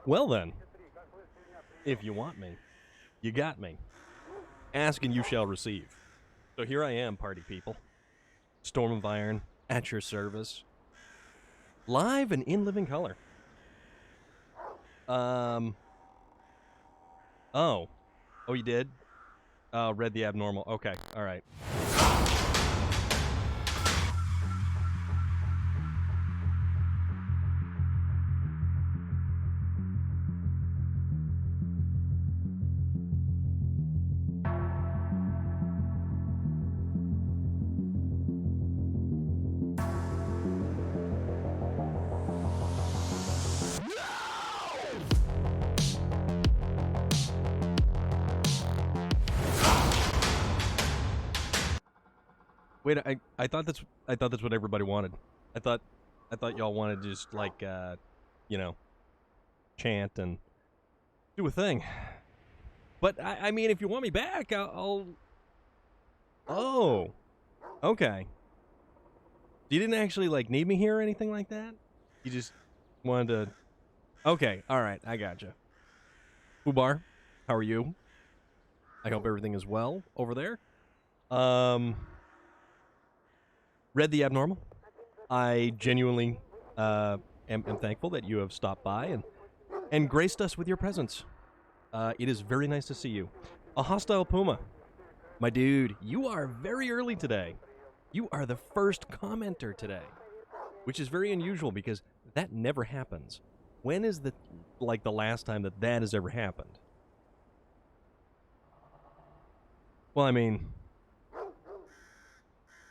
Well then, if you want me, you got me. Ask and you shall receive. So here I am, party people. Storm of Iron, at your service. Live and in living color. Oh, you did? Read the abnormal. Okay, all right. Wait, I thought that's what everybody wanted. I thought y'all wanted to just like chant and do a thing. But I mean, if you want me back, I'll. Oh, okay. You didn't actually like need me here or anything like that. You just wanted to. Okay, all right, I gotcha. Fubar, how are you? I hope everything is well over there. Read the abnormal. I genuinely am thankful that you have stopped by and graced us with your presence. It is very nice to see you. A hostile puma. My dude, you are very early today. You are the first commenter today, which is very unusual because that never happens. When is the last time that has ever happened? Well, I mean,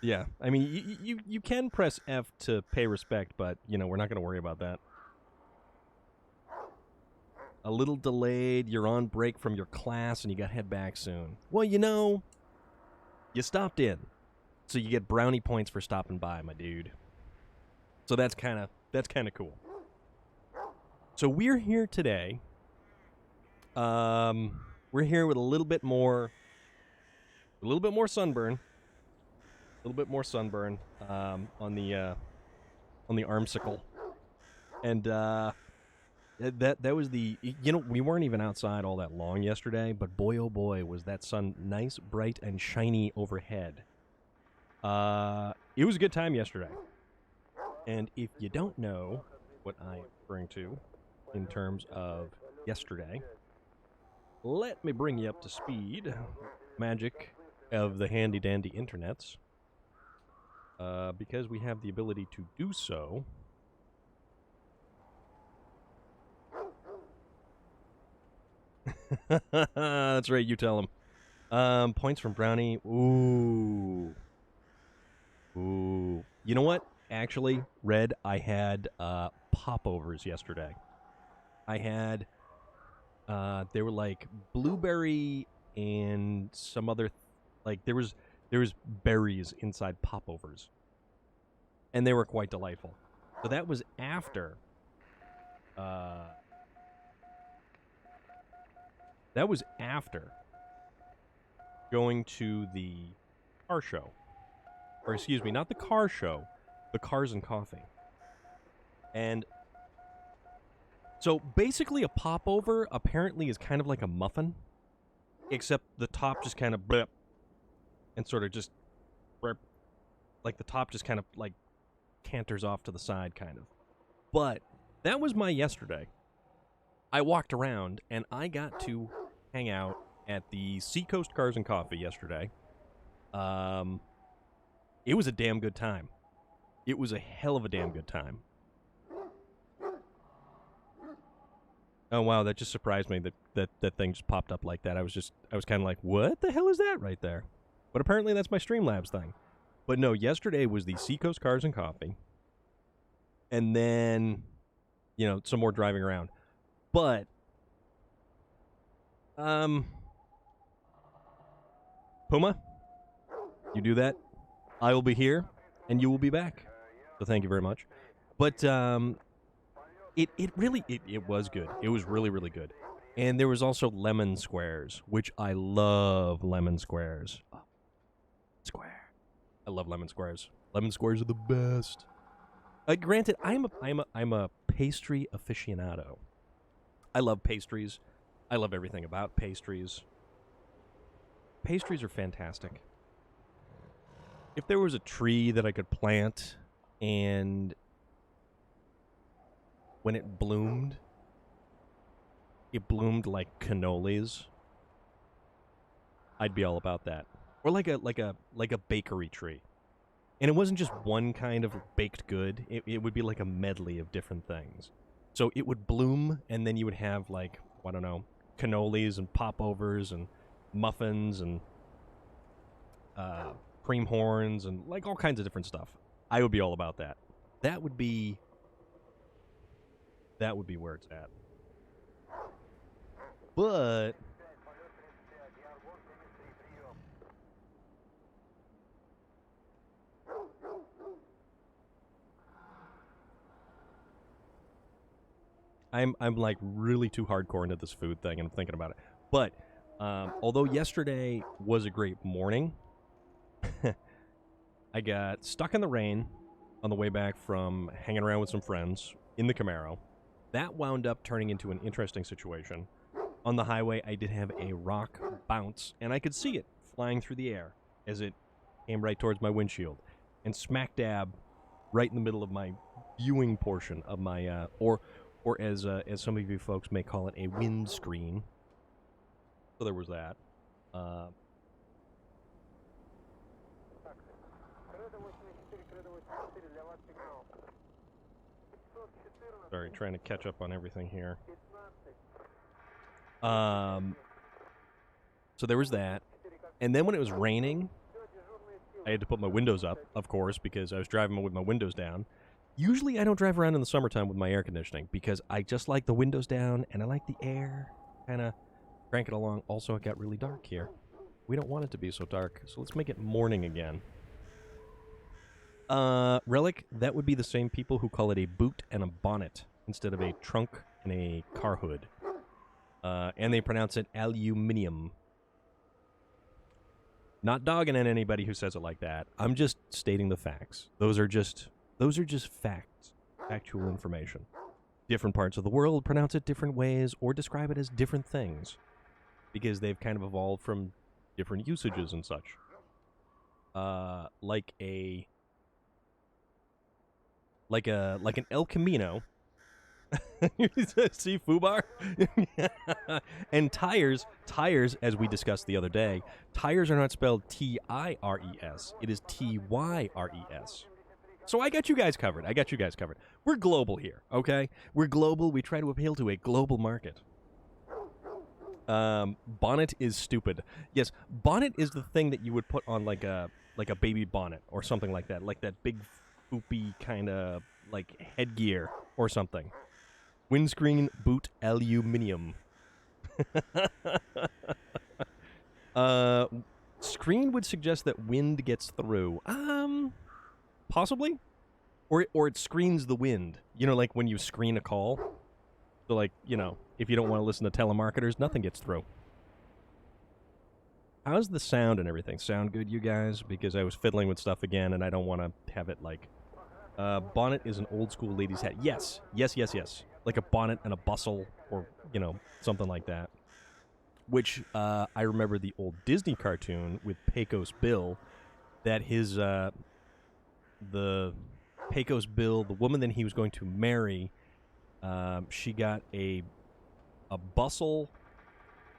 yeah. I mean, you can press F to pay respect, but, we're not going to worry about that. A little delayed, you're on break from your class, and you got to head back soon. Well, you stopped in, so you get brownie points for stopping by, my dude. So that's kind of cool. So we're here today. We're here with a little bit more sunburn. A little bit more sunburn on the armsicle, and that was the we weren't even outside all that long yesterday, but boy oh boy was that sun nice, bright, and shiny overhead. It was a good time yesterday, and if you don't know what I'm referring to in terms of yesterday, let me bring you up to speed. Magic of the handy dandy internets. Because we have the ability to do so. That's right, you tell him. Points from Brownie. Ooh. You know what? Actually, Red, I had popovers yesterday. I had they were like blueberry and some other there was berries inside popovers, and they were quite delightful. So that was after going to the car show. Or excuse me, not the car show, the Cars and Coffee. And so basically a popover apparently is kind of like a muffin, except the top just kind of blip and sort of just like the top just kind of like canters off to the side kind of. But that was my yesterday. I walked around and I got to hang out at the Seacoast Cars and Coffee yesterday. It was a damn good time. It was a hell of a damn good time. Oh wow, that just surprised me that thing just popped up like that. I was kind of like, what the hell is that right there? But apparently that's my Streamlabs thing. But no, yesterday was the Seacoast Cars and Coffee. And then, some more driving around. But, Puma, you do that. I will be here, and you will be back. So thank you very much. But, it really was good. It was really, really good. And there was also lemon squares, which I love lemon squares. Oh, square. I love lemon squares. Lemon squares are the best. Granted, I'm a pastry aficionado. I love pastries. I love everything about pastries. Pastries are fantastic. If there was a tree that I could plant and when it bloomed like cannolis, I'd be all about that. Or like a bakery tree. And it wasn't just one kind of baked good. It would be like a medley of different things. So it would bloom, and then you would have, like, I don't know, cannolis and popovers and muffins and cream horns and, like, all kinds of different stuff. I would be all about that. That would be where it's at. But I'm like really too hardcore into this food thing, and I'm thinking about it. But although yesterday was a great morning, I got stuck in the rain on the way back from hanging around with some friends in the Camaro. That wound up turning into an interesting situation. On the highway, I did have a rock bounce, and I could see it flying through the air as it came right towards my windshield, and smack dab right in the middle of my viewing portion of my, or as some of you folks may call it, a windscreen. So there was that. Sorry, trying to catch up on everything here. So there was that. And then when it was raining, I had to put my windows up, of course, because I was driving with my windows down. Usually I don't drive around in the summertime with my air conditioning because I just like the windows down and I like the air kind of crank it along. Also, it got really dark here. We don't want it to be so dark, so let's make it morning again. Relic, that would be the same people who call it a boot and a bonnet instead of a trunk and a car hood. And they pronounce it aluminium. Not dogging at anybody who says it like that. I'm just stating the facts. Those are just facts, factual information. Different parts of the world pronounce it different ways or describe it as different things because they've kind of evolved from different usages and such. Like an El Camino. See, Fubar? And tires, as we discussed the other day, tires are not spelled T-I-R-E-S. It is T-Y-R-E-S. So I got you guys covered. We're global here, okay? We're global. We try to appeal to a global market. Bonnet is stupid. Yes, bonnet is the thing that you would put on like a baby bonnet or something like that big foopy kind of like headgear or something. Windscreen boot aluminium. Screen would suggest that wind gets through. Possibly. Or it screens the wind. You know, like when you screen a call. So, like, you know, if you don't want to listen to telemarketers, nothing gets through. How's the sound and everything? Sound good, you guys? Because I was fiddling with stuff again, and I don't want to have it, like... bonnet is an old-school lady's hat. Yes. Like a bonnet and a bustle, or, you know, something like that. Which, I remember the old Disney cartoon with Pecos Bill, that his, the Pecos Bill, the woman that he was going to marry, she got a bustle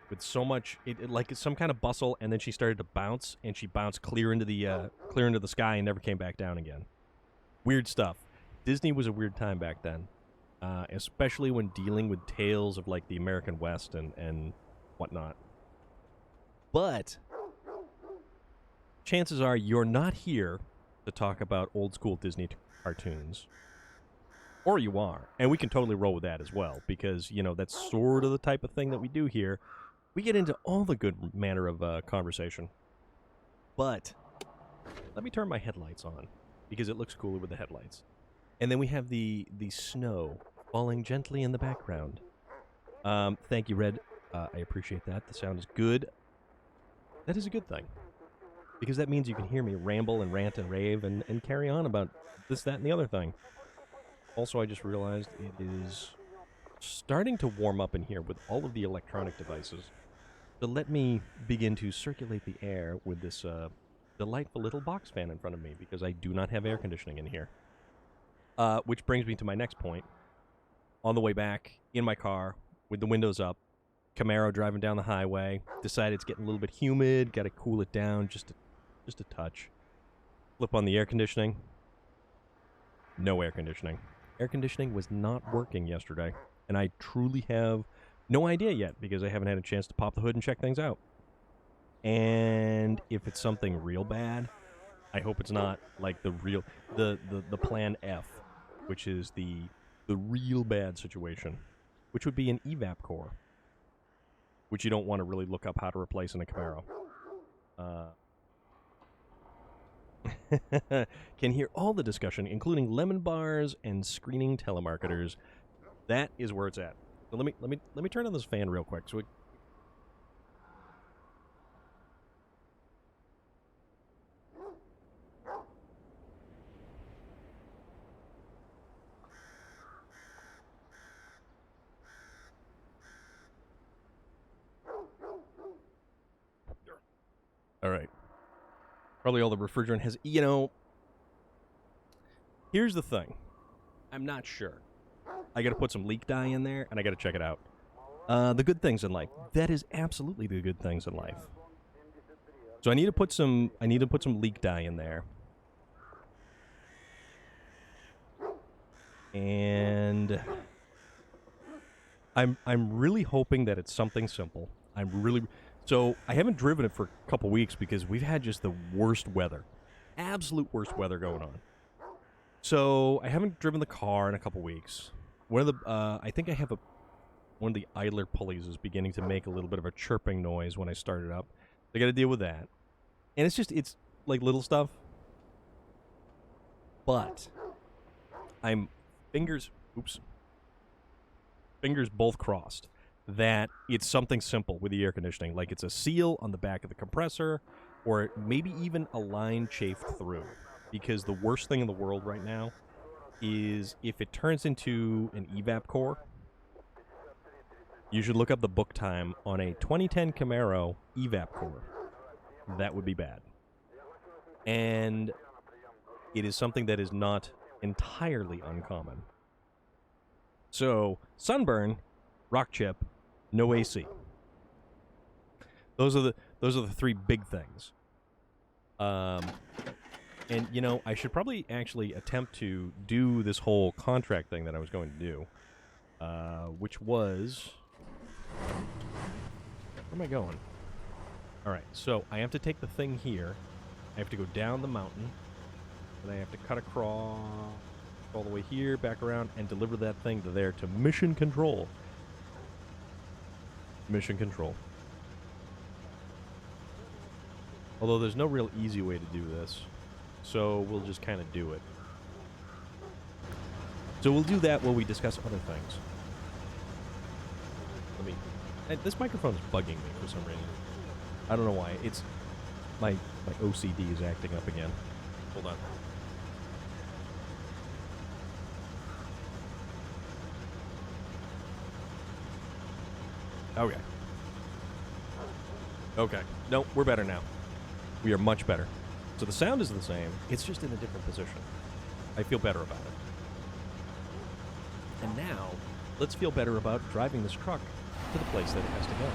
with so much, like some kind of bustle, and then she started to bounce, and she bounced clear into the sky and never came back down again. Weird stuff. Disney was a weird time back then, especially when dealing with tales of like the American West and whatnot. But chances are you're not here to talk about old school Disney cartoons. Or you are. And we can totally roll with that as well, because, you know, that's sort of the type of thing that we do here. We get into all the good manner of conversation. But let me turn my headlights on, because it looks cooler with the headlights. And then we have the snow falling gently in the background. Thank you, Red. I appreciate that. The sound is good. That is a good thing, because that means you can hear me ramble and rant and rave and carry on about this, that, and the other thing. Also, I just realized it is starting to warm up in here with all of the electronic devices. So let me begin to circulate the air with this delightful little box fan in front of me because I do not have air conditioning in here. Which brings me to my next point. On the way back, in my car, with the windows up, Camaro driving down the highway, decided it's getting a little bit humid, got to cool it down just a touch. Flip on the air conditioning. No air conditioning. Air conditioning was not working yesterday, and I truly have no idea yet because I haven't had a chance to pop the hood and check things out. And if it's something real bad, I hope it's not like the plan F, which is the real bad situation, which would be an evap core, which you don't want to really look up how to replace in a Camaro. Can hear all the discussion, including lemon bars and screening telemarketers. That is where it's at. So let me turn on this fan real quick. So all right. Probably all the refrigerant has, here's the thing. I'm not sure. I got to put some leak dye in there, and I got to check it out. The good things in life. That is absolutely the good things in life. So I need to put some leak dye in there. And I'm really hoping that it's something simple. So I haven't driven it for a couple weeks because we've had just the worst weather. Absolute worst weather going on. So I haven't driven the car in a couple weeks. I think I have one of the idler pulleys is beginning to make a little bit of a chirping noise when I start it up. I got to deal with that. And it's like little stuff. But I'm fingers both crossed that it's something simple with the air conditioning, like it's a seal on the back of the compressor, or maybe even a line chafed through. Because the worst thing in the world right now is if it turns into an evap core. You should look up the book time on a 2010 Camaro evap core. That would be bad. And it is something that is not entirely uncommon. So, sunburn, rock chip, no AC. Those are the three big things. And, I should probably actually attempt to do this whole contract thing that I was going to do. Which was... Where am I going? Alright, so I have to take the thing here. I have to go down the mountain. And I have to cut across all the way here, back around, and deliver that thing to there to Mission Control. Mission Control. Although there's no real easy way to do this. So we'll just kind of do it. So we'll do that while we discuss other things. This microphone is bugging me for some reason. I don't know why. It's my OCD is acting up again. Hold on. Okay. Okay. No, we're better now. We are much better. So the sound is the same. It's just in a different position. I feel better about it. And now, let's feel better about driving this truck to the place that it has to go.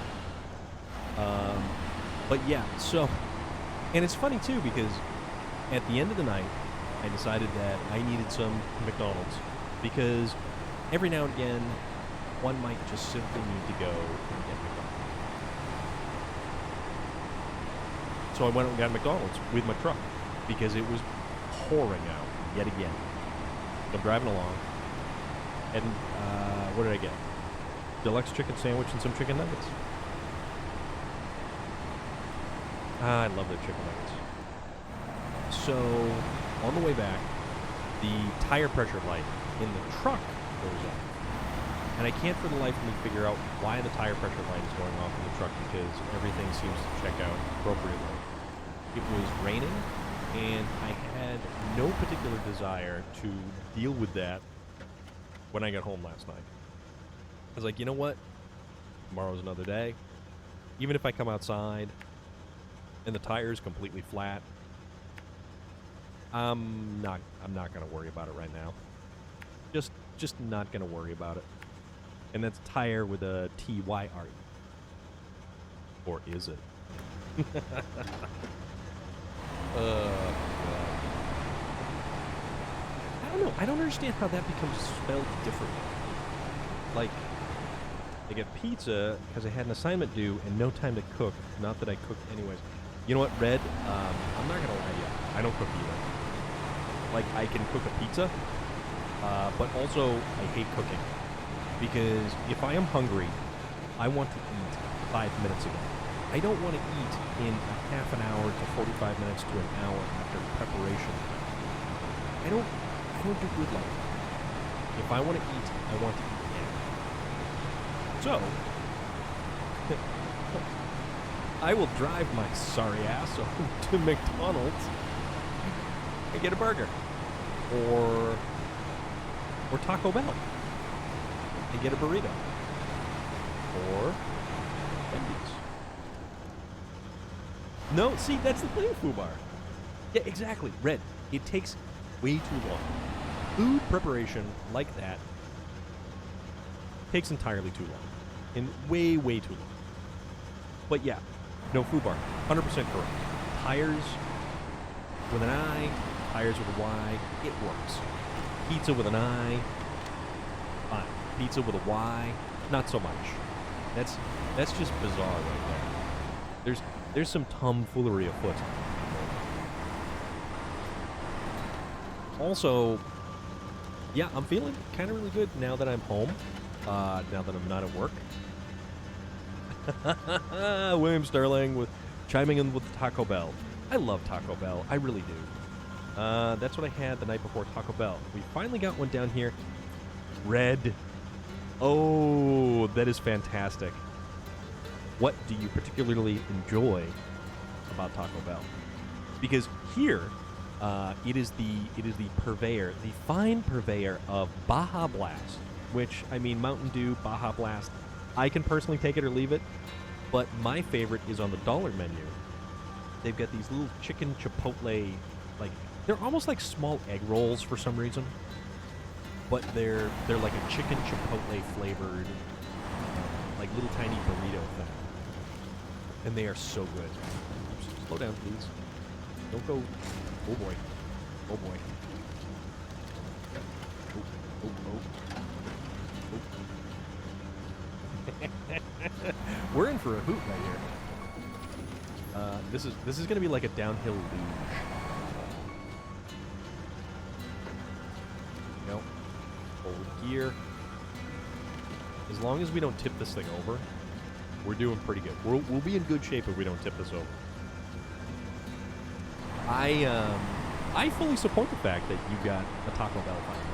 But yeah, so... And it's funny, too, because at the end of the night, I decided that I needed some McDonald's. Because every now and again, one might just simply need to go and get McDonald's. So I went and got McDonald's with my truck because it was pouring out yet again. I'm driving along, and what did I get? Deluxe chicken sandwich and some chicken nuggets. I love their chicken nuggets. So, on the way back, the tire pressure light in the truck goes off. And I can't for the life of me figure out why the tire pressure light is going off in the truck because everything seems to check out appropriately. It was raining, and I had no particular desire to deal with that when I got home last night. was like, you know what? Tomorrow's another day. Even if I come outside and the tire's completely flat, I'm not gonna worry about it right now. Just not gonna worry about it. And that's tire with a T-Y-R-E. Or is it? God. I don't know. I don't understand how that becomes spelled differently. Like, I get pizza because I had an assignment due and no time to cook. Not that I cooked anyways. You know what, Red? I'm not gonna lie to you. I don't cook either. Like, I can cook a pizza, but also I hate cooking. Because if I am hungry, I want to eat 5 minutes ago. I don't want to eat in a half an hour to 45 minutes to an hour after preparation. I don't do good like that. If I want to eat, I want to eat now. So, I will drive my sorry ass over to McDonald's and get a burger. Or Taco Bell and get a burrito. Or Wendy's. No, see, that's the thing, Fubar. Yeah, exactly. Red, it takes way too long. Food preparation like that takes entirely too long. And way, way too long. But yeah, no, Fubar, 100% correct. Tires with an I, tires with a Y, it works. Pizza with an I, fine. Pizza with a Y, not so much. That's just bizarre right there. There's some tomfoolery afoot. Also, yeah, I'm feeling kind of really good now that I'm home. Now that I'm not at work. William Sterling with chiming in with Taco Bell. I love Taco Bell. I really do. That's what I had the night before Taco Bell. We finally got one down here. Red. Oh, that is fantastic. What do you particularly enjoy about Taco Bell? Because here, it is the purveyor, the fine purveyor of Baja Blast, which, I mean, Mountain Dew, Baja Blast, I can personally take it or leave it, but my favorite is on the dollar menu. They've got these little chicken chipotle, like, they're almost like small egg rolls for some reason, but they're like a chicken chipotle flavored, like little tiny burrito thing. And they are so good. Oops, slow down, please. Don't go. Oh boy. Oh boy. Oh. We're in for a hoot right here. This is gonna be like a downhill luge. Nope. Hold gear. As long as we don't tip this thing over, we're doing pretty good. We'll be in good shape if we don't tip this over. I fully support the fact that you got a Taco Bell finally.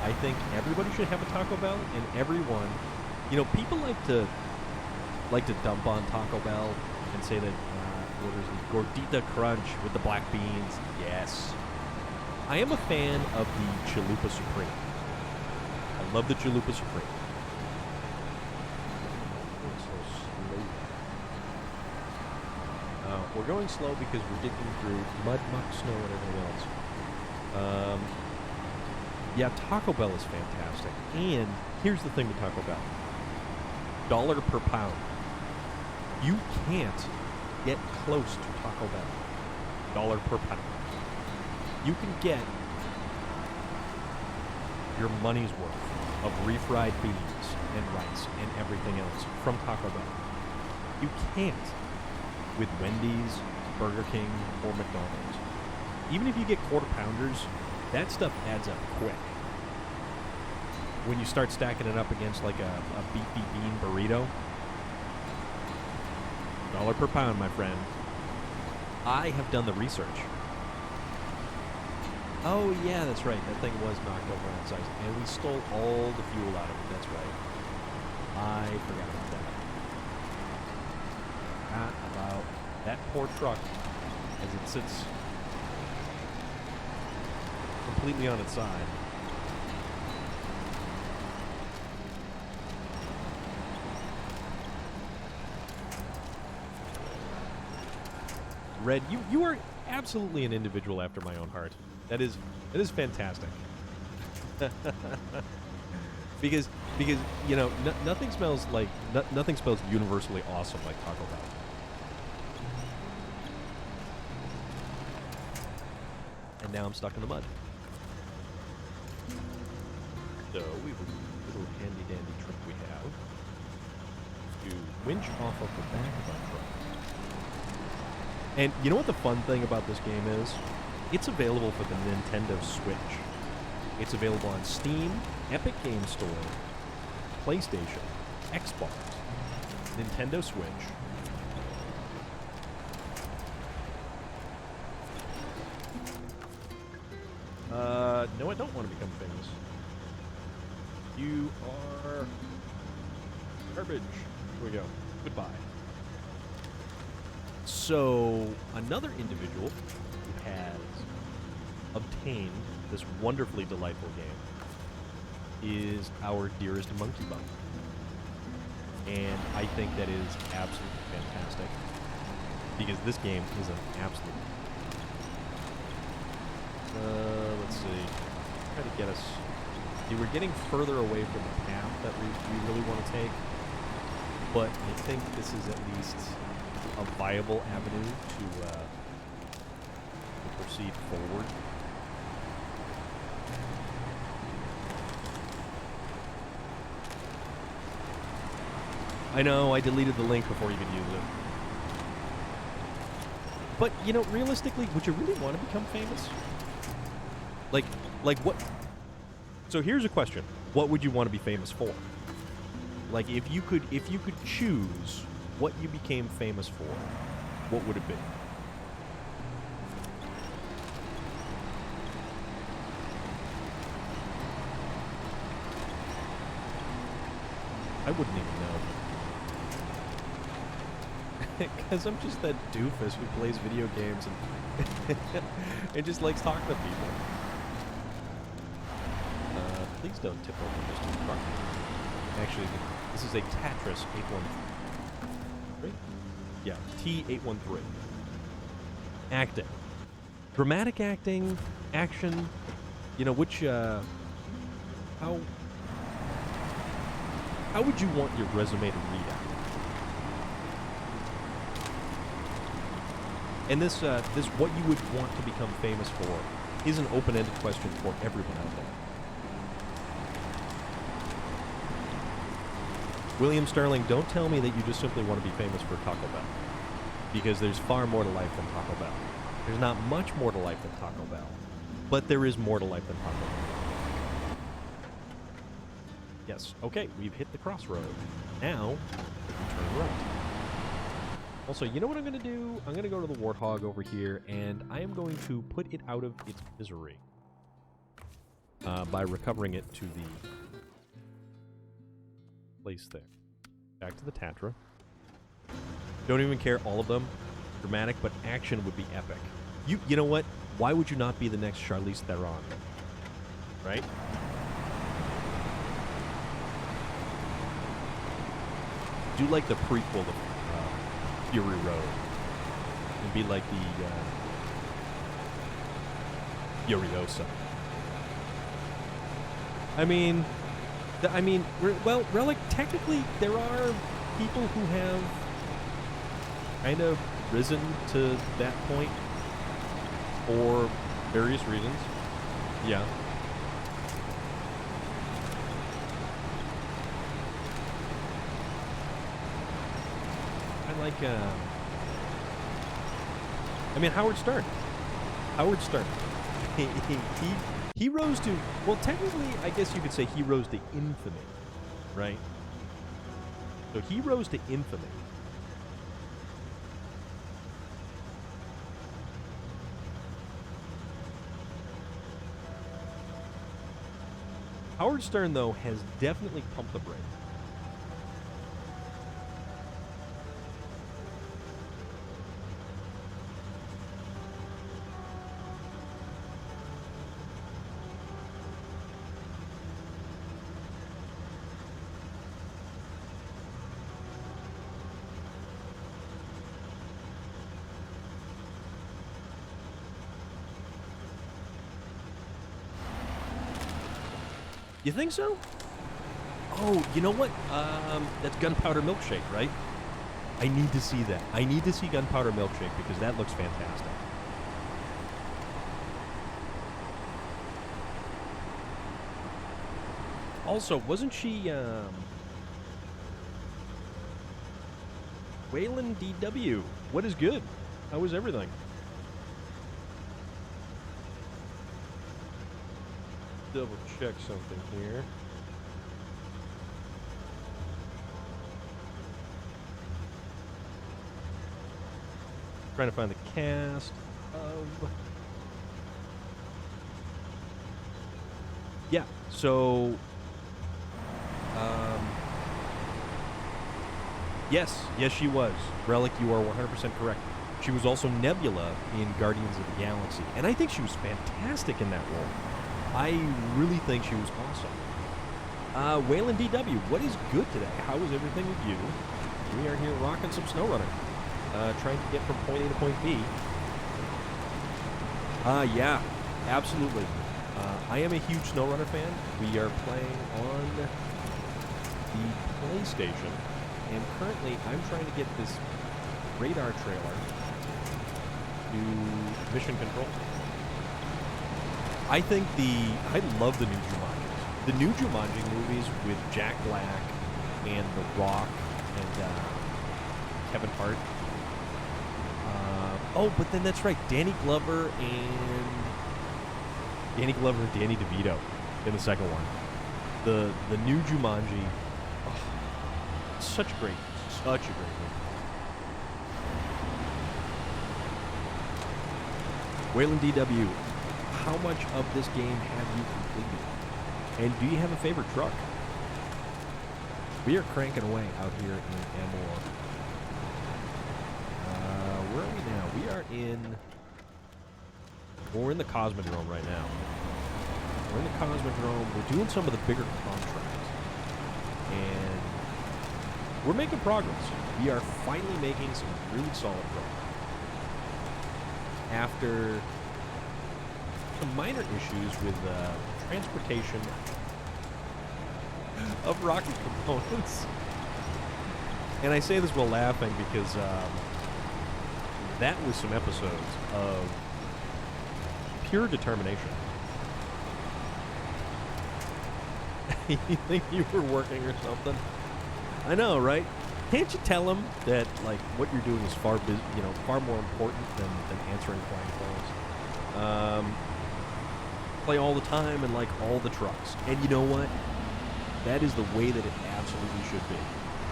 I think everybody should have a Taco Bell, and everyone, you know, people like to dump on Taco Bell and say that orders Gordita Crunch with the black beans. Yes, I am a fan of the Chalupa Supreme. I love the Chalupa Supreme. We're going slow because we're digging through mud, muck, snow, and everything else. Yeah, Taco Bell is fantastic. And here's the thing with Taco Bell. $1 per pound. You can't get close to Taco Bell. $1 per pound. You can get your money's worth of refried beans and rice and everything else from Taco Bell. You can't with Wendy's, Burger King, or McDonald's. Even if you get quarter pounders, that stuff adds up quick. When you start stacking it up against like a beefy bean burrito, $1 per pound, my friend. I have done the research. Oh yeah, that's right. That thing was knocked over on its size, and we stole all the fuel out of it. That's right. I forgot about that. Not about that poor truck as it sits completely on its side. Red, you are absolutely an individual after my own heart. That is fantastic. because you know nothing smells like nothing smells universally awesome like Taco Bell. And now I'm stuck in the mud. So we have a little handy dandy trick we have to winch off of the back of our truck. And you know what the fun thing about this game is? It's available for the Nintendo Switch. It's available on Steam, Epic Game Store, PlayStation, Xbox, Nintendo Switch. No, I don't want to become famous. You are garbage. Here we go. Goodbye. So, another individual who has obtained this wonderfully delightful game is our dearest Monkey Bun. And I think that is absolutely fantastic because this game is an absolute. Let's see. Try to get us. See, we're getting further away from the path that we really want to take, but I think this is at least a viable avenue to proceed forward. I know, I deleted the link before you could use it. But, you know, realistically, would you really want to become famous? Like what? So here's a question. What would you want to be famous for? Like, if you could choose what you became famous for, what would it be? I wouldn't even know. Because I'm just that doofus who plays video games and, and just likes talking to people. Please don't tip over this truck. Actually, this is a Tatris 813. Yeah, T813. Acting. Dramatic acting, action, you know, which, how would you want your resume to read out? And this what you would want to become famous for is an open-ended question for everyone out there. William Sterling, don't tell me that you just simply want to be famous for Taco Bell. Because there's far more to life than Taco Bell. There's not much more to life than Taco Bell. But there is more to life than Taco Bell. Yes, okay, we've hit the crossroad. Now, we can turn right. Also, you know what I'm going to do? I'm going to go to the Warthog over here, and I am going to put it out of its misery. By recovering it to the place there. Back to the Tatra. Don't even care, all of them. Dramatic, but action would be epic. You know what? Why would you not be the next Charlize Theron? Right? Do like the prequel of Fury Road. And be like the Furiosa. I mean, well, Relic, technically, there are people who have kind of risen to that point for various reasons. Yeah. I like, I mean, Howard Stern. Howard Stern. He rose to, well, technically, I guess you could say he rose to infamy, right? So he rose to infamy. Howard Stern, though, has definitely pumped the brakes. You think so? Oh, you know what? That's Gunpowder Milkshake, right? I need to see that. I need to see Gunpowder Milkshake because that looks fantastic. Also, wasn't she, Waylon DW? What is good? How was everything? Double check something here. Trying to find the cast of... Yeah, so... Yes, she was. Relic, you are 100% correct. She was also Nebula in Guardians of the Galaxy, and I think she was fantastic in that role. I really think she was awesome. Waylon DW, what is good today? How is everything with you? We are here rocking some SnowRunner. Trying to get from point A to point B. Yeah, absolutely. I am a huge SnowRunner fan. We are playing on the PlayStation, and currently I'm trying to get this radar trailer to Mission Control. I love the new Jumanjis. The new Jumanji movies with Jack Black and The Rock and Kevin Hart. But then that's right, Danny Glover and Danny DeVito in the second one. The new Jumanji, such a great movie. Waylon DW, how much of this game have you completed? And do you have a favorite truck? We are cranking away out here in Amor. Where are we now? We're in the Cosmodrome right now. We're in the Cosmodrome. We're doing some of the bigger contracts. And we're making progress. We are finally making some really solid progress. After some minor issues with transportation of rocket components. And I say this while laughing because that was some episodes of pure determination. You think you were working or something? I know, right? Can't you tell them that like what you're doing is far more important than answering phone calls? Play all the time and like all the trucks. And you know what? That is the way that it absolutely should be.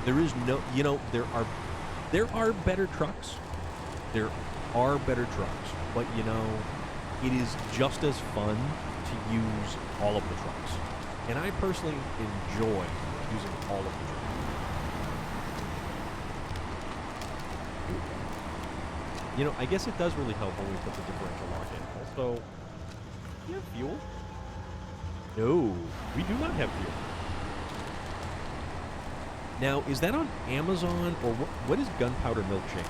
There is no, there are better trucks. There are better trucks, but it is just as fun to use all of the trucks. And I personally enjoy using all of the trucks. I guess it does really help when we put the differential lock in. Also, do you have fuel? No, we do not have fuel. Now, is that on Amazon, or what is Gunpowder Milkshake?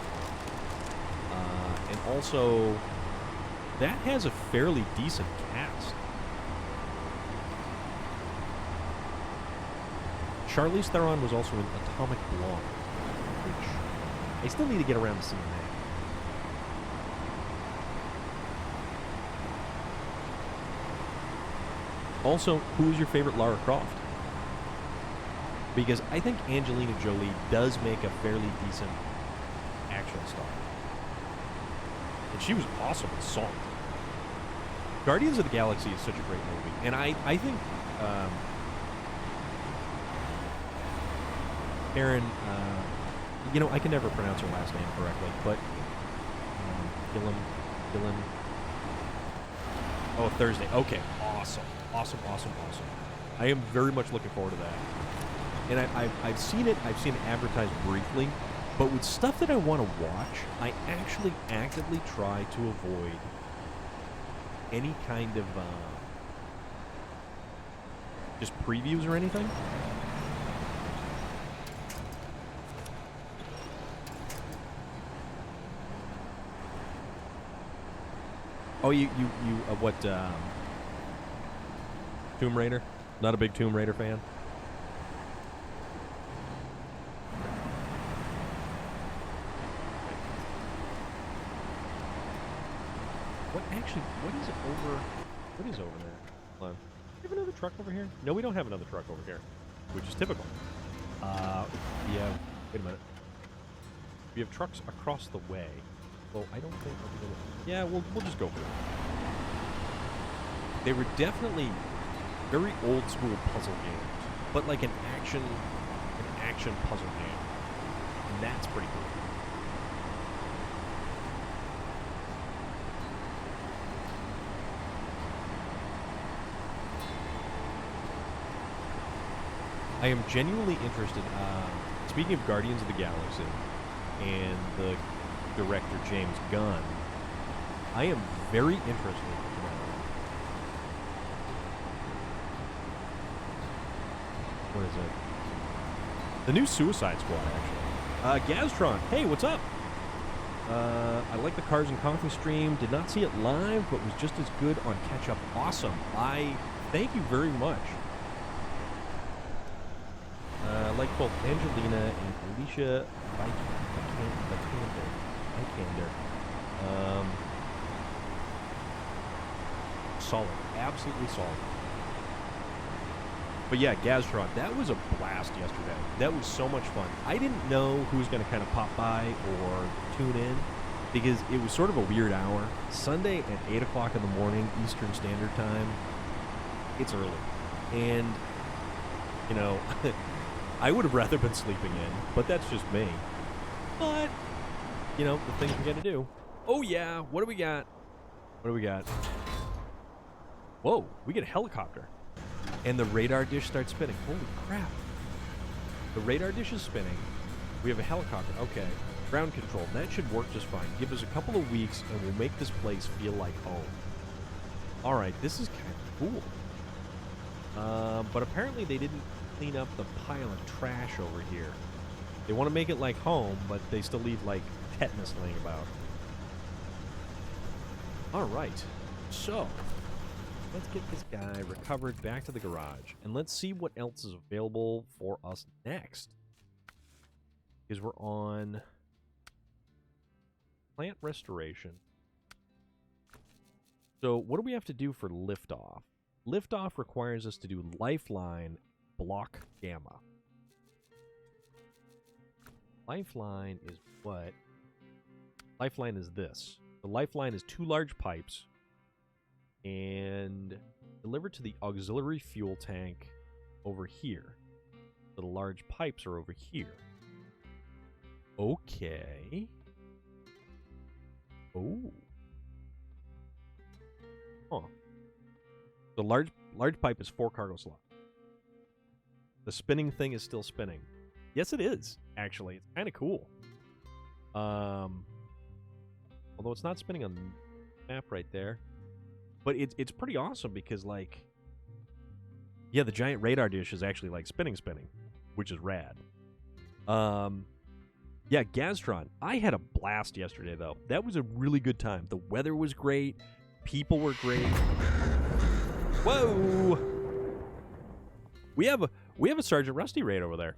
And also, that has a fairly decent cast. Charlize Theron was also in Atomic Blonde, which I still need to get around to seeing that. Also, who is your favorite Lara Croft? Because I think Angelina Jolie does make a fairly decent action star. And she was awesome in Salt. Guardians of the Galaxy is such a great movie. And I think Erin, I can never pronounce her last name correctly, but Gillen. Oh, Thursday. Okay, awesome. I am very much looking forward to that. And I've seen it advertised briefly, but with stuff that I want to watch, I actually actively try to avoid any kind of just previews or anything. Oh, what, Tomb Raider? Not a big Tomb Raider fan? What is over there? Hold on. Do we have another truck over here? No, we don't have another truck over here, which is typical. Yeah, wait a minute. We have trucks across the way. Well, I don't think we're gonna... Yeah, we'll just go for it. They were definitely very old school puzzle games, but like an action puzzle game. And that's pretty cool. I am genuinely interested. Speaking of Guardians of the Galaxy and the director James Gunn, I am very interested in what is it? The new Suicide Squad, actually. Gaztron, hey, what's up? I like the Cars and Coffee stream. Did not see it live, but was just as good on catch up. Awesome. I thank you very much. Like both Angelina and Alicia Vikander. Solid. Absolutely solid. But yeah, Gaztron, that was a blast yesterday. That was so much fun. I didn't know who was going to kind of pop by or tune in because it was sort of a weird hour. Sunday at 8 o'clock in the morning, Eastern Standard Time. It's early. And, you know... I would have rather been sleeping in, but that's just me. But, you know, the things we got to do. Oh, yeah. What do we got? What do we got? Whoa, we get a helicopter. And the radar dish starts spinning. Holy crap. The radar dish is spinning. We have a helicopter. Okay. Ground control. That should work just fine. Give us a couple of weeks, and we'll make this place feel like home. All right, this is kind of cool. But apparently they didn't clean up the pile of trash over here. They want to make it like home, but they still leave, like, tetanus laying about. Alright, so let's get this guy recovered back to the garage, and let's see what else is available for us next. Because we're on plant restoration. So what do we have to do for liftoff? Liftoff requires us to do lifeline block gamma. Lifeline is what? Lifeline is this. The lifeline is 2 large pipes and delivered to the auxiliary fuel tank over here. So the large pipes are over here. Okay. Oh. Huh. The large pipe is 4 cargo slots. The spinning thing is still spinning. Yes, it is, actually. It's kind of cool. Although it's not spinning on the map right there. But it's pretty awesome because, like... Yeah, the giant radar dish is actually, like, spinning, which is rad. Yeah, Gaztron. I had a blast yesterday, though. That was a really good time. The weather was great. People were great. Whoa! We have a Sergeant Rusty raid over there.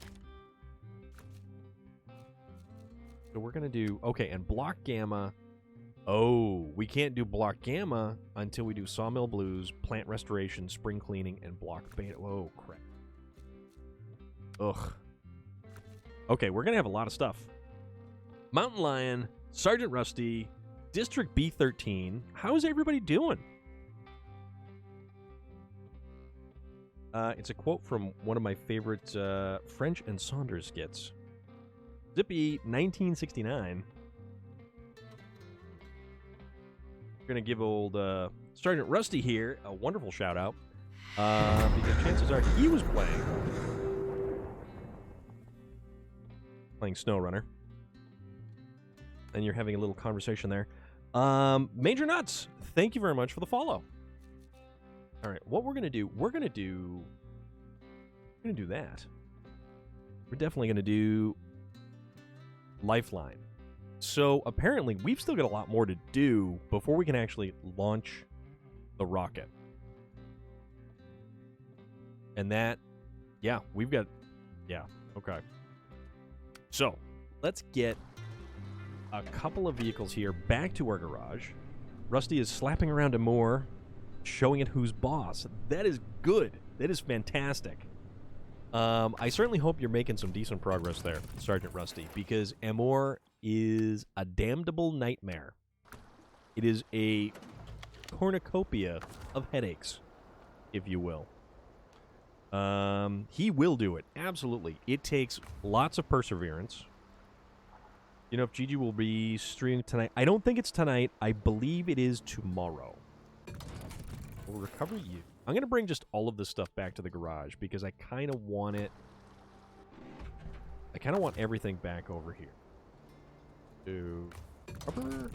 So we're going to do... Okay, and block gamma. Oh, we can't do block gamma until we do Sawmill Blues, plant restoration, spring cleaning, and block beta. Whoa, crap. Ugh. Okay, we're going to have a lot of stuff. Mountain Lion, Sergeant Rusty, District B13. How's everybody doing? It's a quote from one of my favorite French and Saunders skits. Zippy, 1969. We're going to give old Sergeant Rusty here a wonderful shout-out. Because chances are he was playing SnowRunner. And you're having a little conversation there. Major Nuts, thank you very much for the follow. All right, what we're going to do, we're going to do that. We're definitely going to do Lifeline. So apparently we've still got a lot more to do before we can actually launch the rocket. And that, yeah, we've got, yeah, okay. So, let's get a couple of vehicles here back to our garage. Rusty is slapping around a more, showing it who's boss. That is good. That is fantastic. I certainly hope you're making some decent progress there, Sergeant Rusty, because Amor is a damnable nightmare. It is a cornucopia of headaches, if you will. He will do it, absolutely. It takes lots of perseverance. You know if Gigi will be streaming tonight? I don't think it's tonight. I believe it is tomorrow. We'll recover you. I'm going to bring just all of this stuff back to the garage because I kind of want it... I kind of want everything back over here. To cover...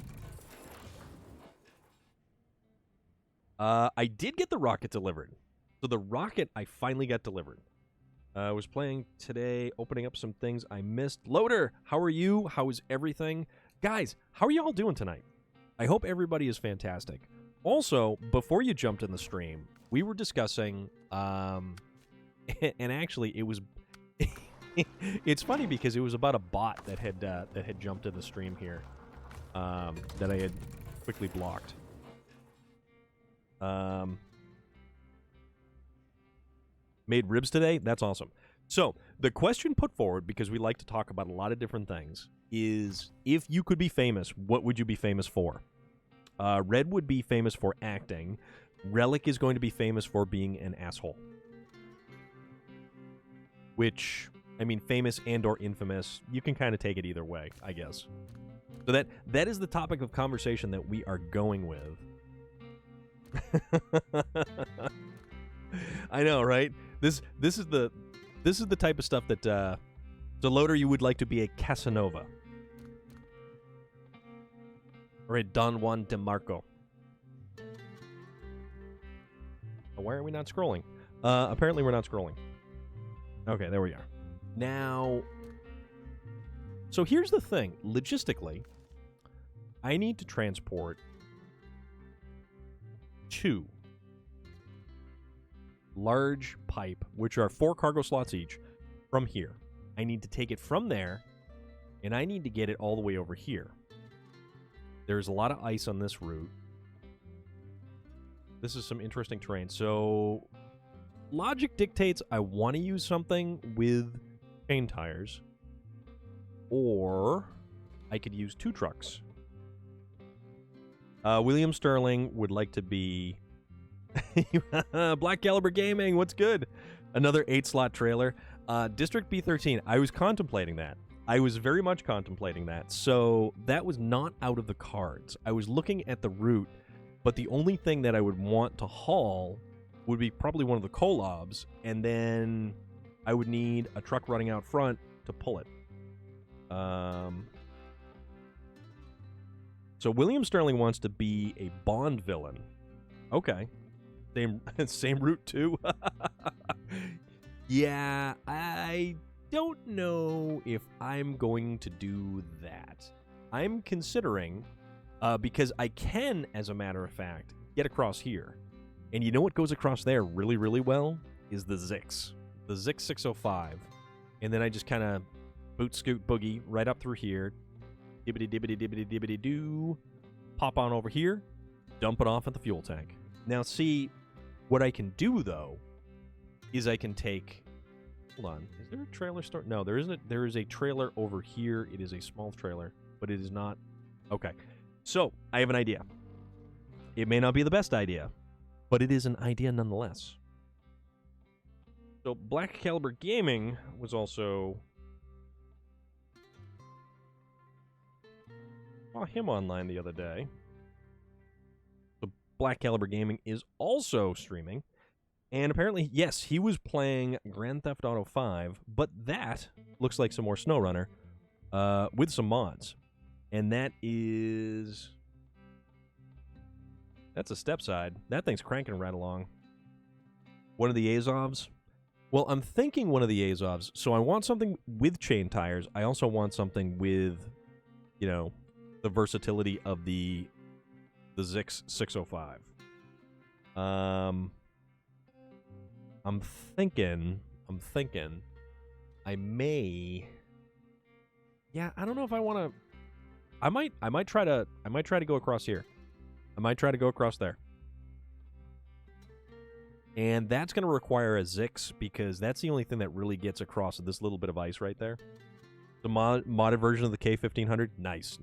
I did get the rocket delivered. So the rocket I finally got delivered. I was playing today, opening up some things I missed. Loader, how are you? How is everything? Guys, how are you all doing tonight? I hope everybody is fantastic. Also, before you jumped in the stream, we were discussing, and actually it was, it's funny because it was about a bot that had jumped in the stream here, that I had quickly blocked. Made ribs today? That's awesome. So, the question put forward, because we like to talk about a lot of different things, is if you could be famous, what would you be famous for? Red would be famous for acting. Relic is going to be famous for being an asshole. Which, I mean, famous and or infamous, you can kind of take it either way, I guess. So that is the topic of conversation that we are going with. I know, right? This is the type of stuff that the Loader, you would like to be a Casanova or a Don Juan DeMarco. Why are we not scrolling? Apparently we're not scrolling. Okay, there we are. Now, so here's the thing. Logistically, I need to transport 2 large pipe, which are 4 cargo slots each, from here. I need to take it from there, and I need to get it all the way over here. There's a lot of ice on this route. This is some interesting terrain. So, logic dictates I want to use something with chain tires, or I could use 2 trucks. William Sterling would like to be... Black Caliber Gaming, what's good? Another 8-slot trailer. District B13, I was contemplating that. I was very much contemplating that. So that was not out of the cards. I was looking at the route, but the only thing that I would want to haul would be probably one of the Kolobs, and then I would need a truck running out front to pull it. So William Sterling wants to be a Bond villain. Okay. Same route too? Yeah, I don't know if I'm going to do that. I'm considering, because I can, as a matter of fact, get across here. And you know what goes across there really, really well? Is the Zix. The Zix 605. And then I just kind of boot scoot boogie right up through here. Dibbity dibbity dibbity dibbity doo. Pop on over here. Dump it off at the fuel tank. Now see, what I can do though, is I can take... Hold on. Is there a trailer store? No, there isn't. There is a trailer over here. It is a small trailer, but it is not... Okay. So, I have an idea. It may not be the best idea, but it is an idea nonetheless. So, Black Caliber Gaming was also... Saw him online the other day. So, Black Caliber Gaming is also streaming. And apparently, yes, he was playing Grand Theft Auto 5, but that looks like some more SnowRunner with some mods. And that is... That's a step side. That thing's cranking right along. One of the Azovs? Well, I'm thinking one of the Azovs. So I want something with chain tires. I also want something with, you know, the versatility of the Zix 605. I'm thinking I may. Yeah, I don't know if I want to. I might try to go across here. I might try to go across there. And that's going to require a Zix, because that's the only thing that really gets across this little bit of ice right there. The modded version of the K1500. Nice.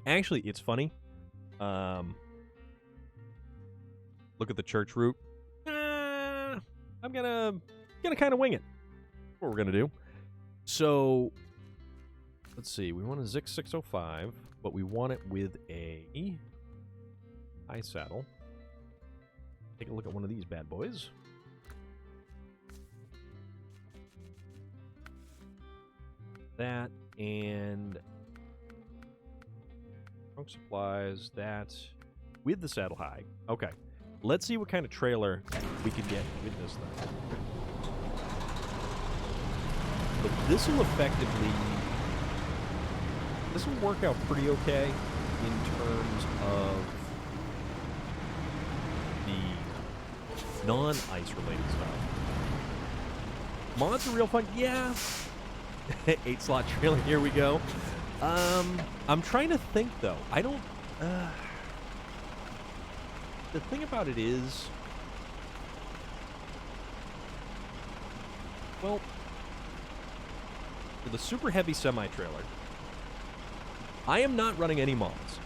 Actually, it's funny. Look at the church route. I'm gonna kind of wing it. That's what we're gonna do. So, let's see. We want a Zix 605, but we want it with a high saddle. Take a look at one of these bad boys. That and trunk supplies, that with the saddle high. Okay. Let's see what kind of trailer we could get with this thing. But this will effectively... This will work out pretty okay in terms of the non-ice related stuff. Mods are real fun. Yeah. 8-slot trailer. Here we go. I'm trying to think, though. I don't... the thing about it is... Well, for the super heavy semi-trailer, I am not running any mods.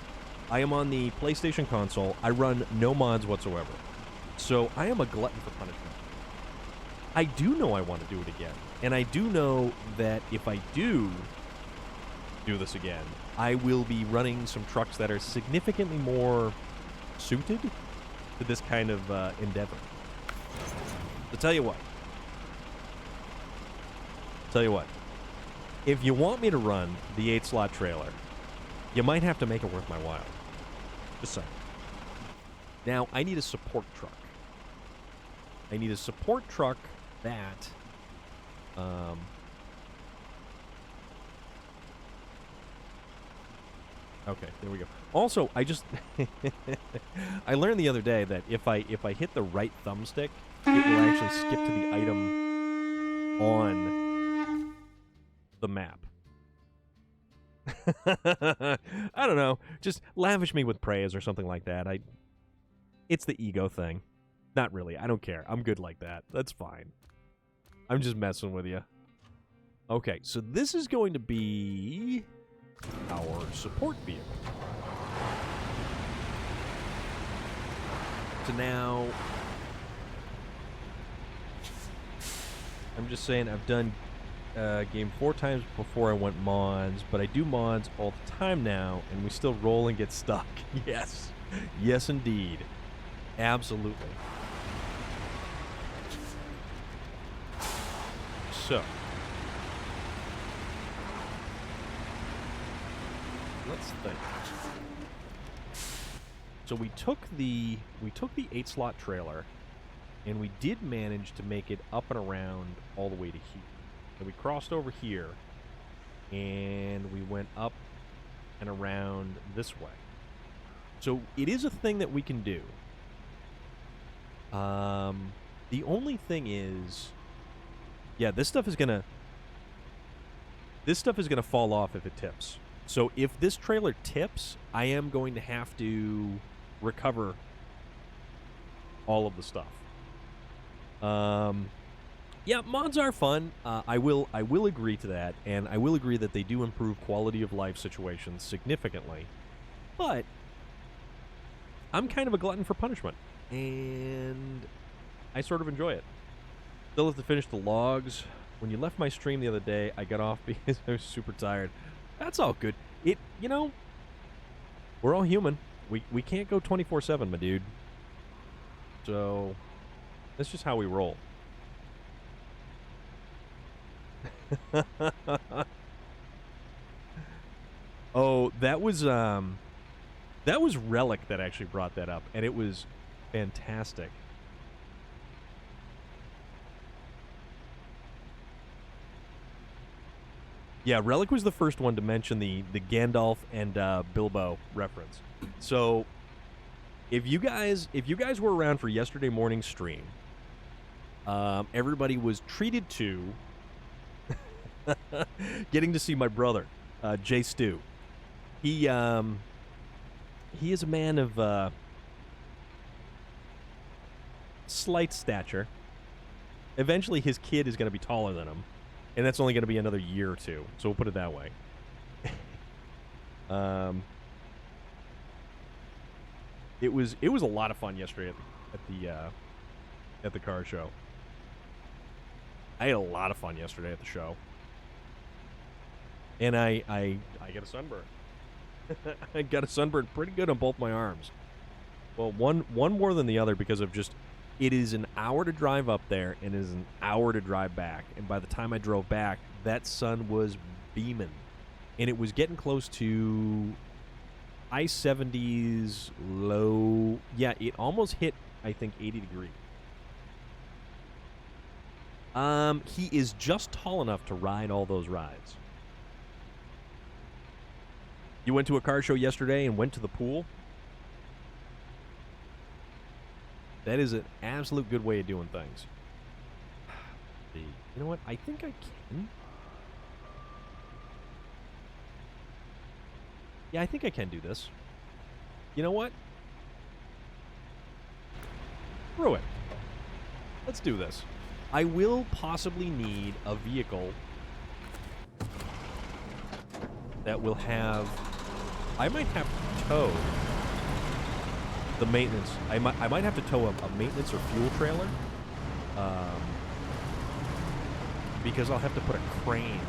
I am on the PlayStation console. I run no mods whatsoever. So I am a glutton for punishment. I do know I want to do it again. And I do know that if I do this again, I will be running some trucks that are significantly more suited to this kind of endeavor. To tell you what, if you want me to run the 8-slot trailer, you might have to make it worth my while. Just saying. Now, I need a support truck. I need a support truck that... Okay, there we go. Also, I just... I learned the other day that if I hit the right thumbstick, it will actually skip to the item on the map. I don't know. Just lavish me with praise or something like that. It's the ego thing. Not really. I don't care. I'm good like that. That's fine. I'm just messing with you. Okay, so this is going to be our support vehicle. So now, I'm just saying I've done game 4 times before I went mods, but I do mods all the time now, and we still roll and get stuck. Yes. Yes, indeed. Absolutely. So, let's think. So we took the 8-slot trailer, and we did manage to make it up and around all the way to here. And we crossed over here, and we went up and around this way. So it is a thing that we can do. The only thing is, yeah, this stuff is gonna fall off if it tips. So if this trailer tips, I am going to have to recover all of the stuff. Yeah, mods are fun. I will agree to that, and I will agree that they do improve quality of life situations significantly. But I'm kind of a glutton for punishment, and I sort of enjoy it. Still have to finish the logs. When you left my stream the other day, I got off because I was super tired. That's all good. We're all human. We can't go 24/7, my dude. So that's just how we roll. Oh, that was Relic that actually brought that up, and it was fantastic. Yeah, Relic was the first one to mention the Gandalf and Bilbo reference. So If you guys were around for yesterday morning's stream, everybody was treated to getting to see my brother, Jay Stu. He is a man of slight stature. Eventually, his kid is going to be taller than him, and that's only going to be another year or two. So we'll put it that way. It was a lot of fun yesterday at the car show. I had a lot of fun yesterday at the show, and I got a sunburn. I got a sunburn pretty good on both my arms. Well, one more than the other because of just it is an hour to drive up there and it is an hour to drive back. And by the time I drove back, that sun was beaming, and it was getting close to high 70s, low. Yeah, it almost hit, I think, 80 degrees. He is just tall enough to ride all those rides. You went to a car show yesterday and went to the pool? That is an absolute good way of doing things. You know what? I think I can. Yeah, I think I can do this. You know what? Screw it. Let's do this. I will possibly need a vehicle that will have... I might have to tow the maintenance. I might have to tow a maintenance or fuel trailer. Because I'll have to put a crane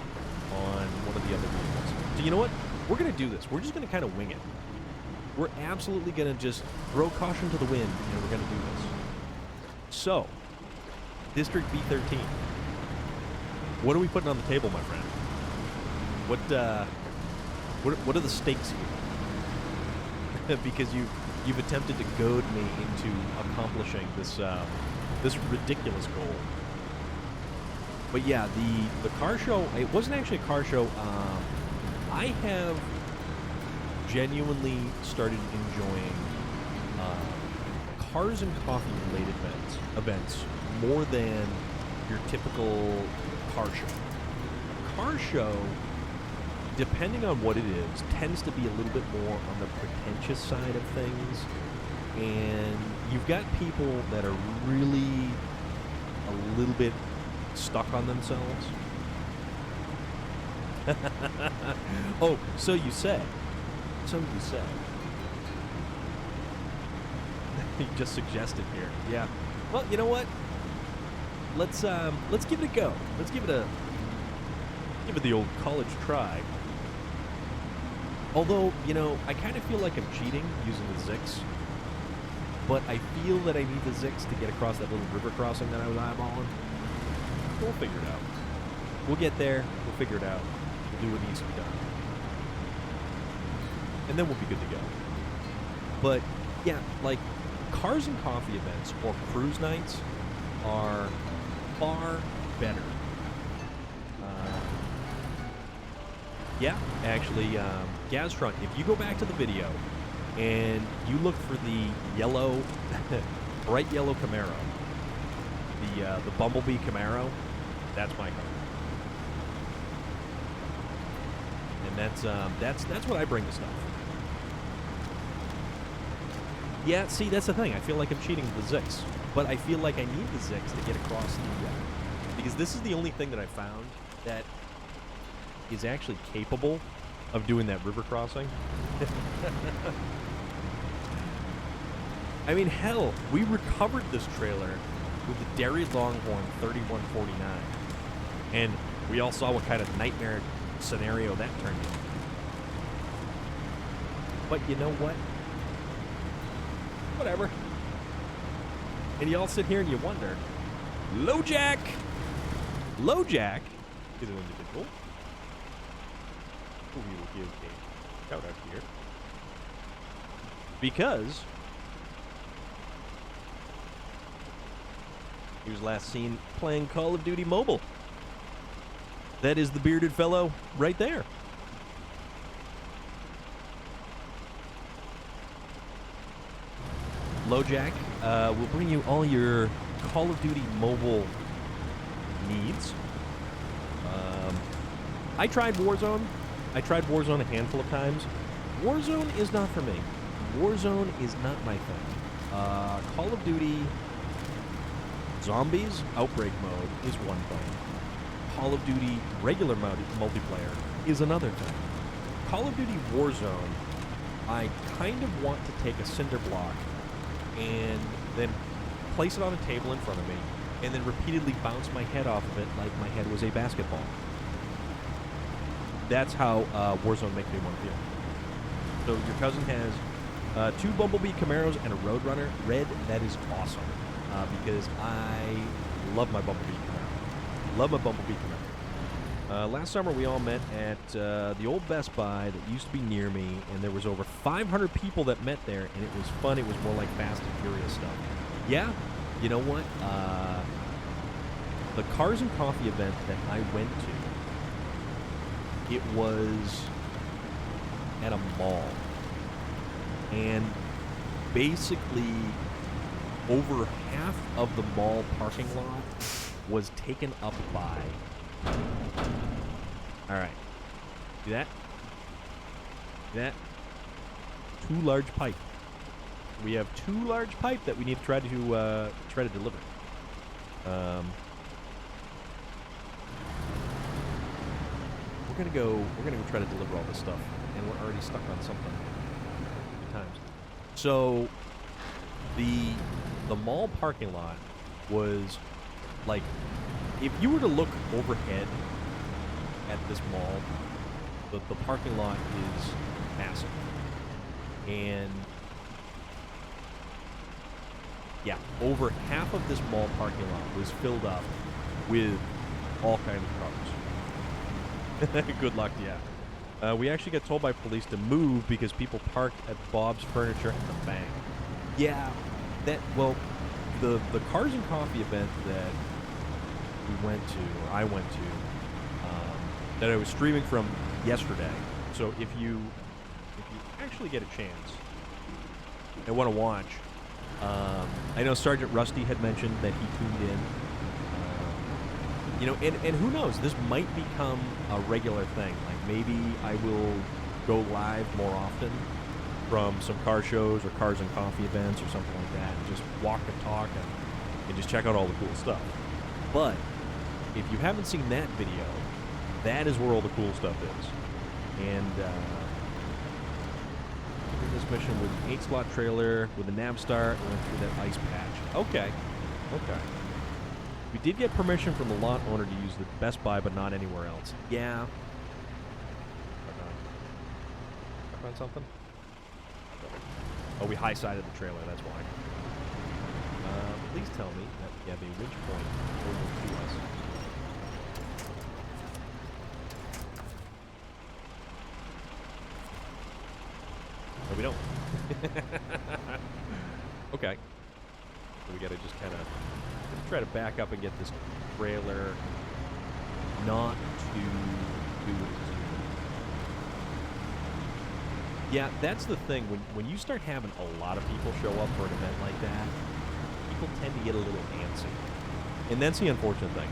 on one of the other vehicles. So you know what? We're going to do this. We're just going to kind of wing it. We're absolutely going to just throw caution to the wind, and we're going to do this. So, District B13. What are we putting on the table, my friend? What are the stakes here? Because you've attempted to goad me into accomplishing this ridiculous goal. But yeah, the car show, it wasn't actually a car show. I have genuinely started enjoying cars and coffee related events more than your typical car show. Car show, depending on what it is, tends to be a little bit more on the pretentious side of things, and you've got people that are really a little bit stuck on themselves. Oh, so you say. So you say. You just suggested here. Yeah. Well, you know what? Let's give it a go. Let's give it the old college try. Although, you know, I kind of feel like I'm cheating using the Zix. But I feel that I need the Zix to get across that little river crossing that I was eyeballing. We'll figure it out. We'll get there. We'll figure it out. We'll do what needs to be done. And then we'll be good to go. But, yeah, like, cars and coffee events or cruise nights are far better. Yeah, actually, Gaztron, if you go back to the video and you look for the yellow, bright yellow Camaro, the Bumblebee Camaro, that's my car. And that's what I bring to stuff. Yeah, see, that's the thing. I feel like I'm cheating with the Zix, but I feel like I need the Zix to get across the because this is the only thing that I found that is actually capable of doing that river crossing. I mean, hell, we recovered this trailer with the Derry Longhorn 3149, and we all saw what kind of nightmare scenario that turned into. But you know what? Whatever. And you all sit here and you wonder, LoJack is an individual who we will give a shout out here because he was last seen playing Call of Duty Mobile. That is the bearded fellow right there. LoJack will bring you all your Call of Duty mobile needs. I tried Warzone. I tried Warzone a handful of times. Warzone is not for me. Warzone is not my thing. Call of Duty Zombies Outbreak mode is one thing. Call of Duty regular multiplayer is another thing. Call of Duty Warzone, I kind of want to take a cinder block and then place it on a table in front of me and then repeatedly bounce my head off of it like my head was a basketball. That's how Warzone makes me want to feel. So your cousin has 2 Bumblebee Camaros and a Roadrunner Red. That is awesome because I love my Bumblebee Camaro. Love my Bumblebee Camaro. Last summer we all met at the old Best Buy that used to be near me, and there was over 500 people that met there, and it was fun. It was more like Fast and Furious stuff. Yeah, you know what? The Cars and Coffee event that I went to, it was at a mall, and basically over half of the mall parking lot was taken up by... Alright. See that? See that? 2 large pipe. We have 2 large pipe that we need to try to deliver. We're gonna go try to deliver all this stuff, and we're already stuck on something. Good times. So the mall parking lot was like, if you were to look overhead at this mall, the parking lot is massive. And yeah, over half of this mall parking lot was filled up with all kinds of cars. Good luck to you. We actually got told by police to move because people parked at Bob's Furniture and the Bank. Yeah, well, the Cars and Coffee event that we went to, or I went to, that I was streaming from yesterday. So if you actually get a chance and want to watch, I know Sergeant Rusty had mentioned that he tuned in. You know, and who knows, this might become a regular thing. Like, maybe I will go live more often from some car shows or Cars and Coffee events or something like that, and just walk and talk and just check out all the cool stuff. But if you haven't seen that video, that is where all the cool stuff is. And this mission with an 8-slot trailer with a Navstar and went through that ice patch. Okay. We did get permission from the lot owner to use the Best Buy, but not anywhere else. Yeah. Find something? Oh, we high-sided the trailer, that's why. Please tell me that we have a winch point over to us. No, we don't. Okay. So we gotta just kind of try to back up and get this trailer not to do what it's doing. Yeah, that's the thing. When you start having a lot of people show up for an event like that, people tend to get a little antsy. And that's the unfortunate thing.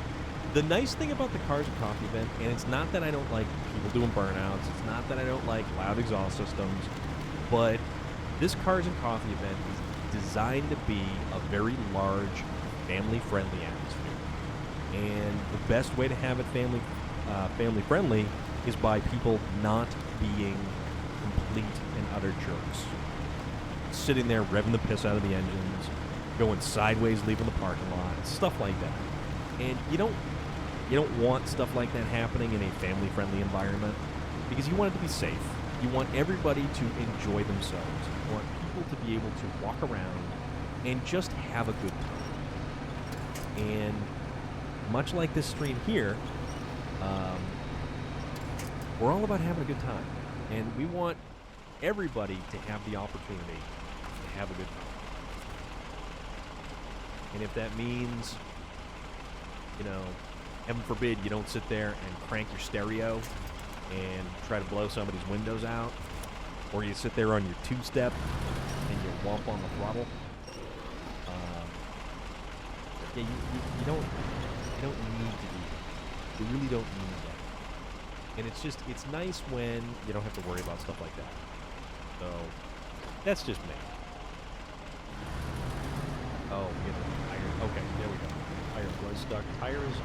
The nice thing about the Cars and Coffee event, and it's not that I don't like people doing burnouts, it's not that I don't like loud exhaust systems, but this Cars and Coffee event is designed to be a very large, family-friendly atmosphere. And the best way to have it family-friendly is by people not being complete and utter jerks. Sitting there revving the piss out of the engines, going sideways, leaving the parking lot, stuff like that. And you don't want stuff like that happening in a family-friendly environment because you want it to be safe. You want everybody to enjoy themselves. You want people to be able to walk around and just have a good time. And much like this stream here, we're all about having a good time. And we want everybody to have the opportunity to have a good time. And if that means, heaven forbid, you don't sit there and crank your stereo and try to blow somebody's windows out, or you sit there on your two-step and you whomp on the throttle, Yeah, you don't need to do that. You really don't need that. And it's nice when you don't have to worry about stuff like that. So that's just me. Oh, we get the tire. Okay, there we go. Tire was stuck. Tire is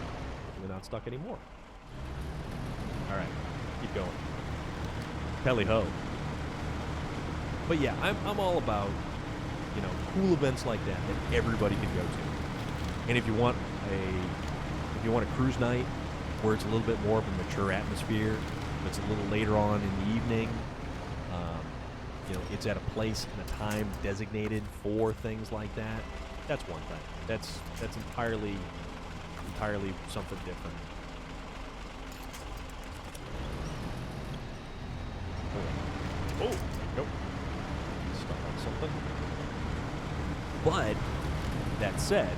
really not stuck anymore. All right, keep going. Pelly ho. But yeah, I'm all about, cool events like that everybody can go to. And if you want a cruise night where it's a little bit more of a mature atmosphere, it's a little later on in the evening, it's at a place and a time designated for things like that. That's one thing. That's entirely something different. Oh, there we go. Stuck on something. But that said,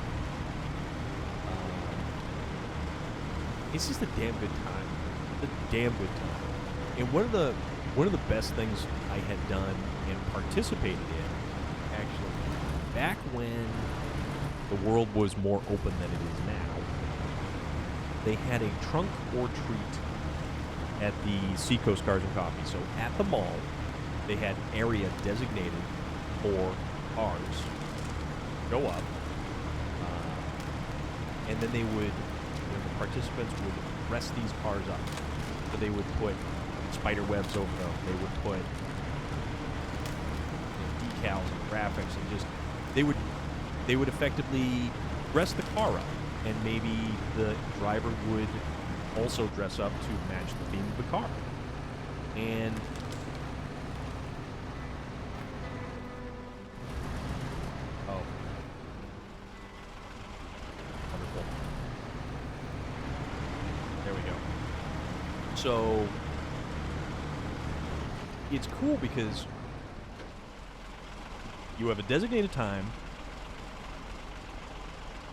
it's just a damn good time. It's a damn good time. And one of the best things I had done and participated in, actually, back when the world was more open than it is now, they had a trunk or treat at the Seacoast Cars and Coffee. So at the mall, they had an area designated for cars. Go up, and then they would, the participants would dress these cars up. So they would put spider webs over them. They would put decals and graphics, and just they would effectively dress the car up, and maybe the driver would also dress up to match the theme of the car. And wonderful. There we go. So it's cool because you have a designated time.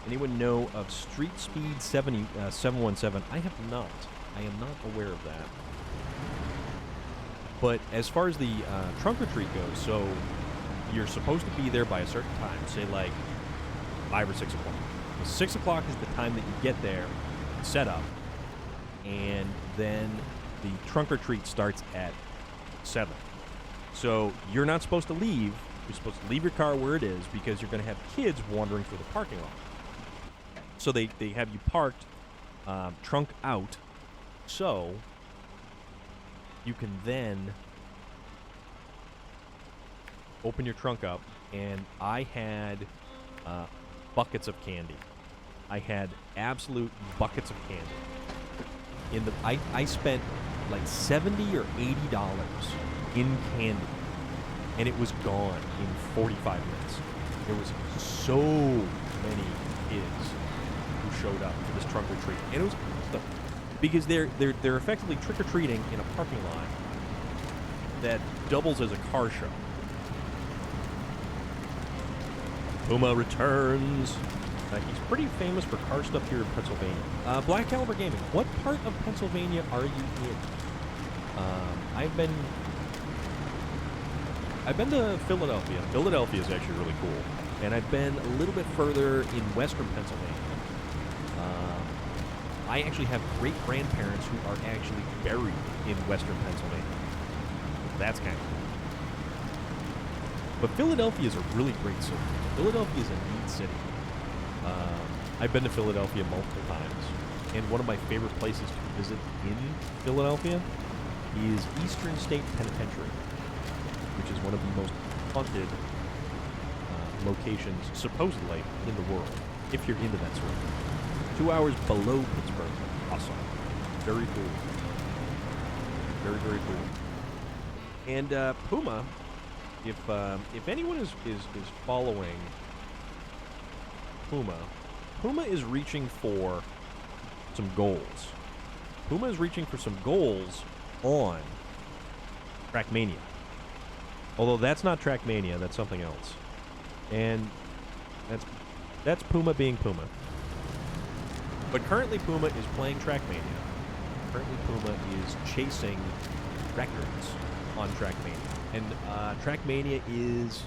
Anyone know of Street Speed 717? I have not. I am not aware of that. But as far as the trunk or treat goes, so you're supposed to be there by a certain time, say like 5 or 6 o'clock. So 6 o'clock is the time that you get there, set up, and then the trunk or treat starts at 7. So you're not supposed to leave. You're supposed to leave your car where it is because you're going to have kids wandering through the parking lot. So they have you parked trunk out, so you can then open your trunk up, and I had buckets of candy. I had absolute buckets of candy. I spent like $70 or $80 in candy, and it was gone in 45 minutes. There was so many kids who showed up for this trunk or treat, and it was because they're effectively trick or treating in a parking lot that doubles as a car show. Puma returns. He's pretty famous for car stuff here in Pennsylvania. Black Caliber Gaming. What part of Pennsylvania are you in? I've been to Philadelphia. Philadelphia is actually really cool. And I've been a little bit further in western Pennsylvania. I actually have great-grandparents who are actually buried in western Pennsylvania. That's kind of cool. But Philadelphia is a really great city. Philadelphia is a neat city. I've been to Philadelphia multiple times. And one of my favorite places to visit in Philadelphia is Eastern State Penitentiary, which is one of the most haunted locations, supposedly, in the world, if you're into that sort of thing. 2 hours below Pittsburgh. Awesome. Very cool. Very, very cool. And Puma, if anyone is following Puma is reaching for some goals. Puma is reaching for some goals on Trackmania. Although that's not Trackmania, that's something else. And that's Puma being Puma. But currently Puma is playing Trackmania. Currently Puma is chasing records on Trackmania. And Trackmania is,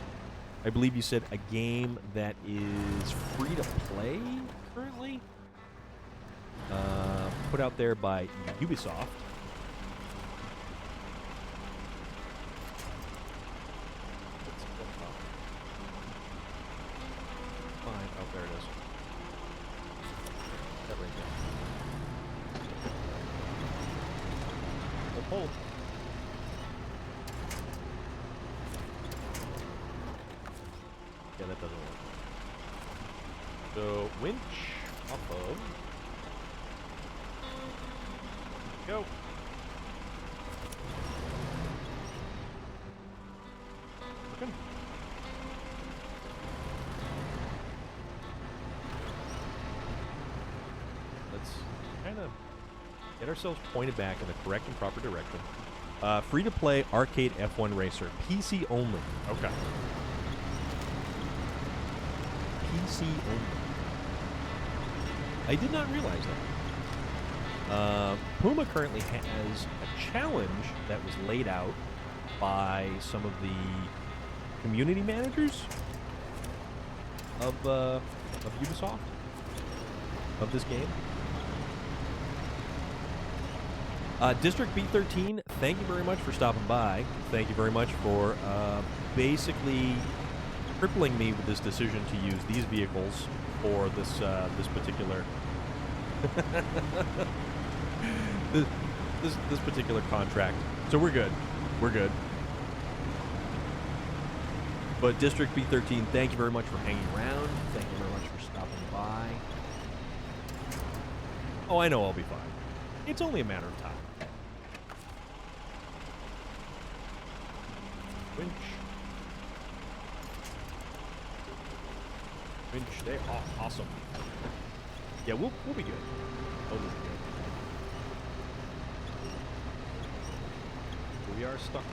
I believe you said, a game that is free to play? put out there by Ubisoft. Fine. Oh, there it is. That right there. Hold. Yeah, that doesn't work. So, winch off of. Go. Working. Let's kind of get ourselves pointed back in the correct and proper direction. Free-to-play arcade F1 racer. PC only. Okay. PC only. I did not realize that. Puma currently has a challenge that was laid out by some of the community managers of Ubisoft, of this game. District B13, thank you very much for stopping by. Thank you very much for basically crippling me with this decision to use these vehicles for this this particular this particular contract. So we're good. We're good. But District B13, thank you very much for hanging around. Thank you very much for stopping by. Oh, I know I'll be fine. It's only a matter of time. Winch. Winch there. Oh, awesome. Yeah, we'll be good. Oh, we'll be good. We are stuck on it.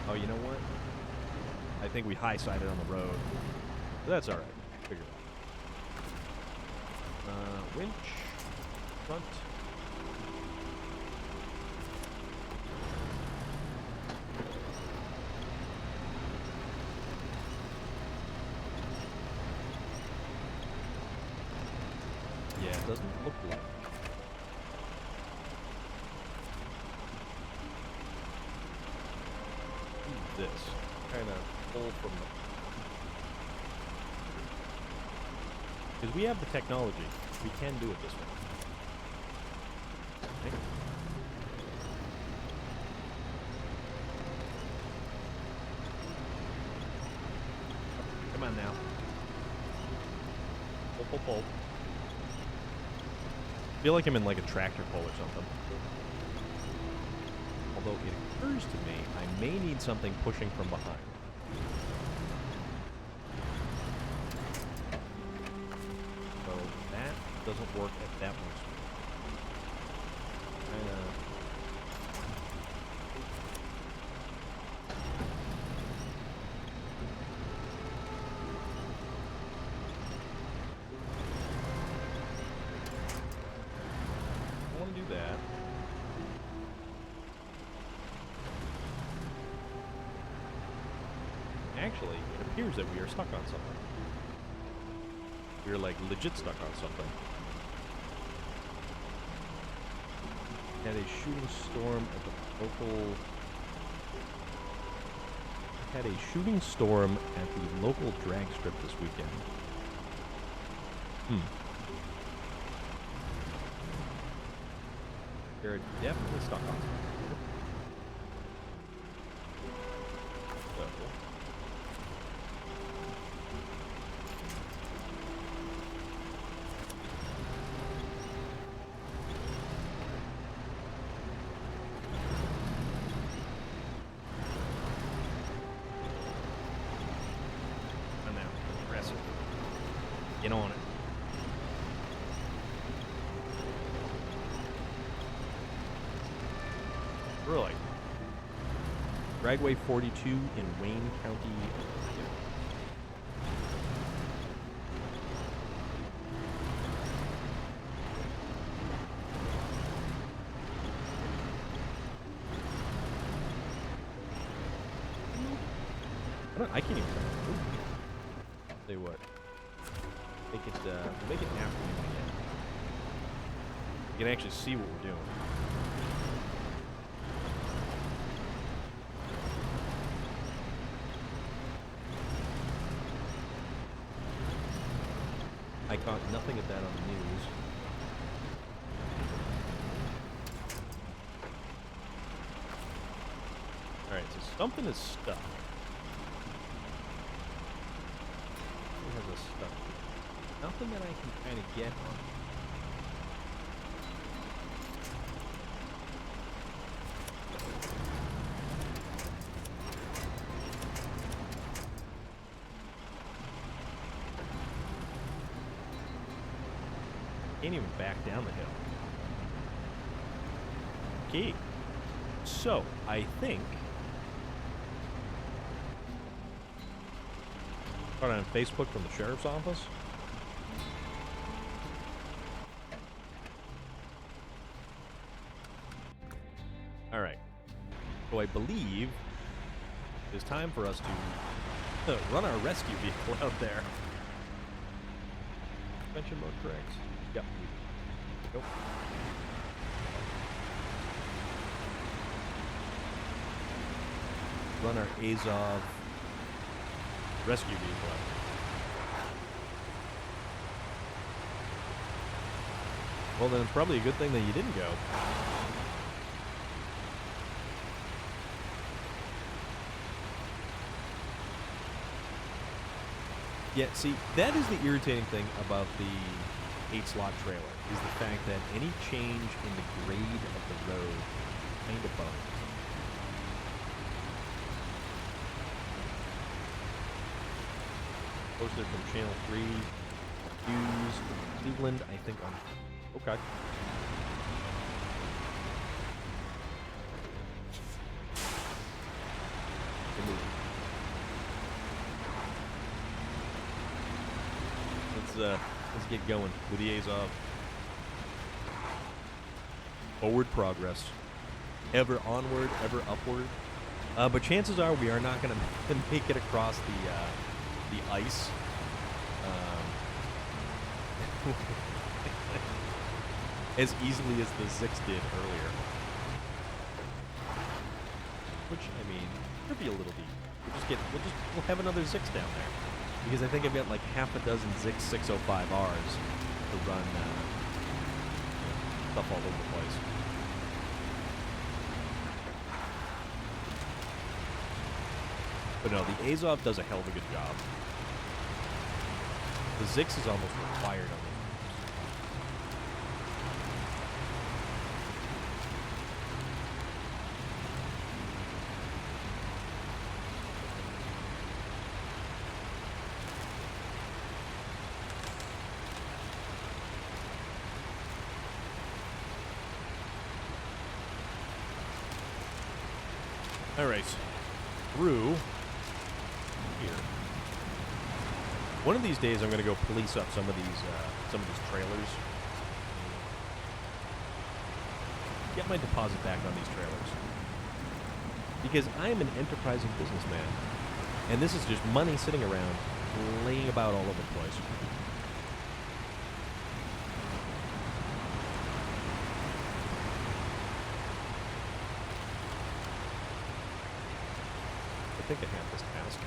Oh, you know what? I think we high-sided on the road. But that's alright. Figure it out. Winch. Front. Yeah, it doesn't look like. This kind of pull from the, because we have the technology, we can do it this way. Okay. Come on now. Pull, pull, pull. I feel like I'm in like a tractor pull or something. Although it occurs to me, I may need something pushing from behind. So that doesn't work at that much speed. I want to do that. Actually, it appears that we are stuck on something. We're like legit stuck on something. Had a shooting storm at the local. Had a shooting storm at the local drag strip this weekend. They're definitely stuck on something. Get on it. Really? Dragway 42 in Wayne County, Ohio. I can't even. Ooh. Tell you what. Make it after again. You can actually see what we're doing. I caught nothing of that on the news. Alright, so something is stuck. What has us stuck? Nothing that I can kind of get on. Can't even back down the hill. Okay. So, I think... Caught on Facebook from the sheriff's office. Alright. So I believe it's time for us to run our rescue vehicle out there. Suspension mode correct. Yep. Nope. Run our Azov rescue vehicle. Well, then it's probably a good thing that you didn't go. Yeah, see, that is the irritating thing about the 8-slot trailer, is the fact that any change in the grade of the road kind of bugs. Posted from Channel 3, Hughes, Cleveland, I think on... Okay. Let's get going with the Azov. Forward progress. Ever onward, ever upward. But chances are we are not going to make it across the ice. As easily as the Zix did earlier. Which, I mean, could be a little deep. We'll have another Zix down there. Because I think I've got like half a dozen Zix 605Rs to run stuff all over the place. But no, the Azov does a hell of a good job. The Zix is almost required on these. Alright, through here. One of these days I'm going to go police up some of these trailers. Get my deposit back on these trailers. Because I am an enterprising businessman. And this is just money sitting around, laying about all over the place. I think I have this task.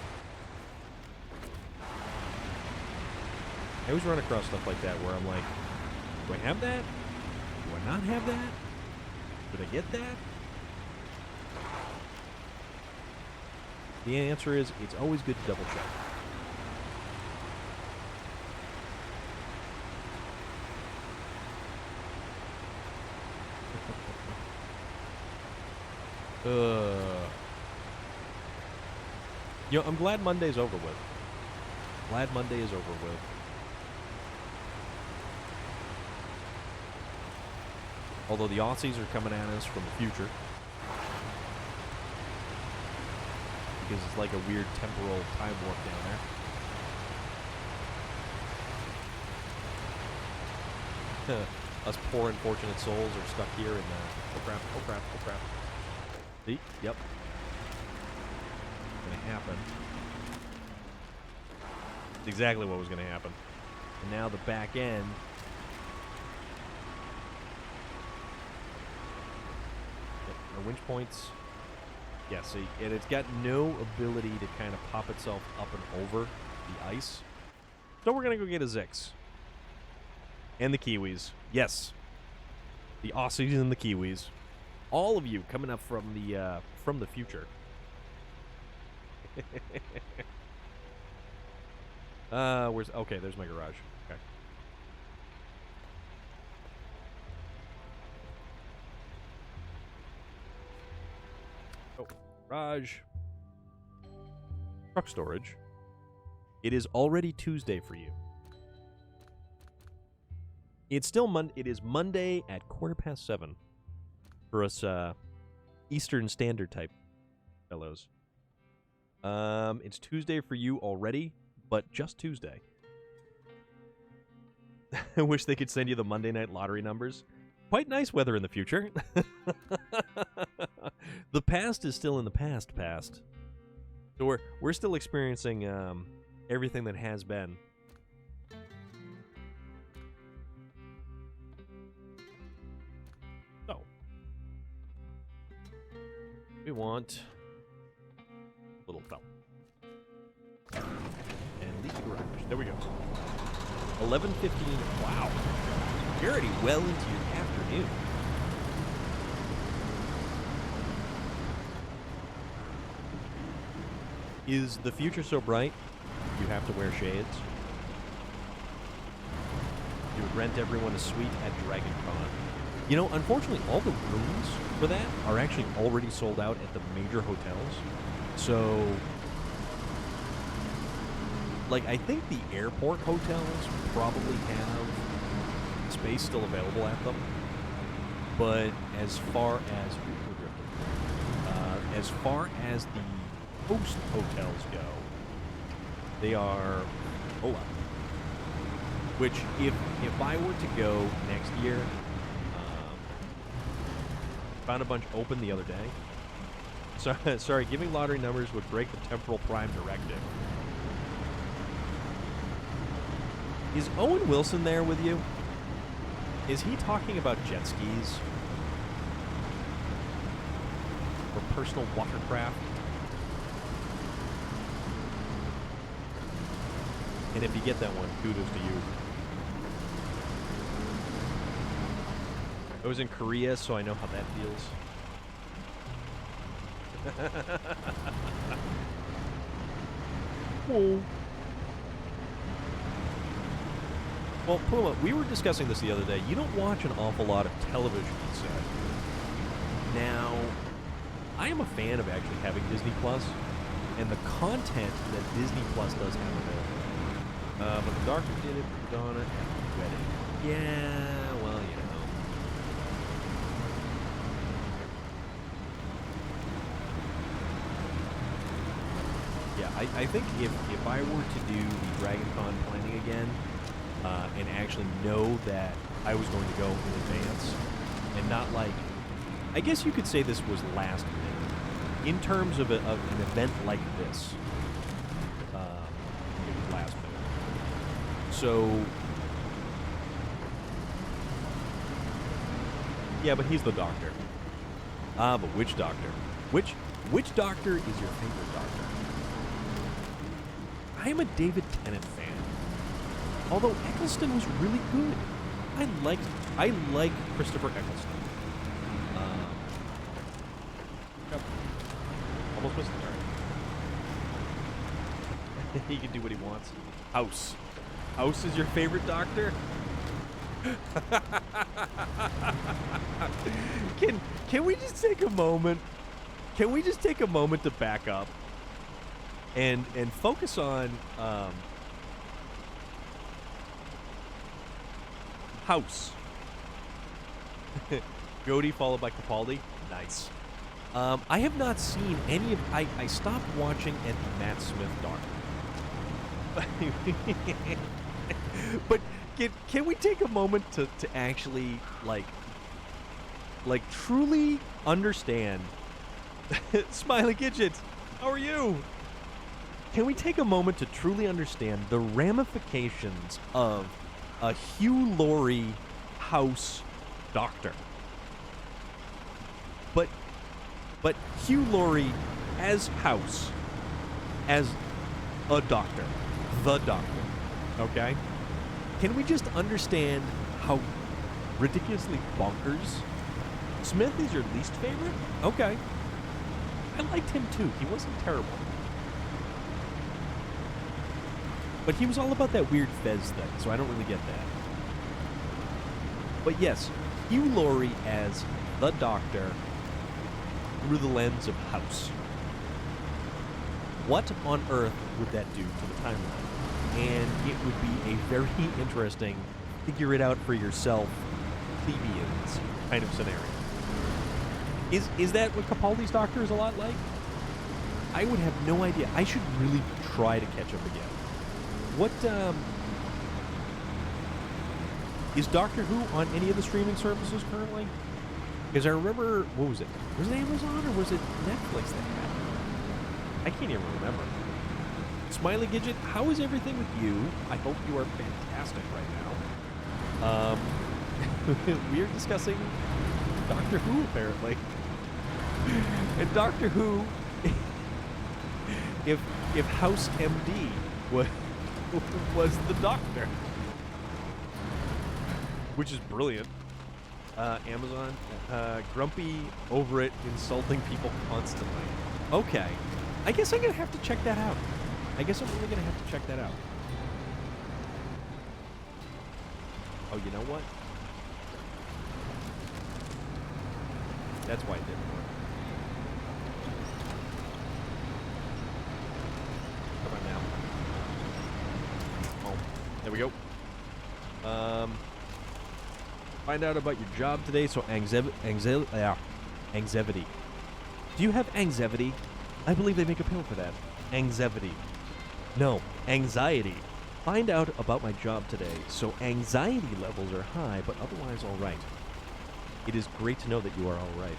I always run across stuff like that where I'm like, do I have that? Do I not have that? Did I get that? The answer is, it's always good to double check. You know, I'm glad Monday's over with. Glad Monday is over with. Although the Aussies are coming at us from the future. Because it's like a weird temporal time warp down there. Us poor unfortunate souls are stuck here in the... Oh crap, oh crap, oh crap. See? Yep. Gonna happen. Exactly what was going to happen. And now the back end. Our winch points. Yeah, see, and it's got no ability to kind of pop itself up and over the ice. So we're going to go get a Zix. And the Kiwis. Yes. The Aussies and the Kiwis. All of you coming up from the future. Okay, there's my garage. Okay. Oh, garage. Truck storage. It is already Tuesday for you. It's still It is Monday at 7:15 for us Eastern Standard type fellows. It's Tuesday for you already, but just Tuesday. I wish they could send you the Monday night lottery numbers. Quite nice weather in the future. The past is still in the past. So we're still experiencing everything that has been. So we want a little felt. And leaky garage. There we go. 11:15. Wow. You're already well into your afternoon. Is the future so bright you have to wear shades? You would rent everyone a suite at Dragon Con. You know, unfortunately, all the rooms for that are actually already sold out at the major hotels. So, like, I think the airport hotels probably have space still available at them. But as far as the host hotels go, they are full up. Which, if I were to go next year, found a bunch open the other day. So, sorry, giving lottery numbers would break the temporal prime directive. Is Owen Wilson there with you? Is he talking about jet skis? Or personal watercraft? And if you get that one, kudos to you. I was in Korea, so I know how that feels. Whoa. Well, Puma, we were discussing this the other day. You don't watch an awful lot of television, you said. Now, I am a fan of actually having Disney Plus, and the content that Disney Plus does have available. But the Doctor did it for Donna at the wedding. Yeah, well, you know. Yeah, I think if I were to do the Dragon Con planning again, and actually know that I was going to go in advance, and not like, I guess you could say this was last minute. In terms of an event like this, it was last minute. So, yeah, but he's the Doctor. Ah, but which Doctor? Which Doctor is your favorite Doctor? I am a David Tennant fan. Although Eccleston was really good. I like Christopher Eccleston. Almost missed the turn. He can do what he wants. House. House is your favorite Doctor? Can we just take a moment? Can we just take a moment to back up and focus on House? Jodie followed by Capaldi. Nice. I have not seen any of... I stopped watching at the Matt Smith Doctor. But can we take a moment to actually, like truly understand... Smiley Gidget, how are you? Can we take a moment to truly understand the ramifications of a Hugh Laurie house doctor? But Hugh Laurie as House, as a doctor, the doctor, okay? Can we just understand how ridiculously bonkers? Smith is your least favorite? Okay. I liked him too. He wasn't terrible. But he was all about that weird Fez thing, so I don't really get that. But yes, Hugh Laurie as the Doctor through the lens of House. What on earth would that do to the timeline? And it would be a very interesting figure it out for yourself plebeians kind of scenario. Is that what Capaldi's Doctor is a lot like? I would have no idea. I should really try to catch up again. What, is Doctor Who on any of the streaming services currently? Because I remember, what was it? Was it Amazon or was it Netflix that had it? I can't even remember. Smiley Gidget, how is everything with you? I hope you are fantastic right now. We are discussing Doctor Who, apparently. And Doctor Who, if House MD was the Doctor, which is brilliant. Amazon, grumpy over it, insulting people constantly. Okay, I guess I'm gonna have to check that out. I guess I'm really gonna have to check that out. Oh, you know what? That's why it didn't work. Come on now. Oh, there we go. Find out about your job today. So anxiety. Do you have anxiety? I believe they make a pill for that. Anxiety. No, anxiety. Find out about my job today. So anxiety levels are high, but otherwise all right. It is great to know that you are all right.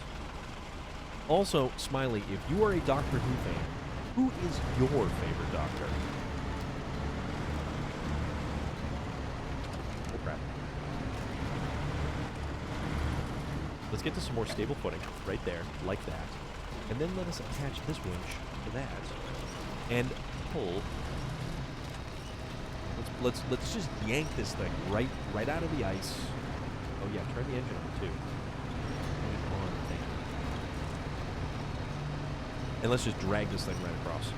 Also, Smiley, if you are a Doctor Who fan, who is your favorite Doctor? Oh, crap. Let's get to some more stable footing. Right there, like that. And then let us attach this winch to that. And pull. Let's just yank this thing right out of the ice. Oh yeah, turn the engine on too. And let's just drag this thing right across.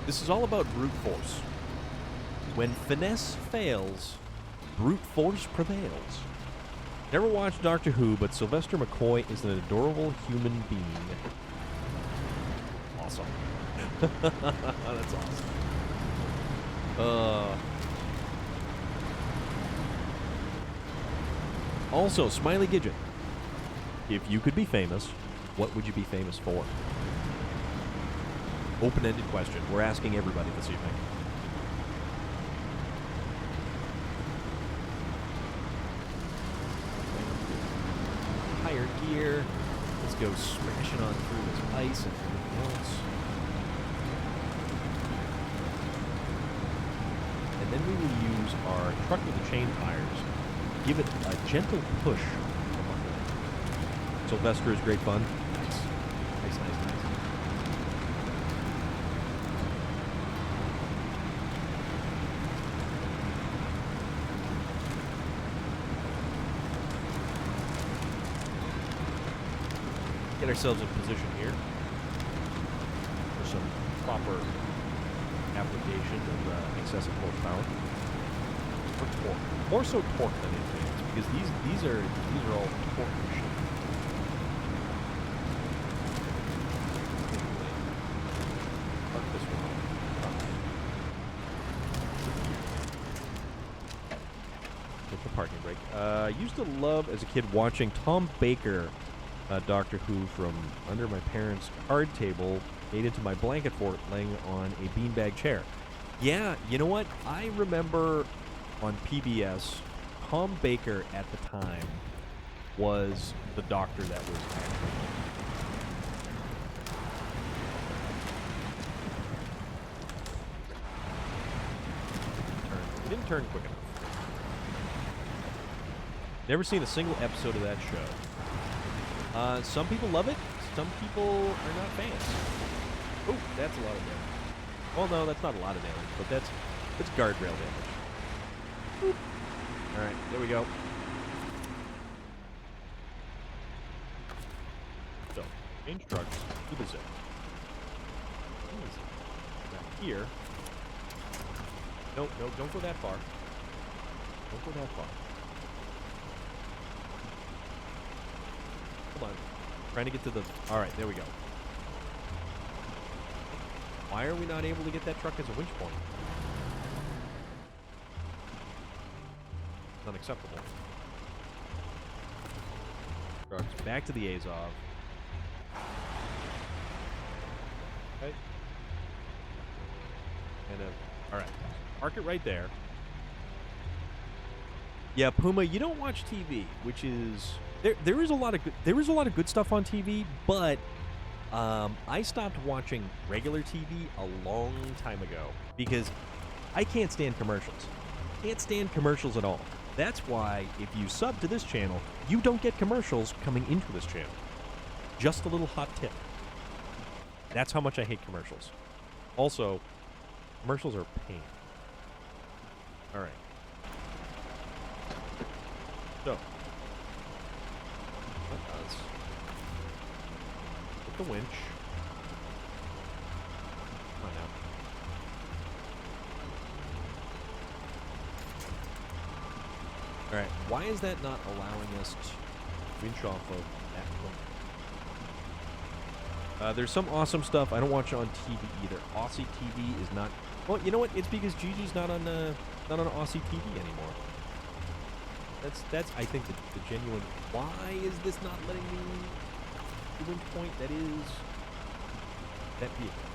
This is all about brute force. When finesse fails, brute force prevails. Never watched Doctor Who, but Sylvester McCoy is an adorable human being. Awesome. That's awesome. Also, Smiley Gidget, if you could be famous, what would you be famous for? Open-ended question. We're asking everybody this evening. Higher gear. Let's go smashing on through this ice and everything else. And then we will use our truck with the chain tires. Give it a gentle push from underneath. Sylvester is great fun. Nice. Nice, nice, nice. Get ourselves in position here for some proper application of excessive horsepower. Or torque. More so torque than anything else, because these are all torque machines. Park this one. Hit the parking brake. I used to love as a kid watching Tom Baker, Doctor Who, from under my parents' card table, made into my blanket fort, laying on a beanbag chair. Yeah, you know what? I remember on PBS, Tom Baker at the time was the Doctor that was actually. Didn't turn quick enough. Never seen a single episode of that show. Some people love it. Some people are not fans. Oh, that's a lot of damage. Well, no, that's not a lot of damage, but that's guardrail damage. Boop. All right, there we go. So, change trucks to the zip. Back here. No, don't go that far. Don't go that far. Hold on. Trying to get to the... All right, there we go. Why are we not able to get that truck as a winch point? It's unacceptable. Trucks back to the Azov. Okay. And all right. Park it right there. Yeah, Puma, you don't watch TV, which is there is a lot of good stuff on TV, but I stopped watching regular TV a long time ago because I can't stand commercials. Can't stand commercials at all. That's why if you sub to this channel, you don't get commercials coming into this channel. Just a little hot tip. That's how much I hate commercials. Also, commercials are a pain. All right. So, let us get the winch. Come on now. All right. Why is that not allowing us to winch off of that point? There's some awesome stuff I don't watch on TV either. Aussie TV is not. Well, you know what? It's because Gigi's not on Aussie TV anymore. That's I think the genuine. Why is this not letting me the winch point? That is that vehicle.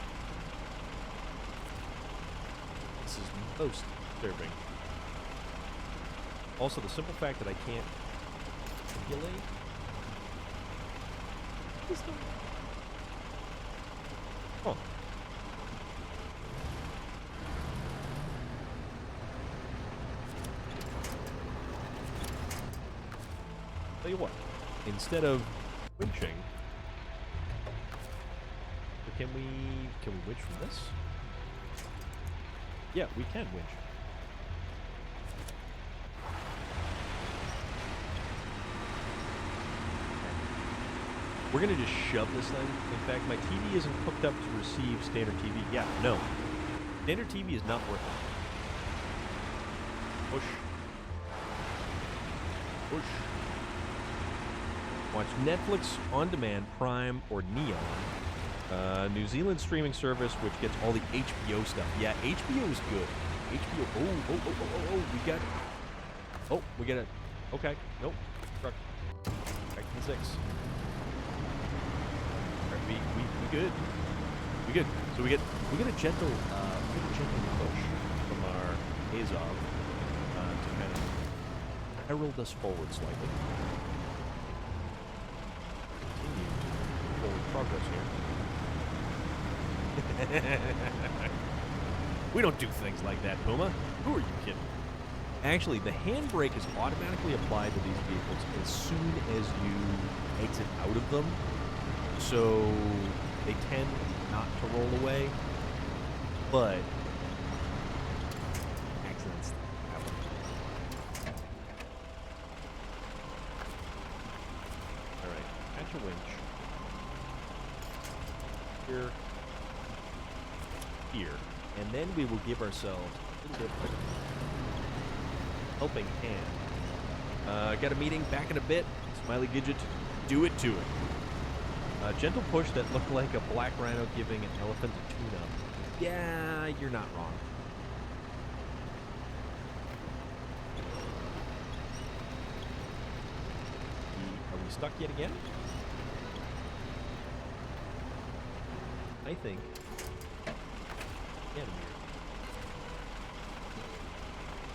This is most disturbing. Also, the simple fact that I can't manipulate. Oh. Tell you what, instead of winching, can we winch from this? Yeah, we can winch. We're gonna just shove this thing. In fact, my TV isn't hooked up to receive standard TV. Yeah, no. Standard TV is not working. Push. Push. Watch Netflix On Demand, Prime, or Neon. New Zealand streaming service, which gets all the HBO stuff. Yeah, HBO is good. HBO. We got it. Okay. Nope. Truck. Back to the 6. Alright, we good. We good. So we get a gentle push from our Azov to kind of herald us forward slightly. Progress here. We don't do things like that, Puma. Who are you kidding? Actually, the handbrake is automatically applied to these vehicles as soon as you exit out of them, so they tend not to roll away, but accidents happen. Alright, catch a winch. Here, and then we will give ourselves a little bit of a helping hand. Got a meeting back in a bit. Smiley Gidget, do it to it. Gentle push that looked like a black rhino giving an elephant a tune-up. Yeah, you're not wrong. Are we stuck yet again? I think. Get him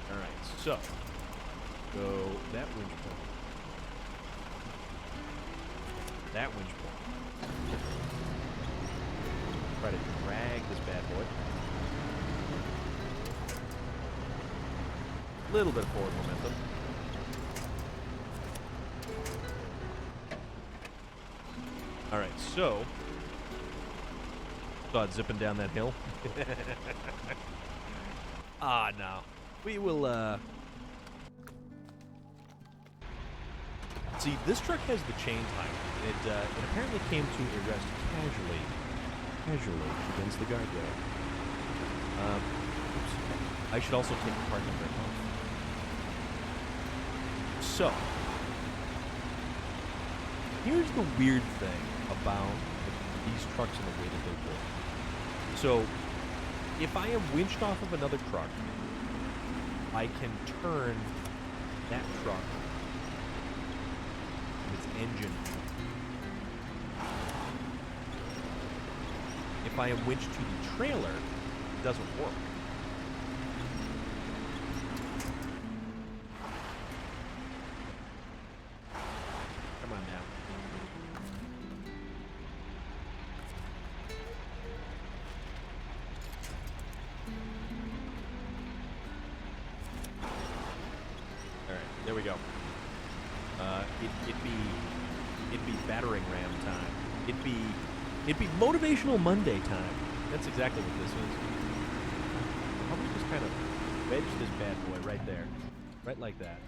here. Alright, so. Go that winch point. That winch point. Try to drag this bad boy. Little bit of forward momentum. All right, so saw it zipping down that hill. No. We will. See, this truck has the chain timer. It apparently came to a rest casually against the guardrail. Oops. I should also take the part number off. So, here's the weird thing about these trucks and the way that they work. So, if I am winched off of another truck, I can turn that truck, its engine. If I am winched to the trailer, it doesn't work. Come on now. All right, there we go. It'd be battering ram time. It'd be motivational Monday time. That's exactly what this is. How about we just kind of wedge this bad boy right there, right like that.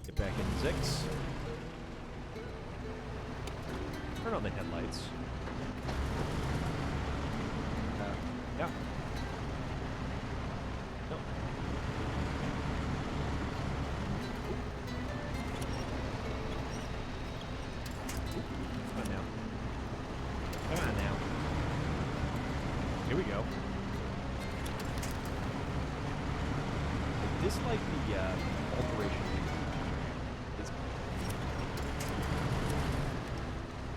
Get back into Zix. Turn on the headlights. Yeah. No. Come on now. Come on now. Here we go. I dislike the alteration.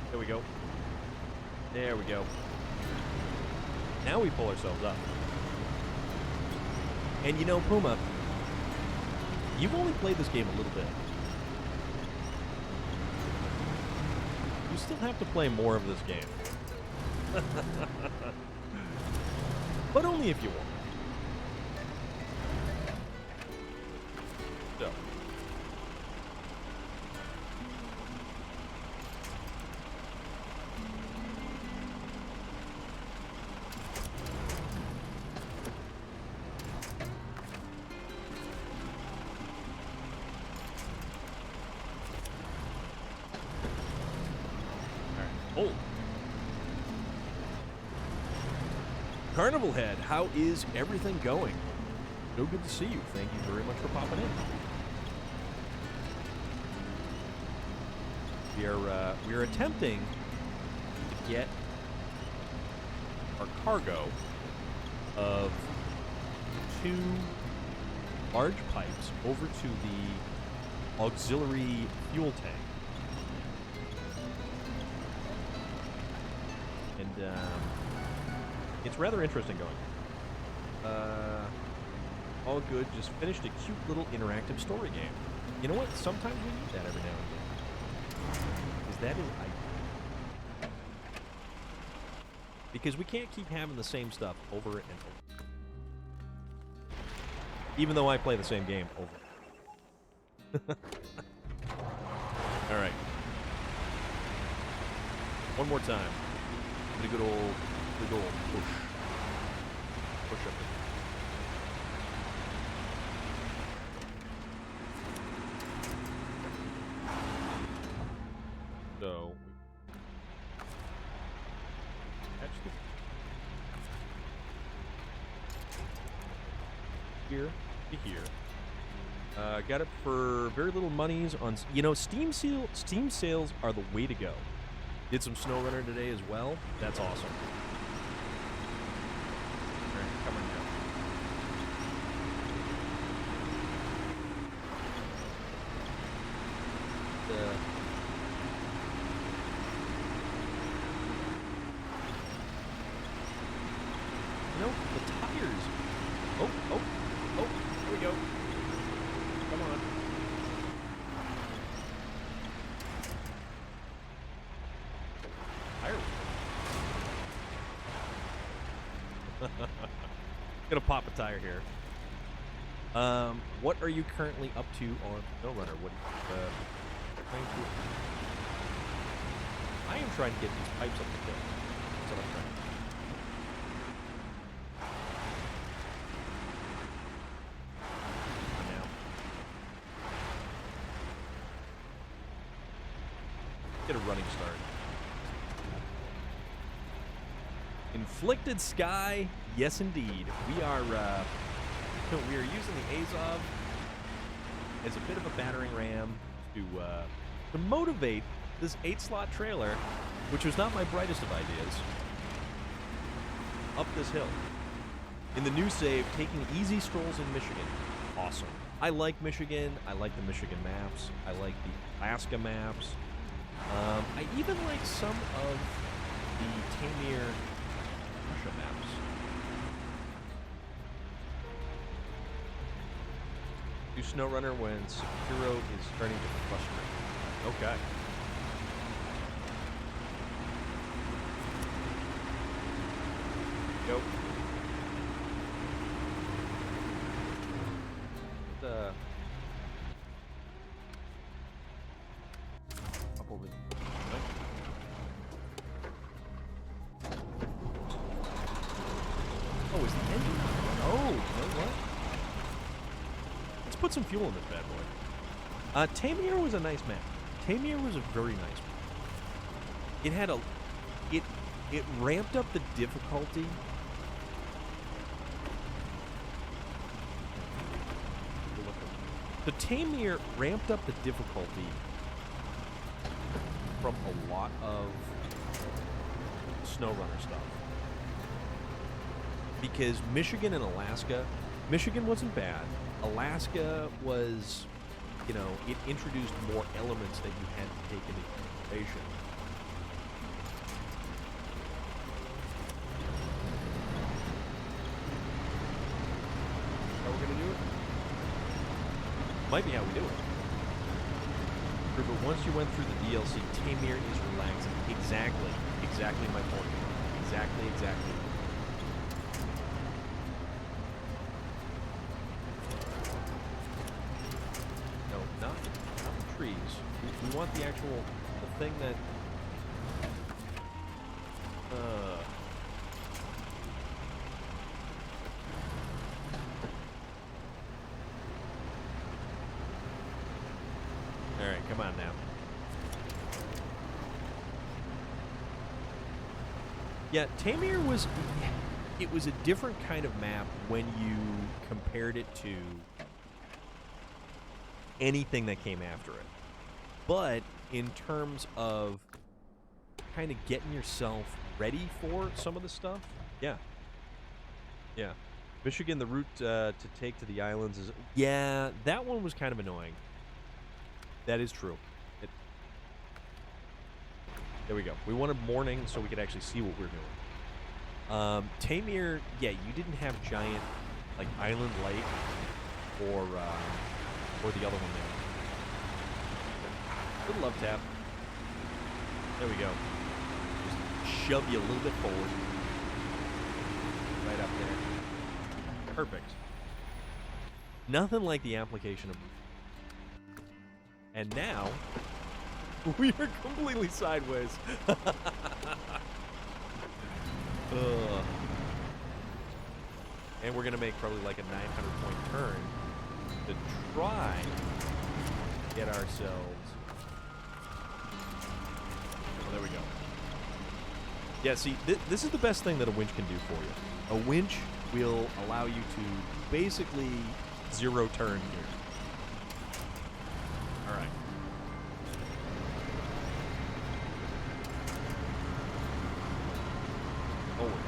There we go. There we go. Now we pull ourselves up. And you know, Puma, you've only played this game a little bit. You still have to play more of this game. But only if you want. So. Hold. Carnival Head, how is everything going? So good to see you. Thank you very much for popping in. We are attempting to get our cargo of 2 large pipes over to the auxiliary fuel tank. And it's rather interesting going. All good. Just finished a cute little interactive story game. You know what? Sometimes we need that every now and then. Because that is ideal. Because we can't keep having the same stuff over and over. Even though I play the same game over. All right. One more time. A good old push. Push up. So, catch the here to here. Got it for very little monies on. You know, Steam sales are the way to go. Did some SnowRunner today as well. That's awesome. All right, come on now. You know, the tires. Oh, here we go. Come on. Gonna pop a tire here. What are you currently up to on SnowRunner? What are you trying to? I am trying to get these pipes up the hill. That's what I'm trying to do. Now. Get a running start. Inflicted Sky, yes indeed. We are using the Azov as a bit of a battering ram to motivate this 8-slot trailer, which was not my brightest of ideas, up this hill. In the new save, taking easy strolls in Michigan. Awesome. I like Michigan. I like the Michigan maps. I like the Alaska maps. I even like some of the Tamir Russia maps. Do SnowRunner when Sekiro is starting to frustrate. Okay. Go. Up over there. Oh, is the engine? Oh, you know what? Let's put some fuel in this bad boy. Tamir was a nice map. Tamir was a very nice map. It had it ramped up the difficulty. The Tamir ramped up the difficulty from a lot of SnowRunner stuff. Because Michigan and Alaska, Michigan wasn't bad. Alaska was, you know, it introduced more elements that you had to take into consideration. How we're gonna do it? Might be how we do it. But once you went through the DLC, Tamir is relaxing. Exactly my point. Exactly. No, not the trees. We want the actual thing that. All right, come on now. Yeah, Tamir was. It was a different kind of map when you compared it to anything that came after it. But in terms of kind of getting yourself ready for some of the stuff, yeah. Michigan, the route to take to the islands is... Yeah, that one was kind of annoying. That is true. There we go. We wanted morning so we could actually see what we were doing. Tamir, yeah, you didn't have giant, like, Island Light or the other one there. Good love tap. There we go. Just shove you a little bit forward. Right up there. Perfect. Nothing like the application of... And now, we are completely sideways. And we're going to make probably like a 900-point turn to try to get ourselves... Oh, there we go. Yeah, see, this is the best thing that a winch can do for you. A winch will allow you to basically zero turn here. All right. Forward.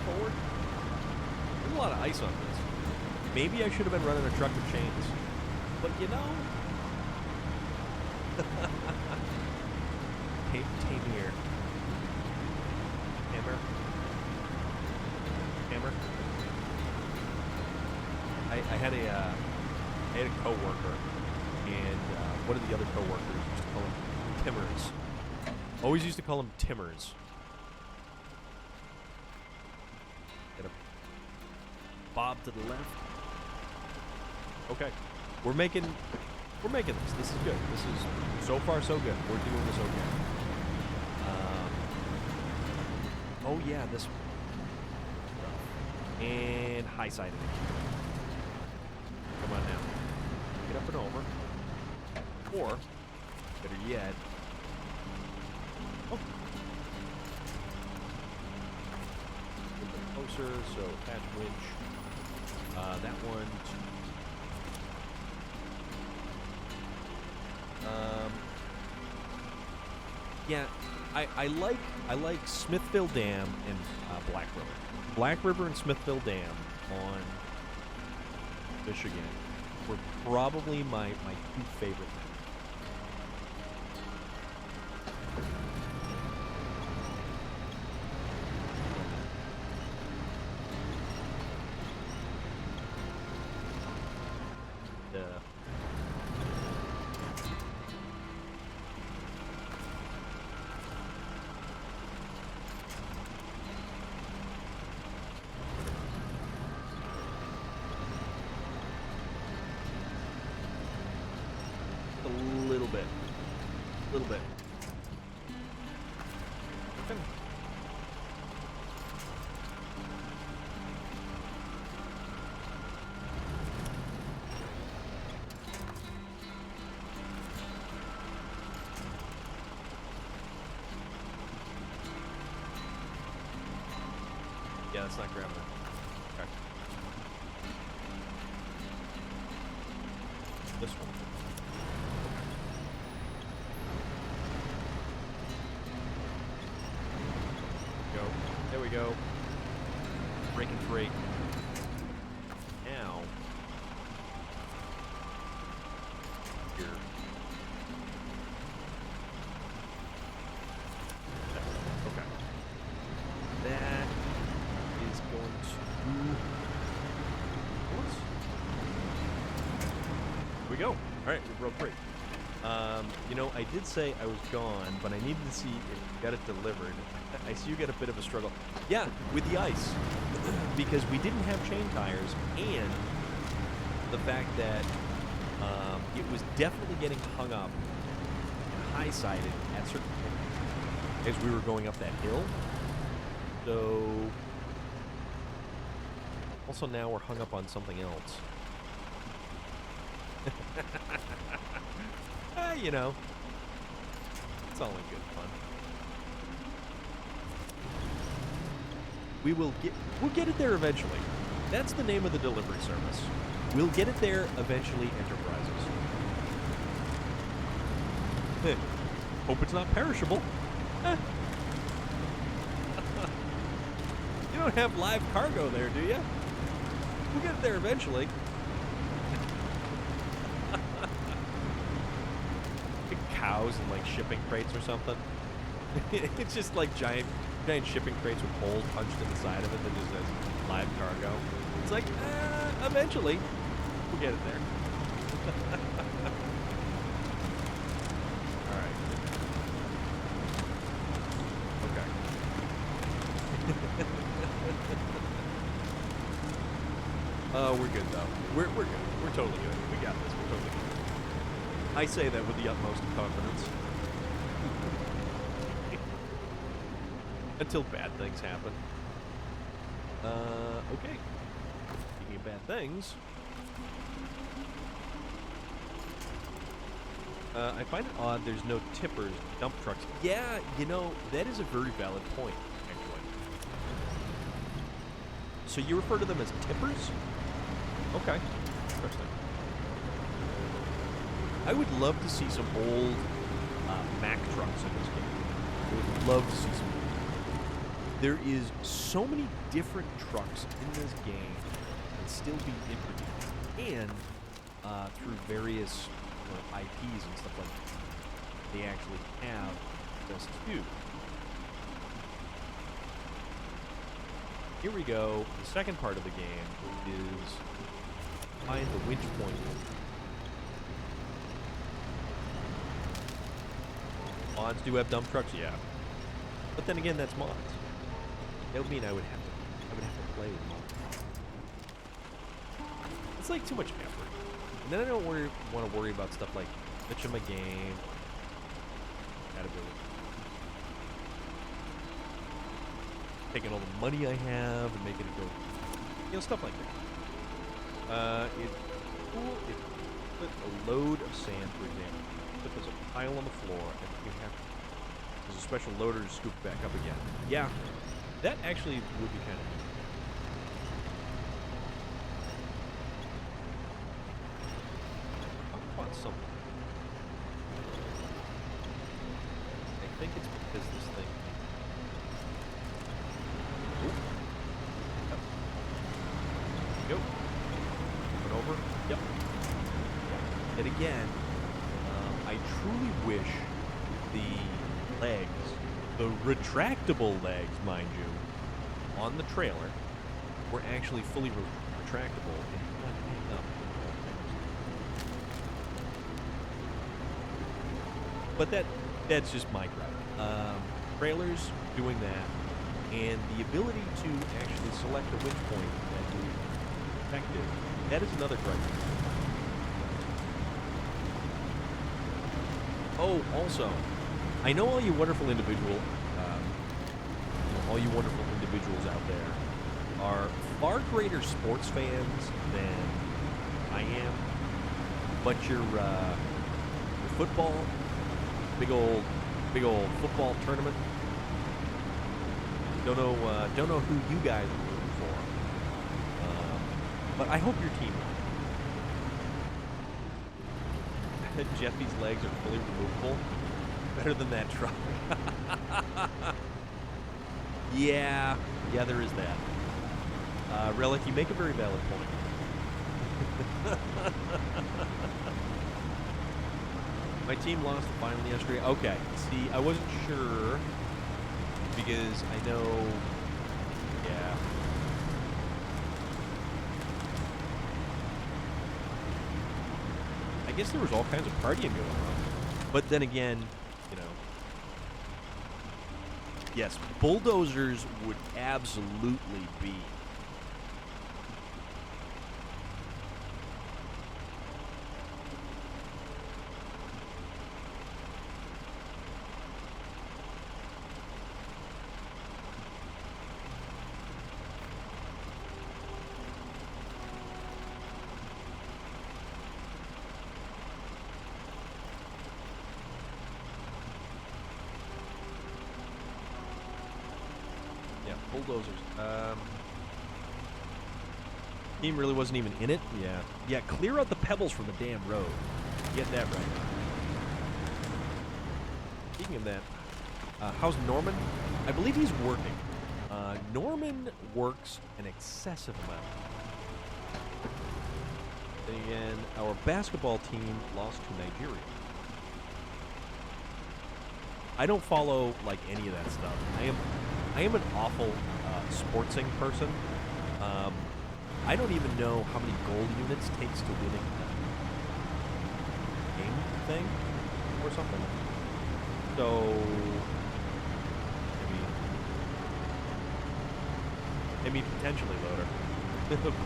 Forward. There's a lot of ice on this. Maybe I should have been running a truck with chains. But you know... Tamir. Hammer. I had a coworker, and one of the other coworkers used to call him Timmers. Always used to call him Timmers. bob to the left. Okay, we're making this. This is good. This is so far so good. We're doing this okay. Oh yeah, this one. And high side of it. Come on now. Get up and over. Or, better yet. Oh. A little bit closer, so attach winch. That one. Yeah, I like Smithville Dam and Black River. Black River and Smithville Dam on Michigan were probably my two favorite things. A little bit. Okay. Yeah, that's not grabbing it. Okay. This one. There we go. Breaking free. Now. Here. Okay. That is going to. What? Here we go. All right, we broke free. You know, I did say I was gone, but I needed to see if you got it delivered. I see you got a bit of a struggle. Yeah, with the ice. Because we didn't have chain tires, and the fact that it was definitely getting hung up and high-sided at certain points as we were going up that hill. So, also now we're hung up on something else. You know, it's all in good fun. We'll get it there eventually. That's the name of the delivery service. We'll get it there eventually, Enterprises. Hope it's not perishable. You don't have live cargo there, do you? We'll get it there eventually. Cows and like shipping crates or something. It's just like giant shipping crates with holes punched in the side of it that just says live cargo. It's like, eventually we'll get it there. All right. Okay. Oh, we're good though. We're good. We're totally good. We got this. We're totally good. I say that with the utmost confidence. Until bad things happen. Okay. Speaking of bad things, I find it odd there's no tippers, dump trucks. Yeah, you know, that is a very valid point, actually. So you refer to them as tippers? Okay. Interesting. I would love to see some old Mack trucks in this game. I would love to see some. There is so many different trucks in this game that still be introduced, and through various IPs and stuff like that, they actually have just two. Here we go. The second part of the game is find the winch point. Mods do have dump trucks, yeah. But then again, that's mods. That would mean I would have to play with mods. like too much effort. And then I don't want to worry about stuff like glitching my game. Taking all the money I have and making it go, stuff like that. It's cool if you put a load of sand, for example. Put there's a pile on the floor, and you have there's a special loader to scoop it back up again. Yeah, that actually would be kind of neat. Talk about something. I think it's because this thing. Go. Coming over. Yep. And again, I truly wish the legs, the retractable legs, mind you, on the trailer were actually fully retractable and not hang up. But that's just my gripe. Trailers doing that, and the ability to actually select a winch point that is effective, that is another gripe. Oh, also, I know all you wonderful individuals out there are far greater sports fans than I am, but your football, big old football tournament. Don't know who you guys are rooting for, but I hope your team wins. Jeffy's legs are fully removable. Better than that truck. yeah, there is that. Relic, you make a very valid point. My team lost the final yesterday. Okay, see, I wasn't sure because I know. Yeah. I guess there was all kinds of partying going on. But then again, yes, bulldozers would absolutely be. Bulldozers. Team really wasn't even in it. Yeah. Clear out the pebbles from the damn road. Get that right. Speaking of that, how's Norman? I believe he's working. Norman works an excessive amount. Then again, our basketball team lost to Nigeria. I don't follow like any of that stuff. I am an awful sportsing person. I don't even know how many gold units takes to winning a game thing or something. So maybe potentially, Loader.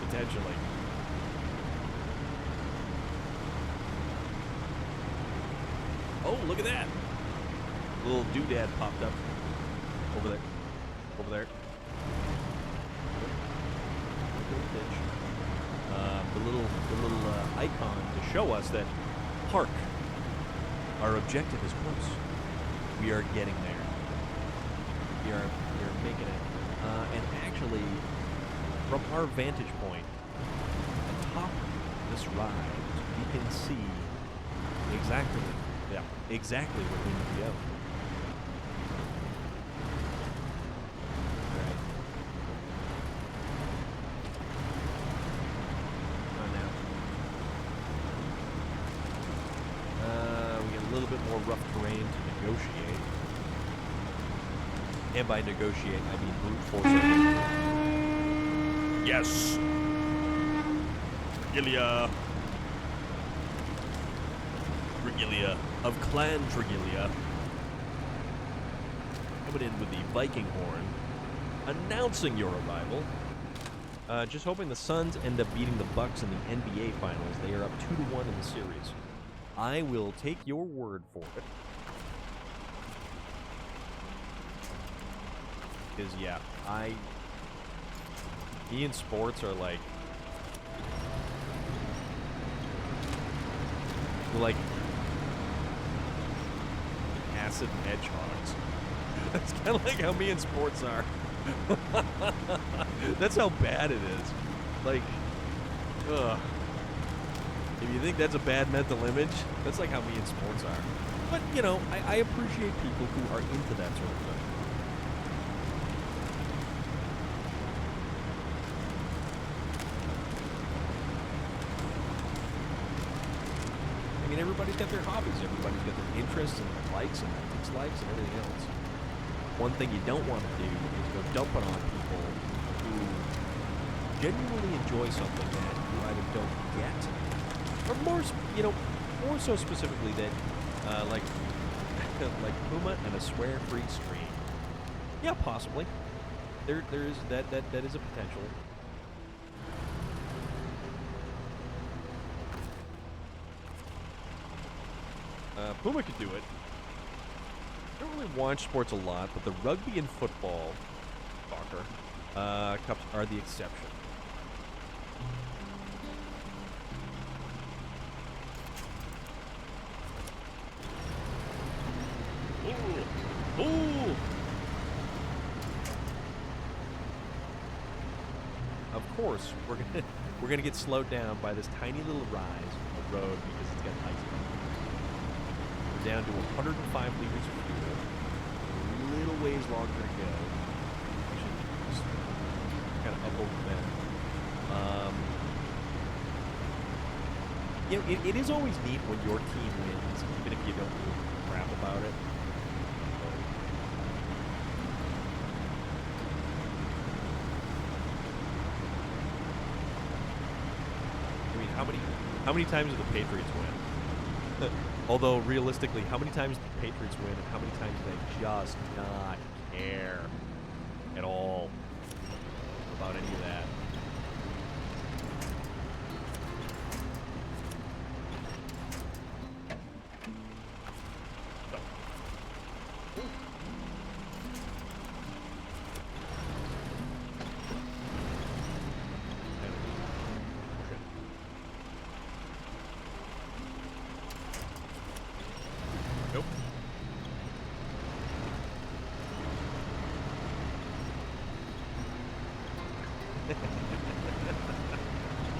Potentially. Oh, look at that! Little doodad popped up over there. The little icon to show us that park. Our objective is close. We are getting there. We are making it. And actually, from our vantage point, atop this ride, we can see exactly where we need to go. Rough terrain to negotiate. And by negotiate, I mean brute force. Yes! Regalia of Clan Tregelia. Coming in with the Viking horn, announcing your arrival. Just hoping the Suns end up beating the Bucks in the NBA Finals. They are up 2-1 in the series. I will take your word for it. Because, yeah, me and sports are like acid hedgehogs. That's kind of like how me and sports are. That's how bad it is. Like, ugh. If you think that's a bad mental image, that's like how me and sports are. But, you know, I appreciate people who are into that sort of thing. I mean, everybody's got their hobbies. Everybody's got their interests and their likes and their dislikes and everything else. One thing you don't want to do is go dumping on people who genuinely enjoy something that you either don't get, or more so specifically that, like Puma and a swear-free stream. Yeah, possibly. There is that is a potential. Puma could do it. I don't really watch sports a lot, but the rugby and football, soccer, cups are the exception. Ooh. Ooh. Of course, we're gonna get slowed down by this tiny little rise on the road because it's got ice on it. We're down to 105 liters of fuel. A little ways longer to go. I should just kind of up over them. You know, it is always neat when your team wins, even if you don't give a crap about it. I mean, how many times do the Patriots win? Although, realistically, how many times do the Patriots win and how many times do they just not care at all about any of that?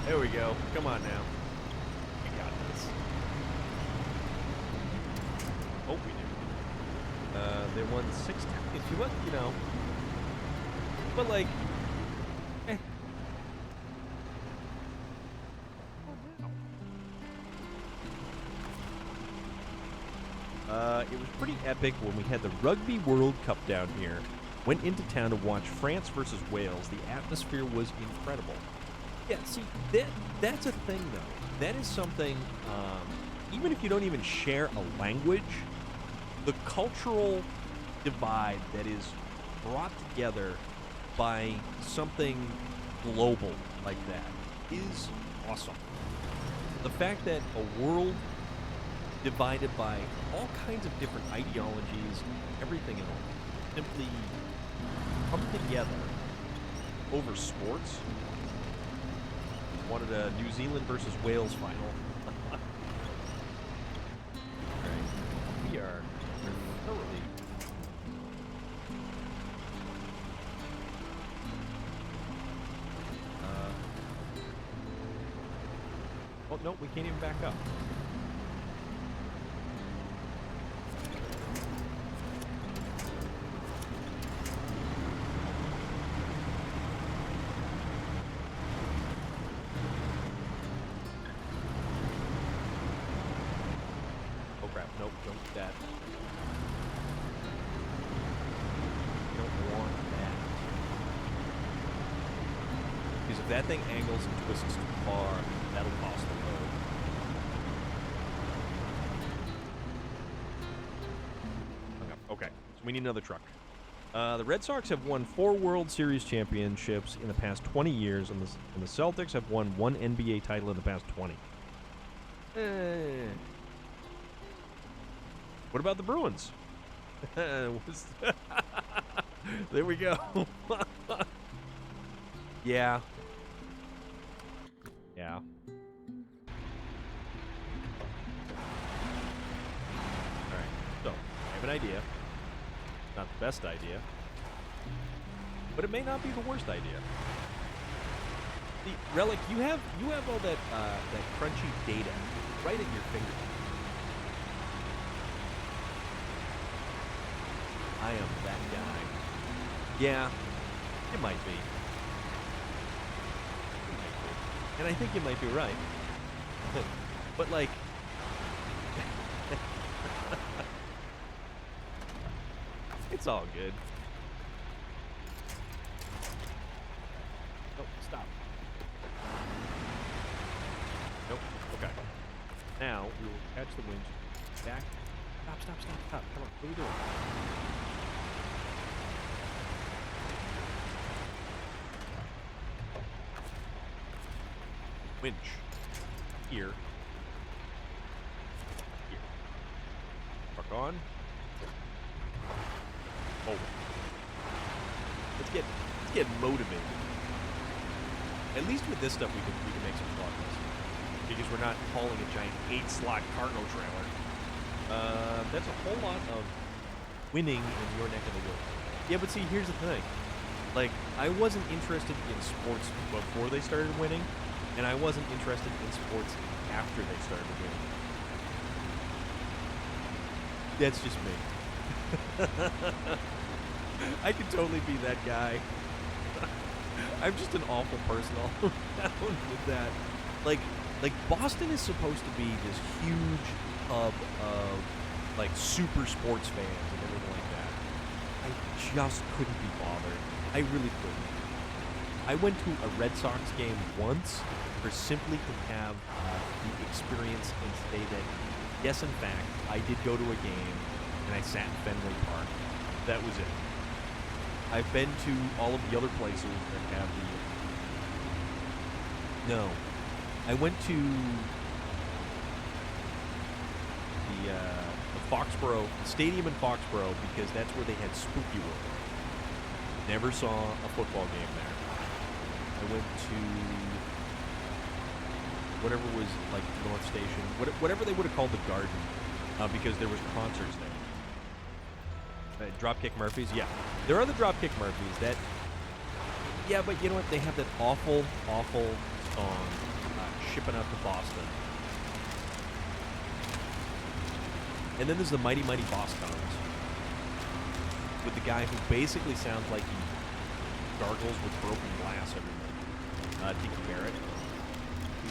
There we go. Come on now. We got this. Oh, we do. They won 6 times. If you look, you know. But, like, eh. It was pretty epic when we had the Rugby World Cup down here. Went into town to watch France versus Wales. The atmosphere was incredible. Yeah, see, that's a thing, though. That is something, even if you don't even share a language, the cultural divide that is brought together by something global like that is awesome. The fact that a world divided by all kinds of different ideologies, everything else, simply come together over sports. Wanted a New Zealand versus Wales final. Alright, we are thoroughly. Oh, no, we can't even back up. Nope, don't do that. You don't want that. Because if that thing angles and twists too far, that'll cost the road. Okay, so we need another truck. The Red Sox have won 4 World Series championships in the past 20 years, and the Celtics have won 1 NBA title in the past 20. What about the Bruins? There we go. Yeah. Yeah. Alright, so, I have an idea. Not the best idea. But it may not be the worst idea. See, Relic, you have all that crunchy data right at your fingertips. I am that guy. Yeah, it might be. And I think you might be right. But, like... it's all good. Nope, stop. Nope, okay. Now, we will catch the winch. Back. Stop. Come on, what are you doing? Winch. Here. Mark on. Oh. Let's get motivated. At least with this stuff we can make some progress. Because we're not hauling a giant 8-slot cargo trailer. That's a whole lot of winning in your neck of the woods. Yeah, but see, here's the thing. Like, I wasn't interested in sports before they started winning. And I wasn't interested in sports after they started winning. That's just me. I could totally be that guy. I'm just an awful person all around with that. Like Boston is supposed to be this huge hub of, like, super sports fans and everything like that. I just couldn't be bothered. I really couldn't. I went to a Red Sox game once for simply to have the experience and say that, yes, in fact, I did go to a game and I sat in Fenway Park. That was it. I've been to all of the other places that have the... No. I went to the Foxborough Stadium in Foxborough because that's where they had Spooky World. Never saw a football game there. I went to whatever was like North Station, whatever they would have called the Garden, because there was concerts there. Dropkick Murphys, yeah. There are the Dropkick Murphys that, yeah, but you know what? They have that awful song, Shipping Out to Boston. And then there's the Mighty Mighty Boss Tones, with the guy who basically sounds like he gargles with broken glass every night. Dickie Barrett, who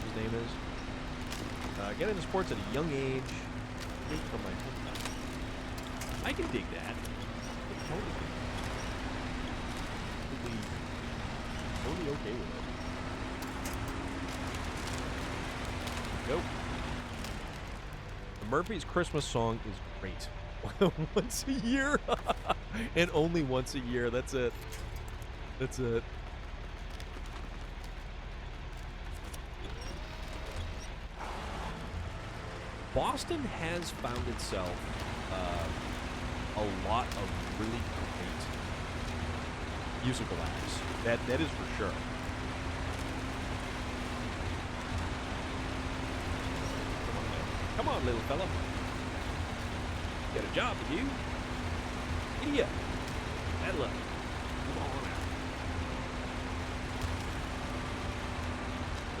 his name is. Get into sports at a young age. From my hometown. I can dig that. Totally okay with it. Nope. The Murphy's Christmas song is great. Once a year. And only once a year. That's it. That's it. Boston has found itself a lot of really great musical acts. That is for sure. Come on, little fella. Get a job with you. Idiot. Bad luck. Come on out.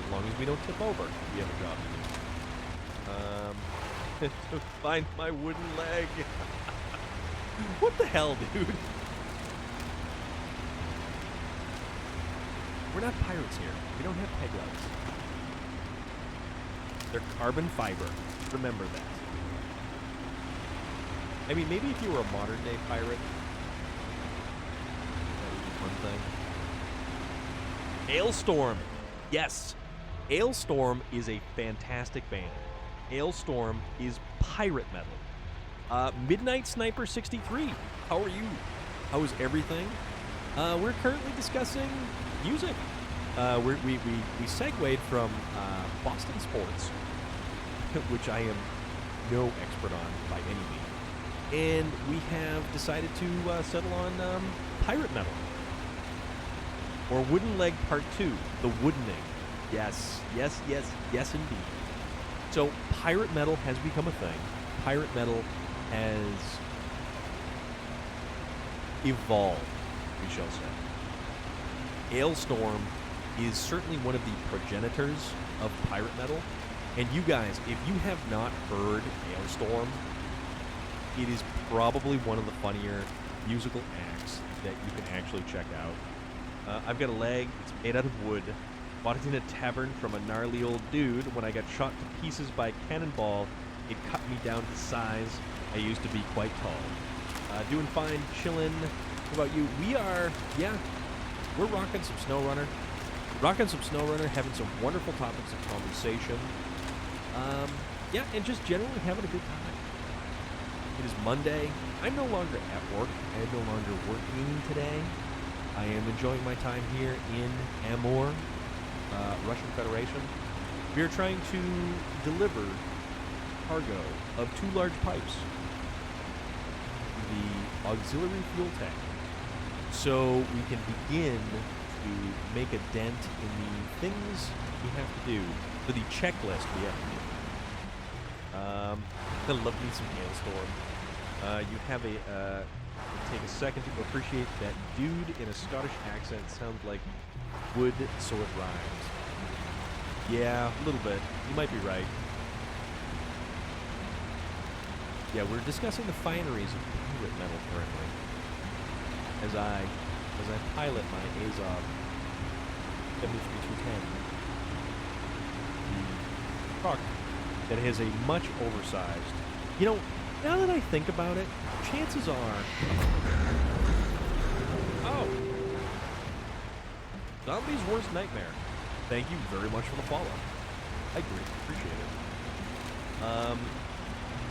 As long as we don't tip over, we have a job to do. To find my wooden leg. What the hell, dude? We're not pirates here. We don't have peg legs. They're carbon fiber. Remember that. I mean, maybe if you were a modern-day pirate, that would be one thing. Hailstorm. Yes. Hailstorm is a fantastic band. Hailstorm is pirate metal. Midnight Sniper 63. How are you? How is everything? We're currently discussing music. We segued from Boston sports, which I am no expert on by any means, and we have decided to settle on pirate metal, or Wooden Leg Part 2, the woodening. Yes, yes, yes, yes, indeed. So pirate metal has become a thing. Pirate metal has evolved, we shall say. Ailstorm is certainly one of the progenitors of pirate metal. And you guys, if you have not heard Ailstorm, it is probably one of the funnier musical acts that you can actually check out. I've got a leg, it's made out of wood. Bought it in a tavern from a gnarly old dude. When I got shot to pieces by a cannonball, it cut me down to size. I used to be quite tall. Doing fine, chillin'. What about you? We're rocking some SnowRunner. Having some wonderful topics of conversation. And just generally having a good time. It is Monday. I'm no longer at work. I am no longer working today. I am enjoying my time here in Amur, Russian Federation. We are trying to deliver cargo of 2 large pipes, the auxiliary fuel tank, so we can begin to make a dent in the things we have to do, for the checklist we have to do. I love me some Hailstorm. You have take a second to appreciate that dude in a Scottish accent sounds like wood, so it rhymes. Yeah, a little bit. You might be right. Yeah, we're discussing the fineries of pirate metal currently. As I pilot my Azov 73210, the truck that has a much oversized. You know, now that I think about it, chances are. Oh, Zombie's worst nightmare. Thank you very much for the follow. I greatly appreciate it.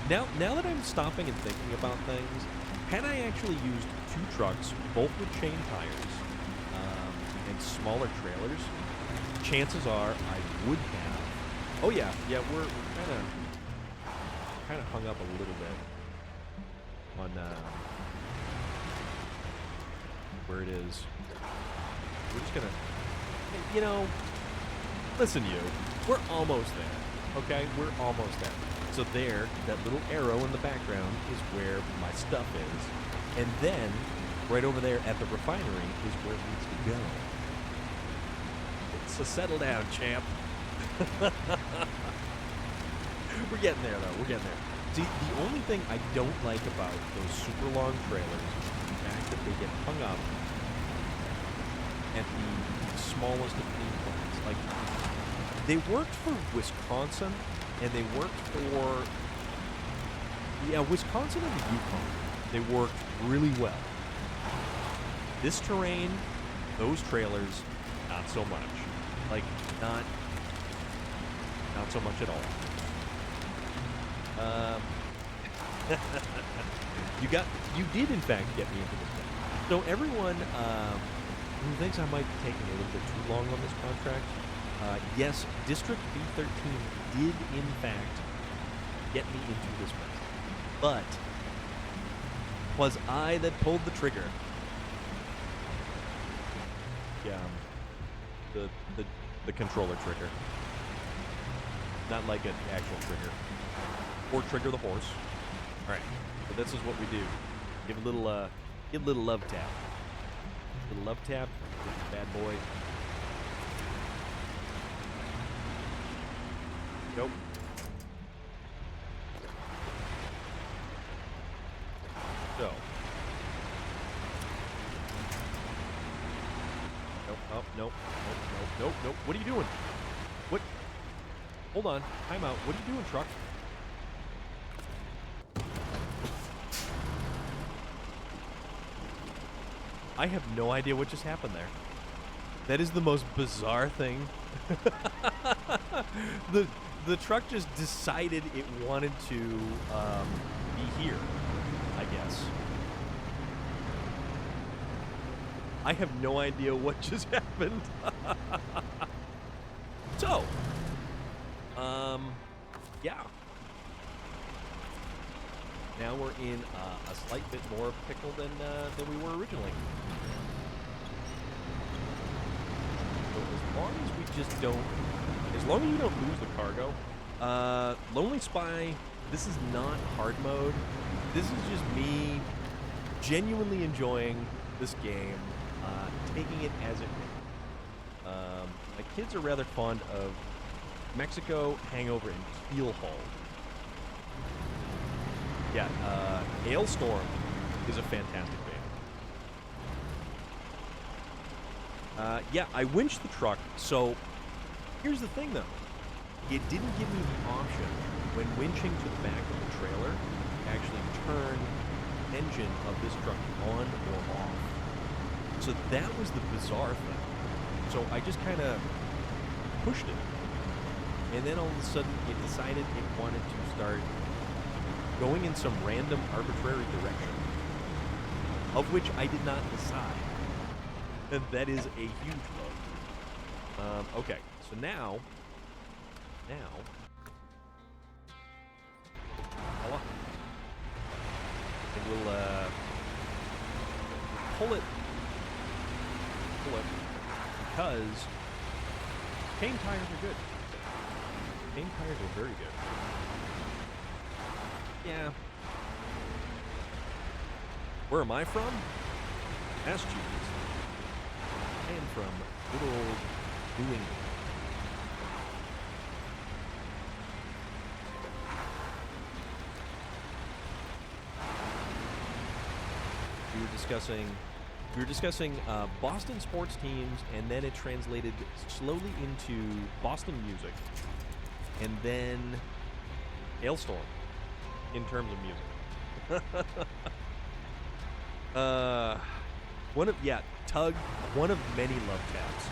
Now that I'm stopping and thinking about things, had I actually used 2 trucks, both with chain tires, and smaller trailers, chances are I would have. Oh yeah, we're kind of hung up a little bit on where it is. We're just gonna, listen, we're almost there. Okay, we're almost there. So there, that little arrow in the background is where my stuff is. And then, right over there at the refinery is where it needs to go. So settle down, champ. We're getting there, though. We're getting there. See, the only thing I don't like about those super long trailers is the fact that they get hung up at the smallest of theme plants. Like, they worked for Wisconsin, and they worked for, Wisconsin and the Yukon. They worked really well. This terrain, those trailers, not so much. Like, not so much at all. You did in fact get me into this thing. So everyone who thinks I might be taking a little bit too long on this contract, yes, District B13 did in fact get me into this mess. But was I that pulled the trigger. Yeah, the controller trigger. Not like an actual trigger. Or trigger the horse. Alright, so this is what we do. Give a little love tap. Little love tap, bad boy. Nope. So. Nope. What are you doing? What? Hold on. Time out. What are you doing, truck? I have no idea what just happened there. That is the most bizarre thing. The truck just decided it wanted to be here, I guess. I have no idea what just happened. So, yeah. Now we're in a slight bit more of a pickle than we were originally. So as long as we just don't, as long as we don't lose the cargo, Lonely Spy, this is not hard mode. This is just me genuinely enjoying this game, taking it as it may. My kids are rather fond of Mexico, Hangover, and Keelhaul. Yeah, Hailstorm is a fantastic band. Yeah, I winched the truck, so here's the thing, though. It didn't give me the option, when winching to the back of the trailer, to actually turn the engine of this truck on or off. So that was the bizarre thing. So I just kind of pushed it. And then all of a sudden, it decided it wanted to start going in some random arbitrary direction, of which I did not decide. And that is a huge bug. Okay, so now, and we'll pull it, because cane tires are good. Cane tires are very good. Yeah. Where am I from? Massachusetts. I am from good old New England. We were discussing Boston sports teams, and then it translated slowly into Boston music, and then Hailstorm in terms of music. Tug, one of many love taps.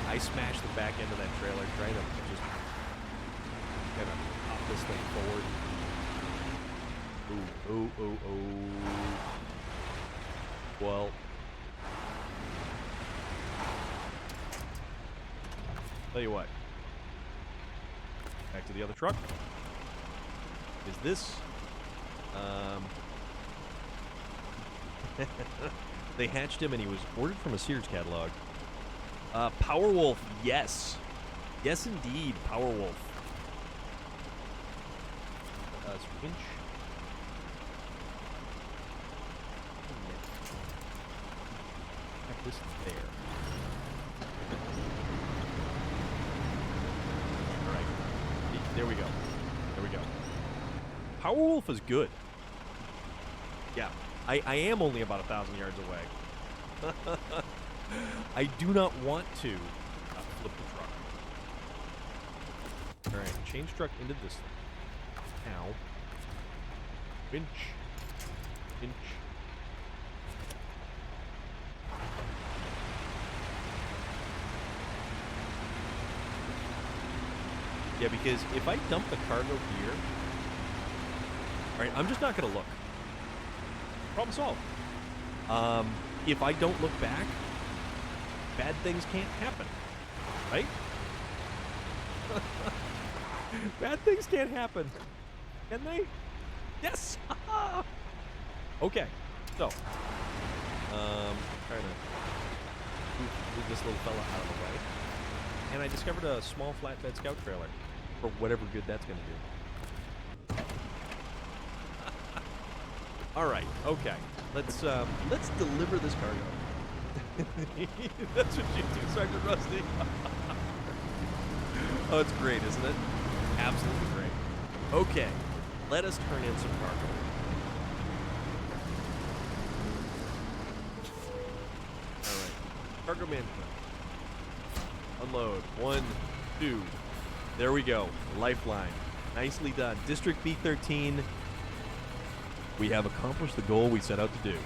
I smashed the back end of that trailer trying to just kind of pop this thing forward. Ooh. Well, tell you what. Back to the other truck. Is this? They hatched him, and he was ordered from a Sears catalog. Powerwolf, yes. Yes, indeed, Powerwolf. Winch. Have this there. All right. There we go. Powerwolf is good. Yeah. I am only about 1,000 yards away. I do not want to flip the truck. Alright, change truck into this thing. Ow. Winch. Yeah, because if I dump the cargo here... Alright, I'm just not going to look. Problem solved. If I don't look back, bad things can't happen. Right? Bad things can't happen. Can they? Yes! Okay. So. Trying to move this little fella out of the way. And I discovered a small flatbed scout trailer. For whatever good that's going to do. All right, okay. Let's deliver this cargo. That's what you do, Sergeant Rusty. Oh, it's great, isn't it? Absolutely great. Okay, let us turn in some cargo. All right, cargo management. Unload. 1, 2. There we go. Lifeline. Nicely done. District B13. We have accomplished the goal we set out to do.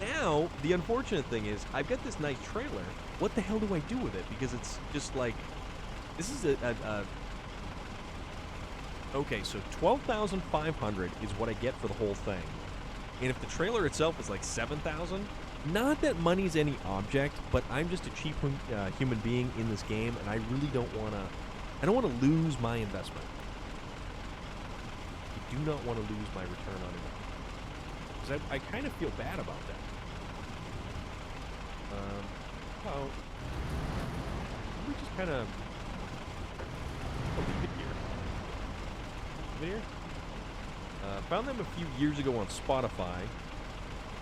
Now, the unfortunate thing is, I've got this nice trailer. What the hell do I do with it? Because it's just like, this is okay, so $12,500 is what I get for the whole thing. And if the trailer itself is like 7,000, not that money's any object, but I'm just a cheap human being in this game, and I really don't want to. I don't want to lose my investment. I do not want to lose my return on investment, because I kind of feel bad about that. Well, we just kind of leave it here. Leave it here. Found them a few years ago on Spotify.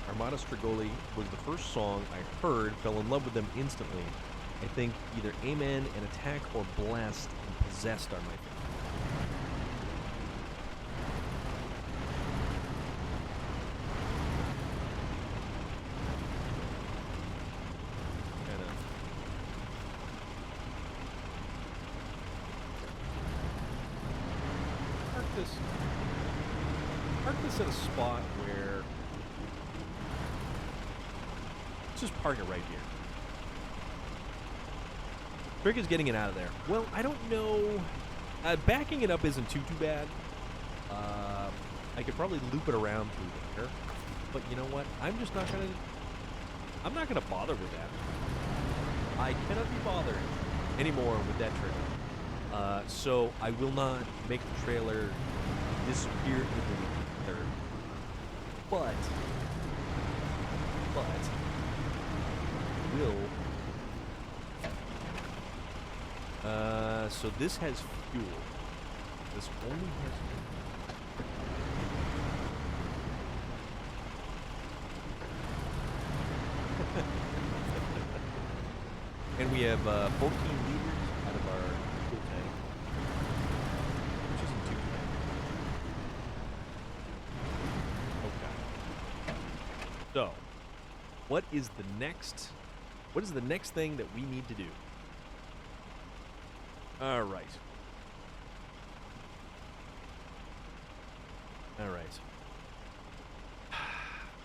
Armada Strigoli was the first song I heard, fell in love with them instantly. I think either Amen and Attack or Blessed and Possessed are my favorite. Park this at a spot where, let's just park it right here. Trick is getting it out of there. Well, I don't know. Backing it up isn't too bad. I could probably loop it around through there, but you know what? I'm not gonna bother with that. I cannot be bothered anymore with that trailer. So I will not make the trailer disappear into the ether. But will. So this has fuel. This only has fuel. And we have 14 liters out of our fuel tank, which isn't too bad. Okay. So, what is the next thing that we need to do? All right.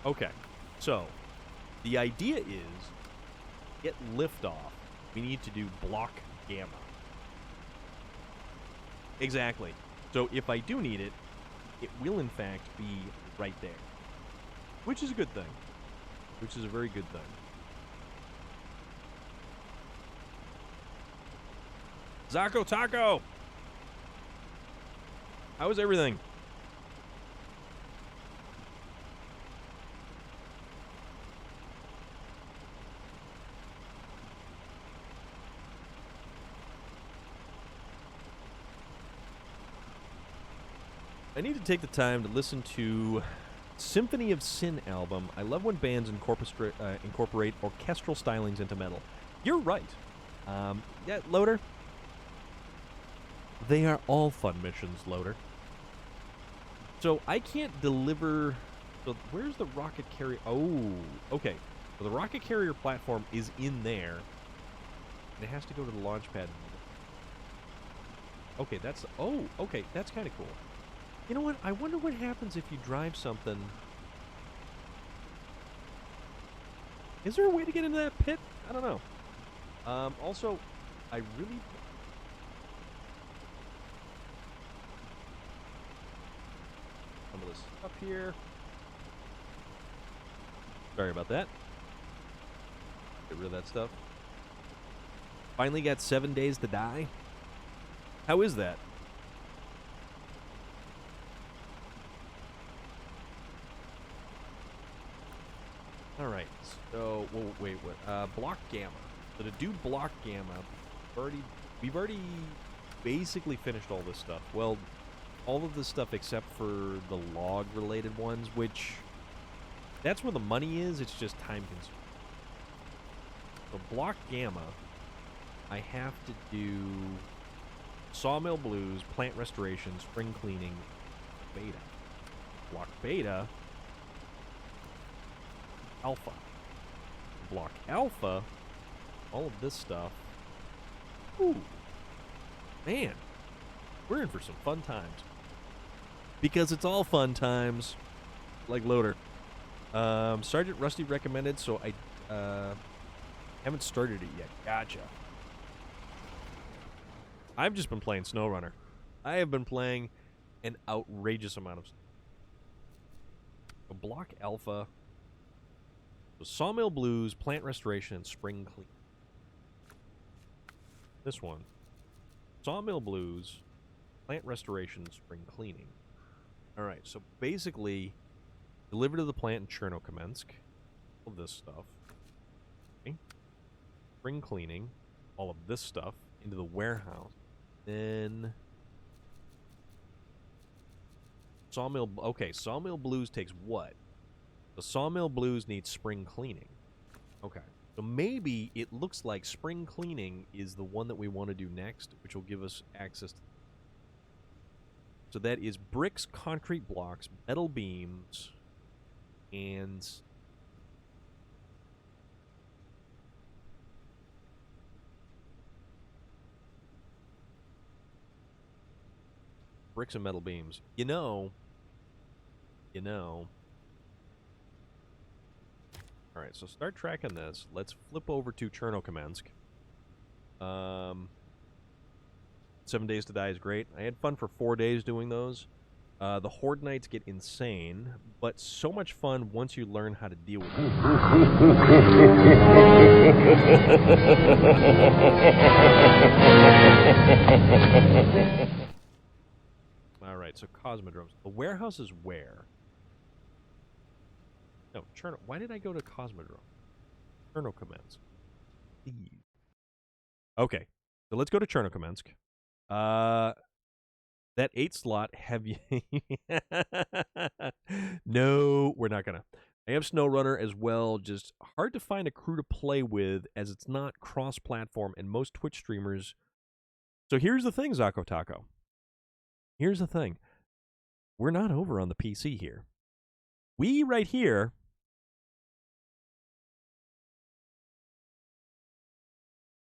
Okay. So, the idea is get liftoff. We need to do block gamma. Exactly. So if I do need it, it will in fact be right there. Which is a good thing. Which is a very good thing. Zaco Taco! How is everything? I need to take the time to listen to Symphony of Sin album. I love when bands incorporate orchestral stylings into metal. You're right. Yeah, Loader. They are all fun missions, Loader. So I can't deliver... So where's the rocket carrier? Oh, okay. So the rocket carrier platform is in there. And it has to go to the launch pad. Okay, that's... Oh, okay. That's kind of cool. You know what? I wonder what happens if you drive something... Is there a way to get into that pit? I don't know. Also, I really... Some of this up here. Sorry about that. Get rid of that stuff. Finally got 7 days to die. How is that? Alright, so, wait, block gamma. So to do block gamma, we've already basically finished all this stuff. Well, all of this stuff except for the log-related ones, which, that's where the money is, it's just time-consuming. So block gamma, I have to do sawmill blues, plant restoration, spring cleaning, beta. Block beta... Alpha. Block Alpha, all of this stuff. Ooh. Man, we're in for some fun times. Because it's all fun times, like Loader. Sergeant Rusty recommended, so I haven't started it yet. Gotcha. I've just been playing SnowRunner. I have been playing an outrageous amount of stuff. Block Alpha. So Sawmill Blues, Plant Restoration, and Spring Clean. This one. Sawmill Blues, Plant Restoration, Spring Cleaning. Alright, so basically, deliver to the plant in Chernokamsk. All of this stuff. Okay. Spring Cleaning. All of this stuff into the warehouse. Then... Sawmill... Okay, Sawmill Blues takes what? The Sawmill Blues needs Spring Cleaning. Okay. So maybe it looks like Spring Cleaning is the one that we want to do next, which will give us access to... So that is bricks, concrete blocks, metal beams, and... bricks and metal beams. You know... Alright, so start tracking this. Let's flip over to Chernokamsk. 7 Days to Die is great. I had fun for 4 days doing those. The Horde Nights get insane, but so much fun once you learn how to deal with them. Alright, so Cosmodromes. The warehouse is where? No, why did I go to Cosmodrome? Chernokamsk. Okay, so let's go to Chernokamsk. That 8 slot, have you... No, we're not gonna. I have SnowRunner as well, just hard to find a crew to play with as it's not cross-platform, and most Twitch streamers... So here's the thing, Zako Taco. Here's the thing. We're not over on the PC here. We, right here...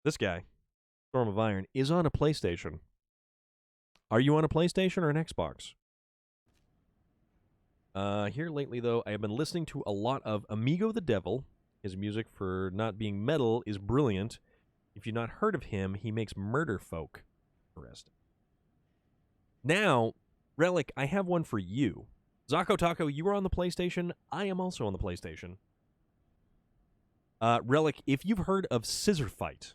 This guy, Storm of Iron, is on a PlayStation. Are you on a PlayStation or an Xbox? Here lately, though, I have been listening to a lot of Amigo the Devil. His music, for not being metal, is brilliant. If you've not heard of him, he makes Murder Folk. Interesting. Now, Relic, I have one for you. Zako Taco, you are on the PlayStation. I am also on the PlayStation. Relic, if you've heard of Scissor Fight.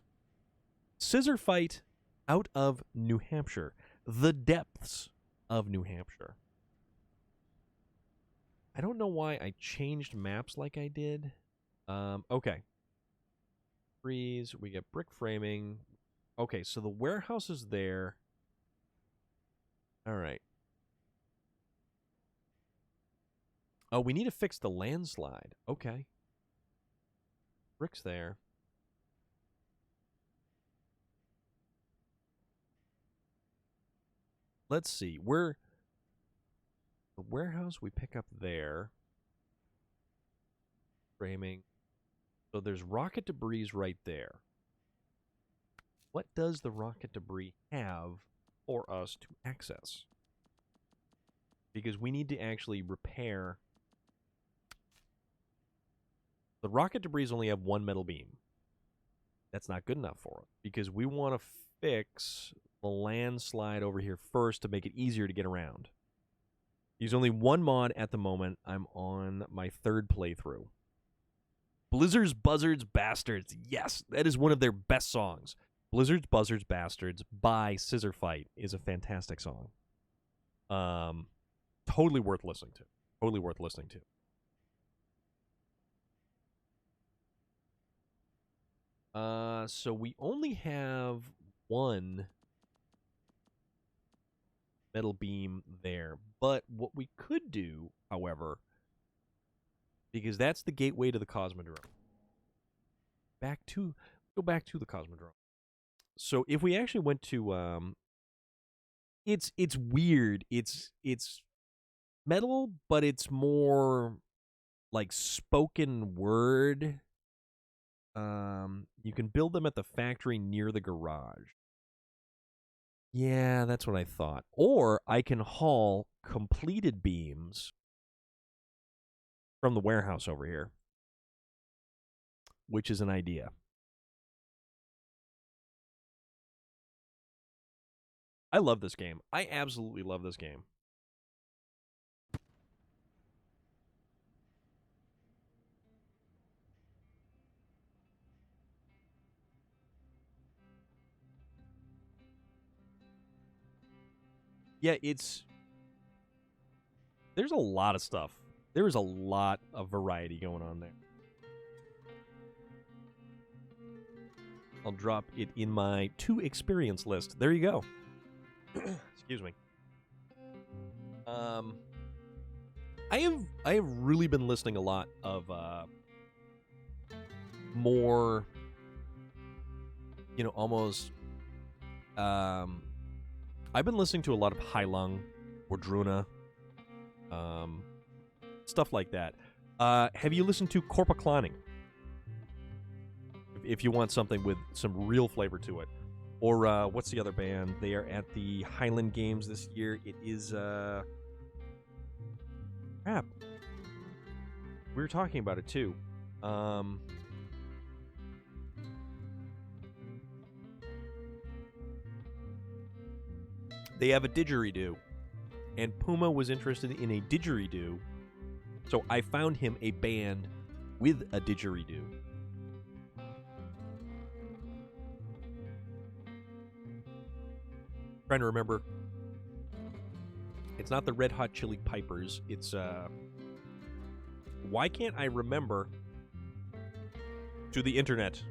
Scissor Fight out of New Hampshire. The depths of New Hampshire. I don't know why I changed maps like I did. Okay. Freeze. We get brick framing. Okay, so the warehouse is there. All right. Oh, we need to fix the landslide. Okay. Brick's there. Let's see. The warehouse we pick up there. Framing. So there's rocket debris right there. What does the rocket debris have for us to access? Because we need to actually repair. The rocket debris only have one metal beam. That's not good enough for it. Because we want to fix the landslide over here first to make it easier to get around. Use only one mod at the moment. I'm on my 3rd playthrough. Blizzards, Buzzards, Bastards. Yes, that is one of their best songs. Blizzards, Buzzards, Bastards by Scissor Fight is a fantastic song. Totally worth listening to. Totally worth listening to. So we only have one metal beam there. But what we could do, however, because that's the gateway to the Cosmodrome. Go back to the Cosmodrome. So if we actually went to it's weird. It's metal, but it's more like spoken word. You can build them at the factory near the garage. Yeah, that's what I thought. Or I can haul completed beams from the warehouse over here, which is an idea. I love this game. I absolutely love this game. Yeah, there's a lot of stuff. There is a lot of variety going on there. I'll drop it in my to experience list. There you go. Excuse me. I have really been listening a lot of more, almost. I've been listening to a lot of Hailung or Druna, stuff like that. Have you listened to Korpiklani? If you want something with some real flavor to it. Or what's the other band? They are at the Highland Games this year. It is crap. We were talking about it too. They have a didgeridoo, and Puma was interested in a didgeridoo, so I found him a band with a didgeridoo. Trying to remember. It's not the Red Hot Chili Pipers. It's why can't I remember? To the internet.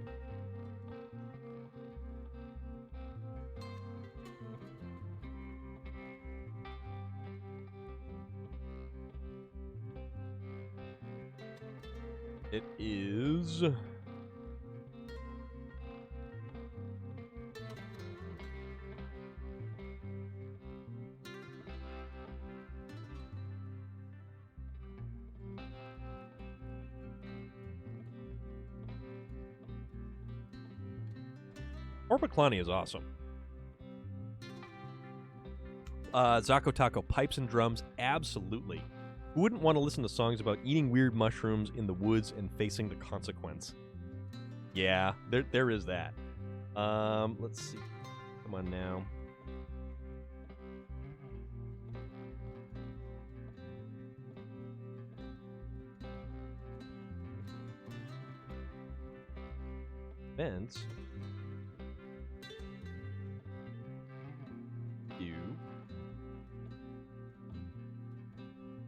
It is Korpiklani is awesome. Zako Taco Pipes and Drums, absolutely. Who wouldn't want to listen to songs about eating weird mushrooms in the woods and facing the consequence? Yeah, there is that. Let's see. Come on now. Events.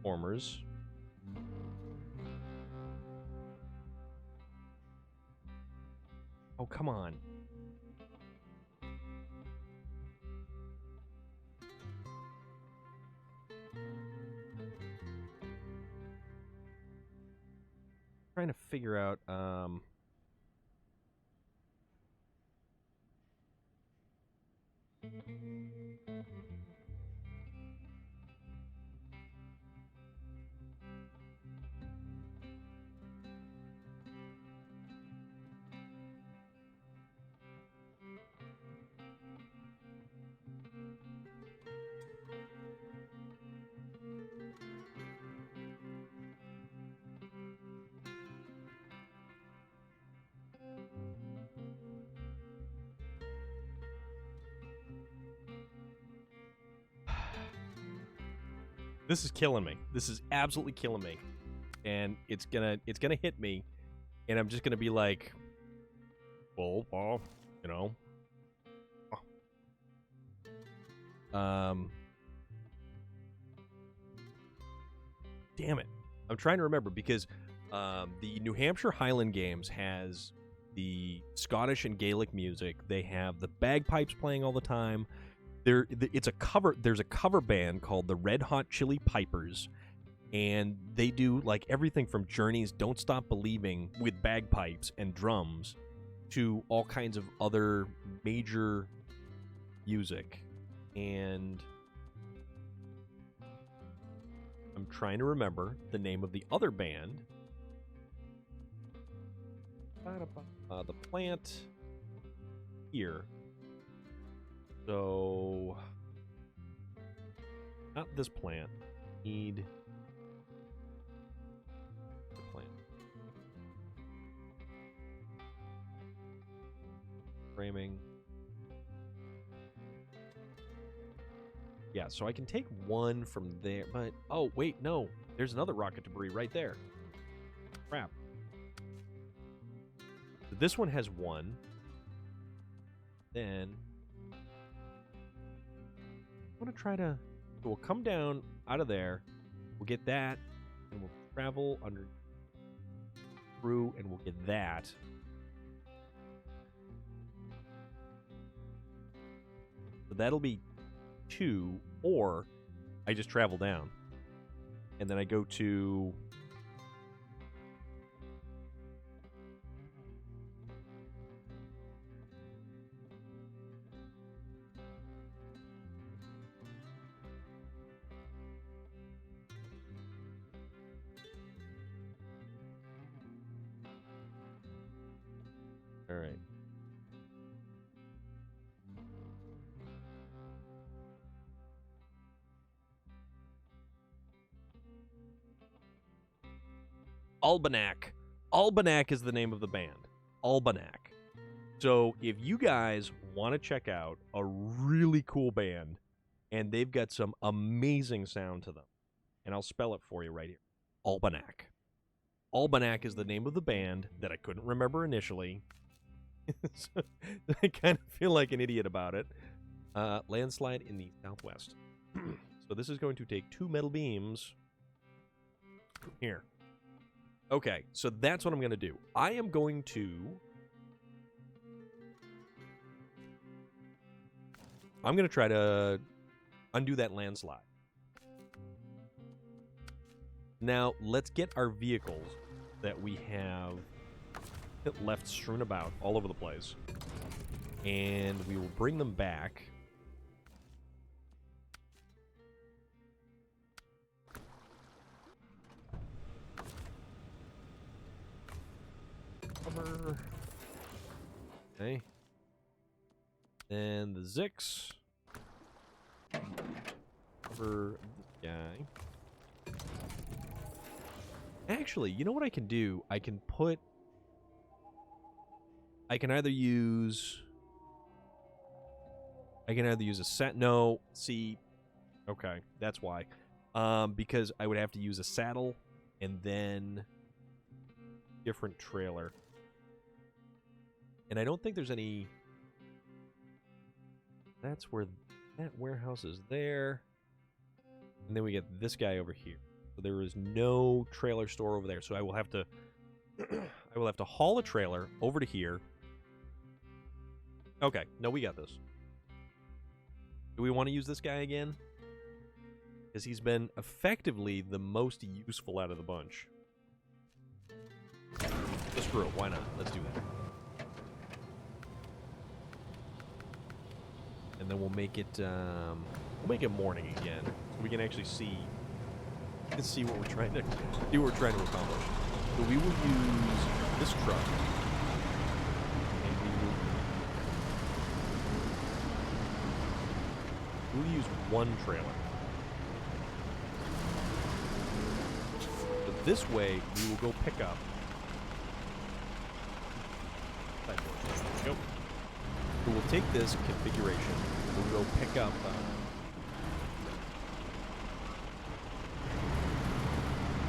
Performers. Oh, come on. Trying to figure out this is killing me. This is absolutely killing me. And it's gonna hit me, and I'm just gonna be like, well, you know. Damn it. I'm trying to remember because the New Hampshire Highland Games has the Scottish and Gaelic music. They have the bagpipes playing all the time. There's a cover band called the Red Hot Chili Pipers, and they do like everything from Journey's "Don't Stop Believing" with bagpipes and drums to all kinds of other major music. And I'm trying to remember the name of the other band. The plant here. So, not this plant. Need the plant. Framing. Yeah, so I can take one from there, but oh wait, no. There's another rocket debris right there. Crap. So this one has one. Then I want to try to So we'll come down out of there. We'll get that, and we'll travel under through, and we'll get that. So that'll be 2, or I just travel down, and then I go to. All right. Almanac. Almanac is the name of the band. Almanac. So if you guys want to check out a really cool band, and they've got some amazing sound to them, and I'll spell it for you right here. Almanac. Almanac is the name of the band that I couldn't remember initially. So I kind of feel like an idiot about it. Landslide in the southwest. So this is going to take 2 metal beams. Here. Okay, so that's what I'm going to do. I am going to... I'm going to try to undo that landslide. Now, let's get our vehicles that we have left strewn about all over the place. And we will bring them back. Cover. Okay. And the Zix. Cover this guy. Actually, you know what I can do? I can either use a set. No, see, okay, that's why. Because I would have to use a saddle and then different trailer. And I don't think there's any. That's where that warehouse is there. And then we get this guy over here. So there is no trailer store over there. So I will have to haul a trailer over to here. Okay, no, we got this. Do we want to use this guy again? Because he's been effectively the most useful out of the bunch. Just screw it, why not? Let's do that. And then we'll make it morning again, so we can actually see what we're trying to accomplish. So we will use this truck, and we'll use one trailer. So this way, we will go pick up. Nope. So we'll take this configuration. We'll go pick up.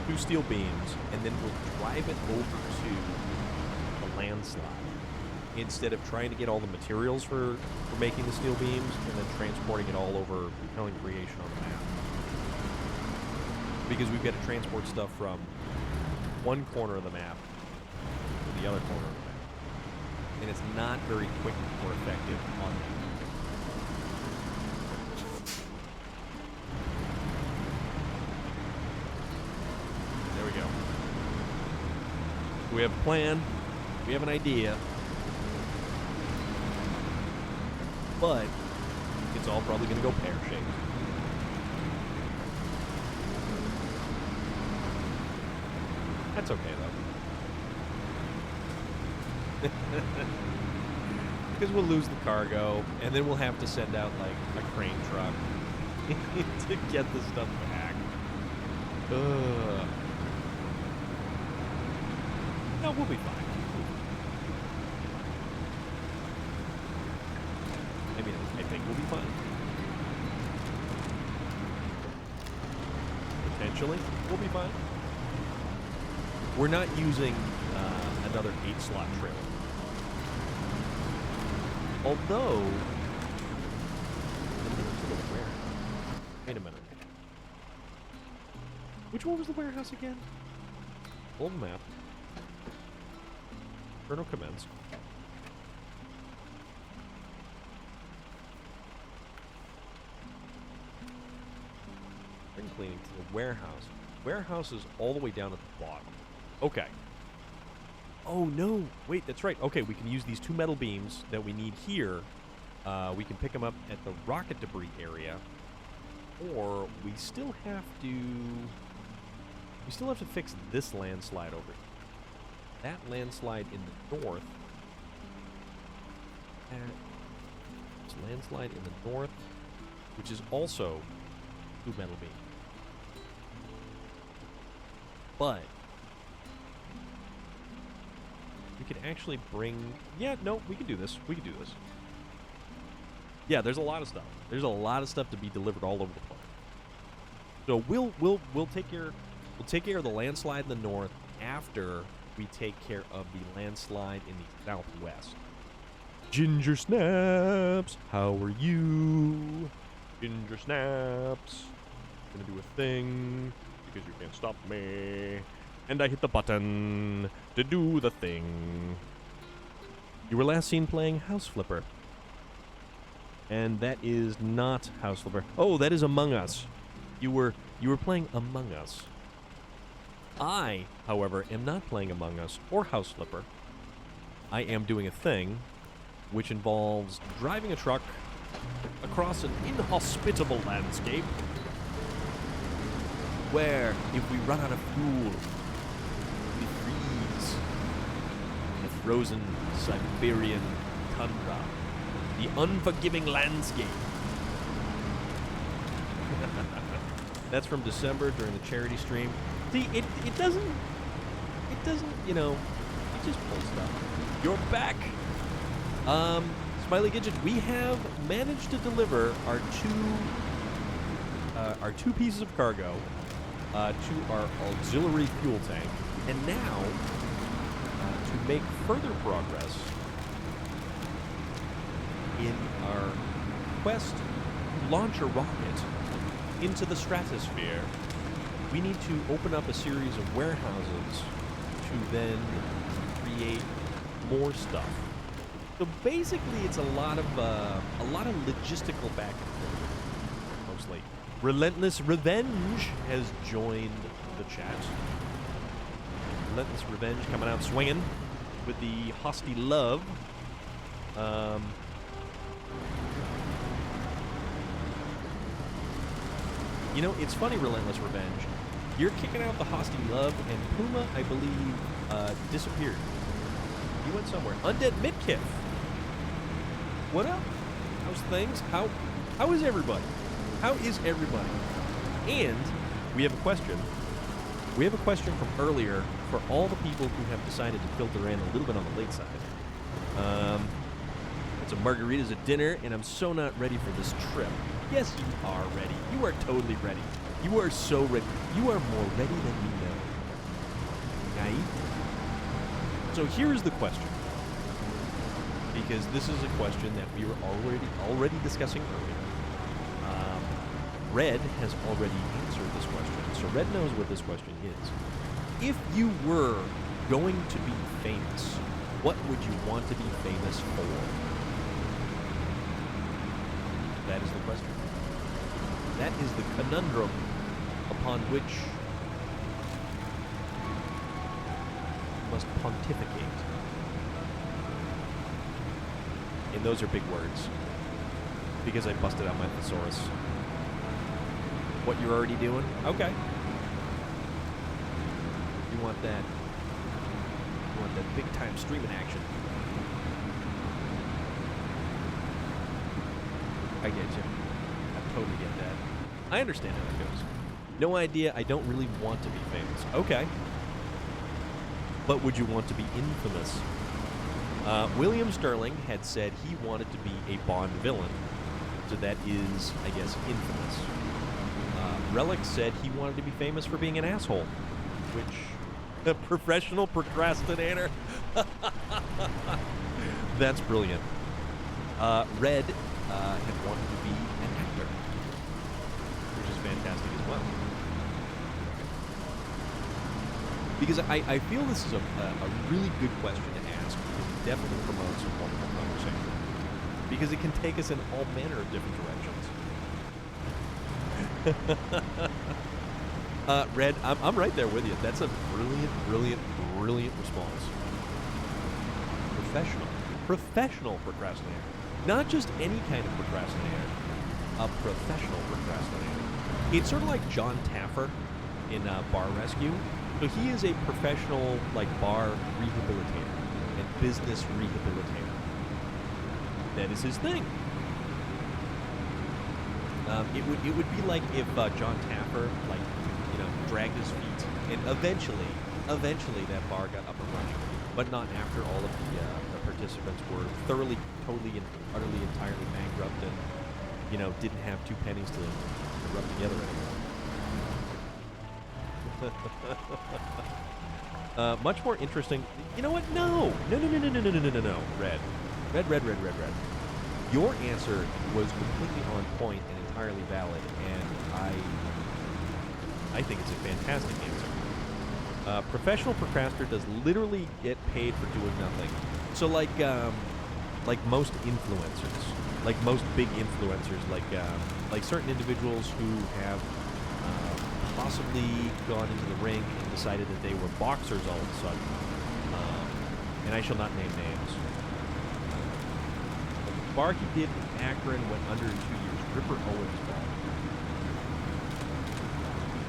Two steel beams, and then we'll drive it over to the landslide instead of trying to get all the materials for making the steel beams and then transporting it all over Compelling Creation on the map. Because we've got to transport stuff from one corner of the map to the other corner of the map. And it's not very quick or effective on that. We have a plan, we have an idea, but it's all probably going to go pear-shaped. That's okay, though. Because we'll lose the cargo, and then we'll have to send out, like, a crane truck to get the stuff back. Ugh. No, we'll be fine. I mean, I think we'll be fine. Potentially, we'll be fine. We're not using another 8-slot trailer. Although, wait a minute. Which one was the warehouse again? Old map. Inferno commenced. Spring cleaning to the warehouse. Warehouse is all the way down at the bottom. Okay. Oh, no. Wait, that's right. Okay, we can use these 2 metal beams that we need here. We can pick them up at the rocket debris area. Or we still have to... We still have to fix this landslide over here. That landslide in the north. This landslide in the north, which is also 2 metal beams. But we could actually bring... Yeah, no, we can do this. We can do this. Yeah, there's a lot of stuff. There's a lot of stuff to be delivered all over the place. So we'll take care of the landslide in the north after we take care of the landslide in the southwest. Ginger Snaps, how are you? Ginger Snaps, gonna do a thing because you can't stop me. And I hit the button to do the thing. You were last seen playing House Flipper. And that is not House Flipper. Oh, that is Among Us. You were playing Among Us. I, however, am not playing Among Us or House Flipper. I am doing a thing which involves driving a truck across an inhospitable landscape where, if we run out of fuel, we freeze in the frozen Siberian tundra, the unforgiving landscape. That's from December during the charity stream. See, it doesn't, you know, it just pulls stuff. You're back. Smiley Gidget, we have managed to deliver our two pieces of cargo to our auxiliary fuel tank, and now to make further progress in our quest to launch a rocket into the stratosphere, we need to open up a series of warehouses to then create more stuff. So basically, it's a lot of logistical back and forth, mostly. Relentless Revenge has joined the chat. Relentless Revenge coming out swinging with the Hosty Love. You know, it's funny, Relentless Revenge. You're kicking out the Hosty Love, and Puma, I believe, disappeared. He went somewhere. Undead Midkiff. What up? How's things? How is everybody? How is everybody? And we have a question. We have a question from earlier for all the people who have decided to filter in a little bit on the late side. It's a margaritas at dinner, and I'm so not ready for this trip. Yes, you are ready. You are totally ready. You are so ready. You are more ready than you know. Okay? So here's the question. Because this is a question that we were already discussing earlier. Red has already answered this question, so Red knows what this question is. If you were going to be famous, what would you want to be famous for? That is the question. That is the conundrum upon which you must pontificate. And those are big words, because I busted out my thesaurus. What you're already doing? Okay. You want that big time streaming action. I get you. I totally get that. I understand how it goes. No idea. I don't really want to be famous. Okay. But would you want to be infamous? William Sterling had said he wanted to be a Bond villain. So that is, I guess, infamous. Relic said he wanted to be famous for being an asshole, which a professional procrastinator. That's brilliant. Red had wanted to be an actor, which is fantastic as well. Because I feel this is a really good question to ask, because it definitely promotes a wonderful conversation. Because it can take us in all manner of different directions. Red, I'm right there with you. That's a brilliant response. Professional procrastinator. Not just any kind of procrastinator. A professional procrastinator. It's sort of like John Taffer in Bar Rescue. So he is a professional, like, bar rehabilitator and business rehabilitator. That is his thing. It would be like if John Taffer, like, dragged his feet, and eventually that bar got up and running, but not after all of the participants were thoroughly, totally, and utterly, entirely bankrupt, and didn't have 2 pennies to rub together anymore. Much more interesting. You know what? No. Red. Your answer was completely on point and entirely valid, and I think it's a fantastic answer. Professional procrastinator does literally get paid for doing nothing. So like most influencers, like most big influencers, like certain individuals who have possibly gone into the ring and decided that they were boxers all of a sudden, and I shall not name names. The bar he did in Akron went under in 2 years. Ripper Owens bar.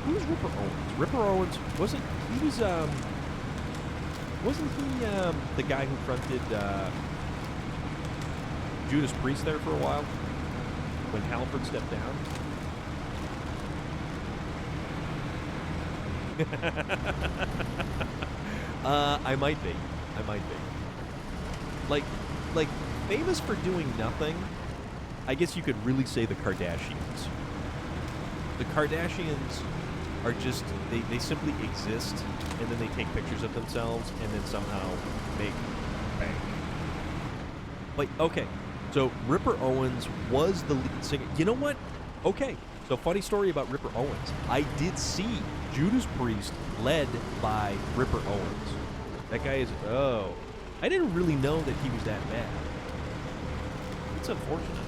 Who's Ripper Owens? Ripper Owens wasn't he the guy who fronted Judas Priest there for a while when Halford stepped down? I might be. Like famous for doing nothing. I guess you could really say the Kardashians. The Kardashians are just, they simply exist, and then they take pictures of themselves, and then somehow make bank. Like, okay, so Ripper Owens was the lead singer. You know what? Okay, so funny story about Ripper Owens. I did see Judas Priest led by Ripper Owens. That guy is, I didn't really know that he was that bad. It's unfortunate.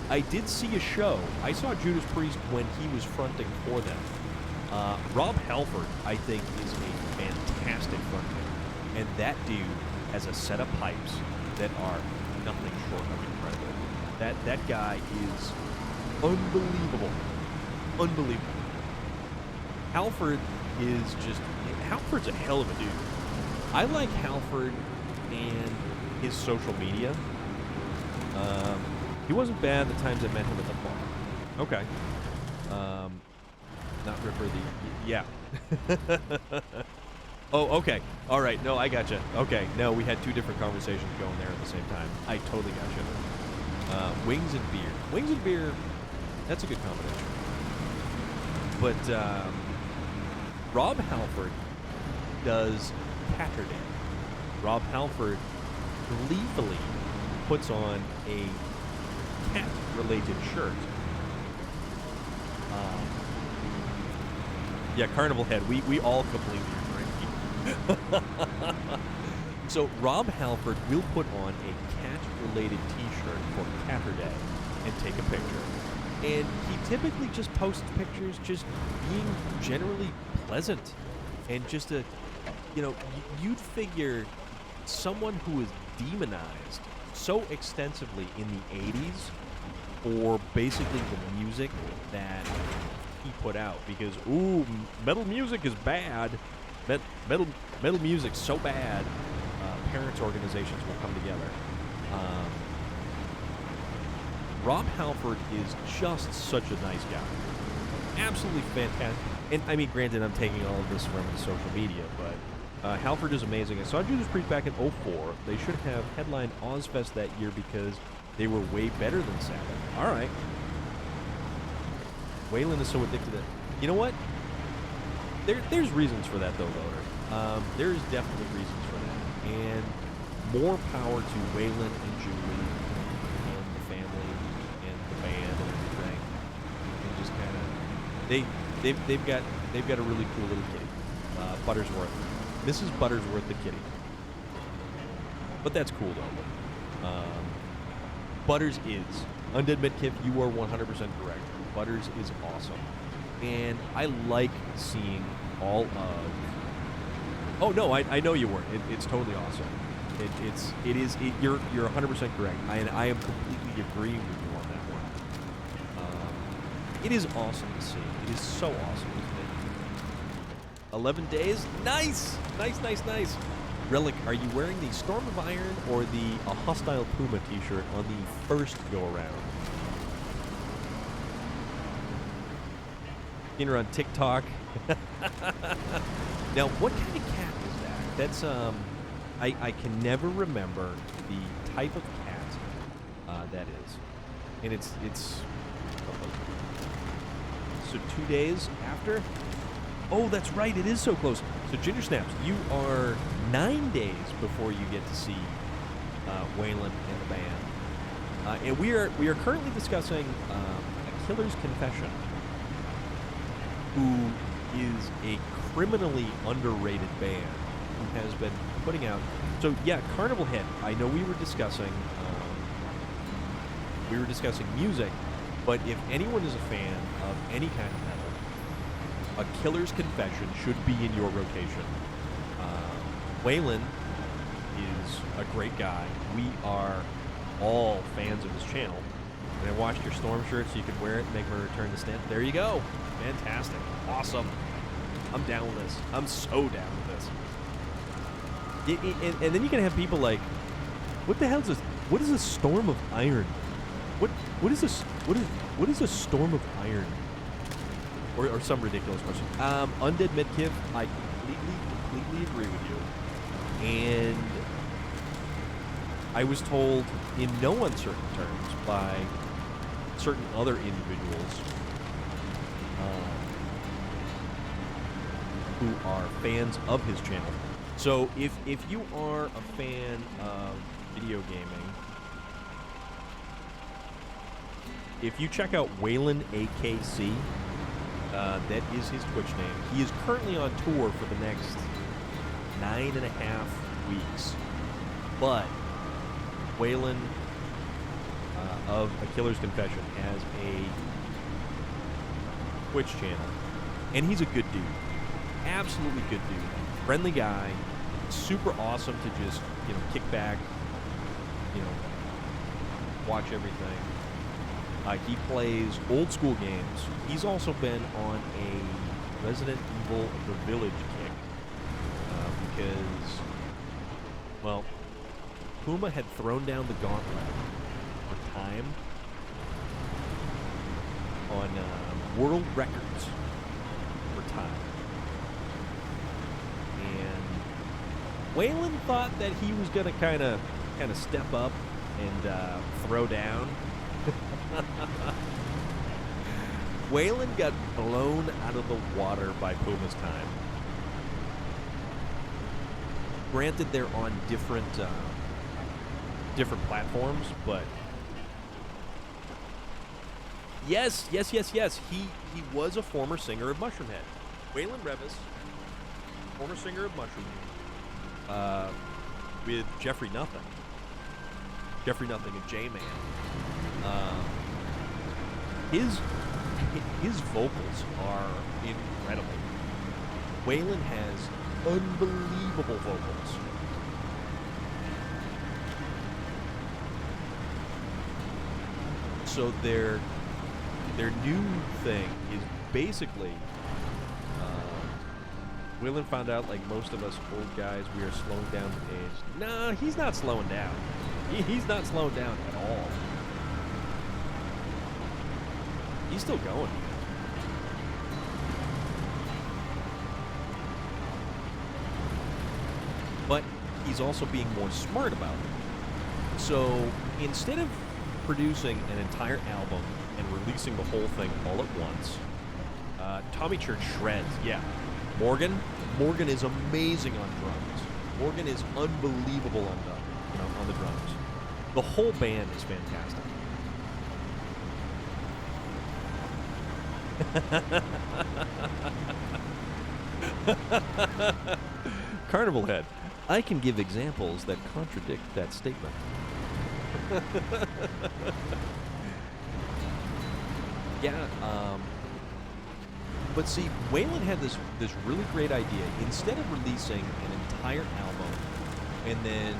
I did see a show. I saw Judas Priest when he was fronting for them. Rob Halford, I think, is a fantastic frontman. And that dude has a set of pipes that are nothing short of incredible. That guy is unbelievable. Halford is just... Halford's a hell of a dude. I like Halford and his social media. He wasn't bad the times I met him at the bar. Okay. Not Ripper, yeah. Oh, okay. All right. No, I gotcha. Okay. No, we had 2 different conversations going there at the same time. I totally gotcha. Wings and beer. Wings and beer, that's a good combination. But Rob Halford does Catterday. Rob Halford gleefully puts on a cat-related shirt. Yeah, Carnival Head. We all completely agree. So Rob Halford will put on a cat-related T-shirt for Catterday and take a picture. And he typically just posts pictures just being generally pleasant. And just you'd figure someone who is demonized so extensively in the 80s for basically the music that he put out, because metal music is bad. Metal music's so bad. Parents' organizations will come together. Rob Halford is just such a nice guy. Absolutely fantastic. And I mean, granted, I'm taking all of this from social media, but Halford is amazing. I saw Judas Priest back in 2004. They should have headlined Ozfest that year because they were way better than Sabbath. All right. Waylon is so addicted to it. You know what? There's reasons for that, though, Loader. There's definitely reasons for that. And more power to Waylon and Julie and the family and the band and everything. And just kind of... They've got a really cool little kitty. Buttersworth. Mrs. Buttersworth the kitty. But that's cool, though. Butters is. Undead Midkiff, you are 100% correct. Butters is awesome. And I like seeing all of... Oh, no, I know you weren't. It's totally awesome. You're 100% correct. I am completely agreeing with you on that one. It is awesome to see. It is so awesome, isn't it? 11 days? Nice! Nice. Relic, are you wearing the Storm of Iron or the A Hostile Puma t-shirt on the first go-around? You're on TikTok. Now, what kind of cat is that? That's, I can never remember the type of cat that is. And it's so 2 days after? Oh, that's right, it is so close. So Ginger Snaps, you are 9 days before you get to see Waylon and the band. And we are currently discussing A Killer's Confession, who is a criminally underrated band who has been putting out... So, yeah, Carnival Head, I know we were discussing music, but if anyone is a fan of any kind of metal, A Killer's Confession should be in your rotation. Waylon is a great guy. We are all fans of his channel. And I washed your Storm shirt so you could wear it and make my return to Stint. There you go. Fantastic. Awesome. I'm down with this. I'm so down with this. And then you can have people like, what the hell is this? What is a Storm of Iron? What is this? What is a Storm of Iron? Or some ridiculous question. Undead Midkiff, I completely agree with you. And I was told in no uncertain terms by certain other individuals who are fans of his channel. So if you are a fan of video gaming, if you check out Waylon AKC, that is his Twitch name. He is currently on tour for the next 9.5 weeks. But Waylon of A Killer's Confession has a Twitch channel. And he's a good dude. Absolutely good dude. Friendly guy. Super awesome to just, kick back, watch everything. He plays old school games. He's also been on a Resident Evil The Village kick. Because, well, Puma had thrown down the gauntlet for time on world records for time. And Waylon thought that he was going to kind of step up and throw down. Waylon got blown out of the water by Puma's time. Granted, they're on different platforms, but yes. He was a former singer of Mushroomhead. Waylon Revis, former singer of Mushroomhead, with Jeffrey Nothing and J-Man. His vocals are incredible. Waylon has unbelievable vocals. So their new thing is basically, Waylon found out, like most of us old guys, we are slowing down with age. Nah, he's not slowing down. He's not slowing down at all. He's still going. But he's also being more smart about it. So instead of producing an entire album and releasing the whole thing all at once, Tommy Church shreds. Yeah, Morgan is amazing on drums. Morgan is unbelievable on the drums. The whole band is fantastic. Carnival Head. I can give examples that contradict that statement. Yeah, but see, Waylon had this really great idea. Instead of releasing an entire album and then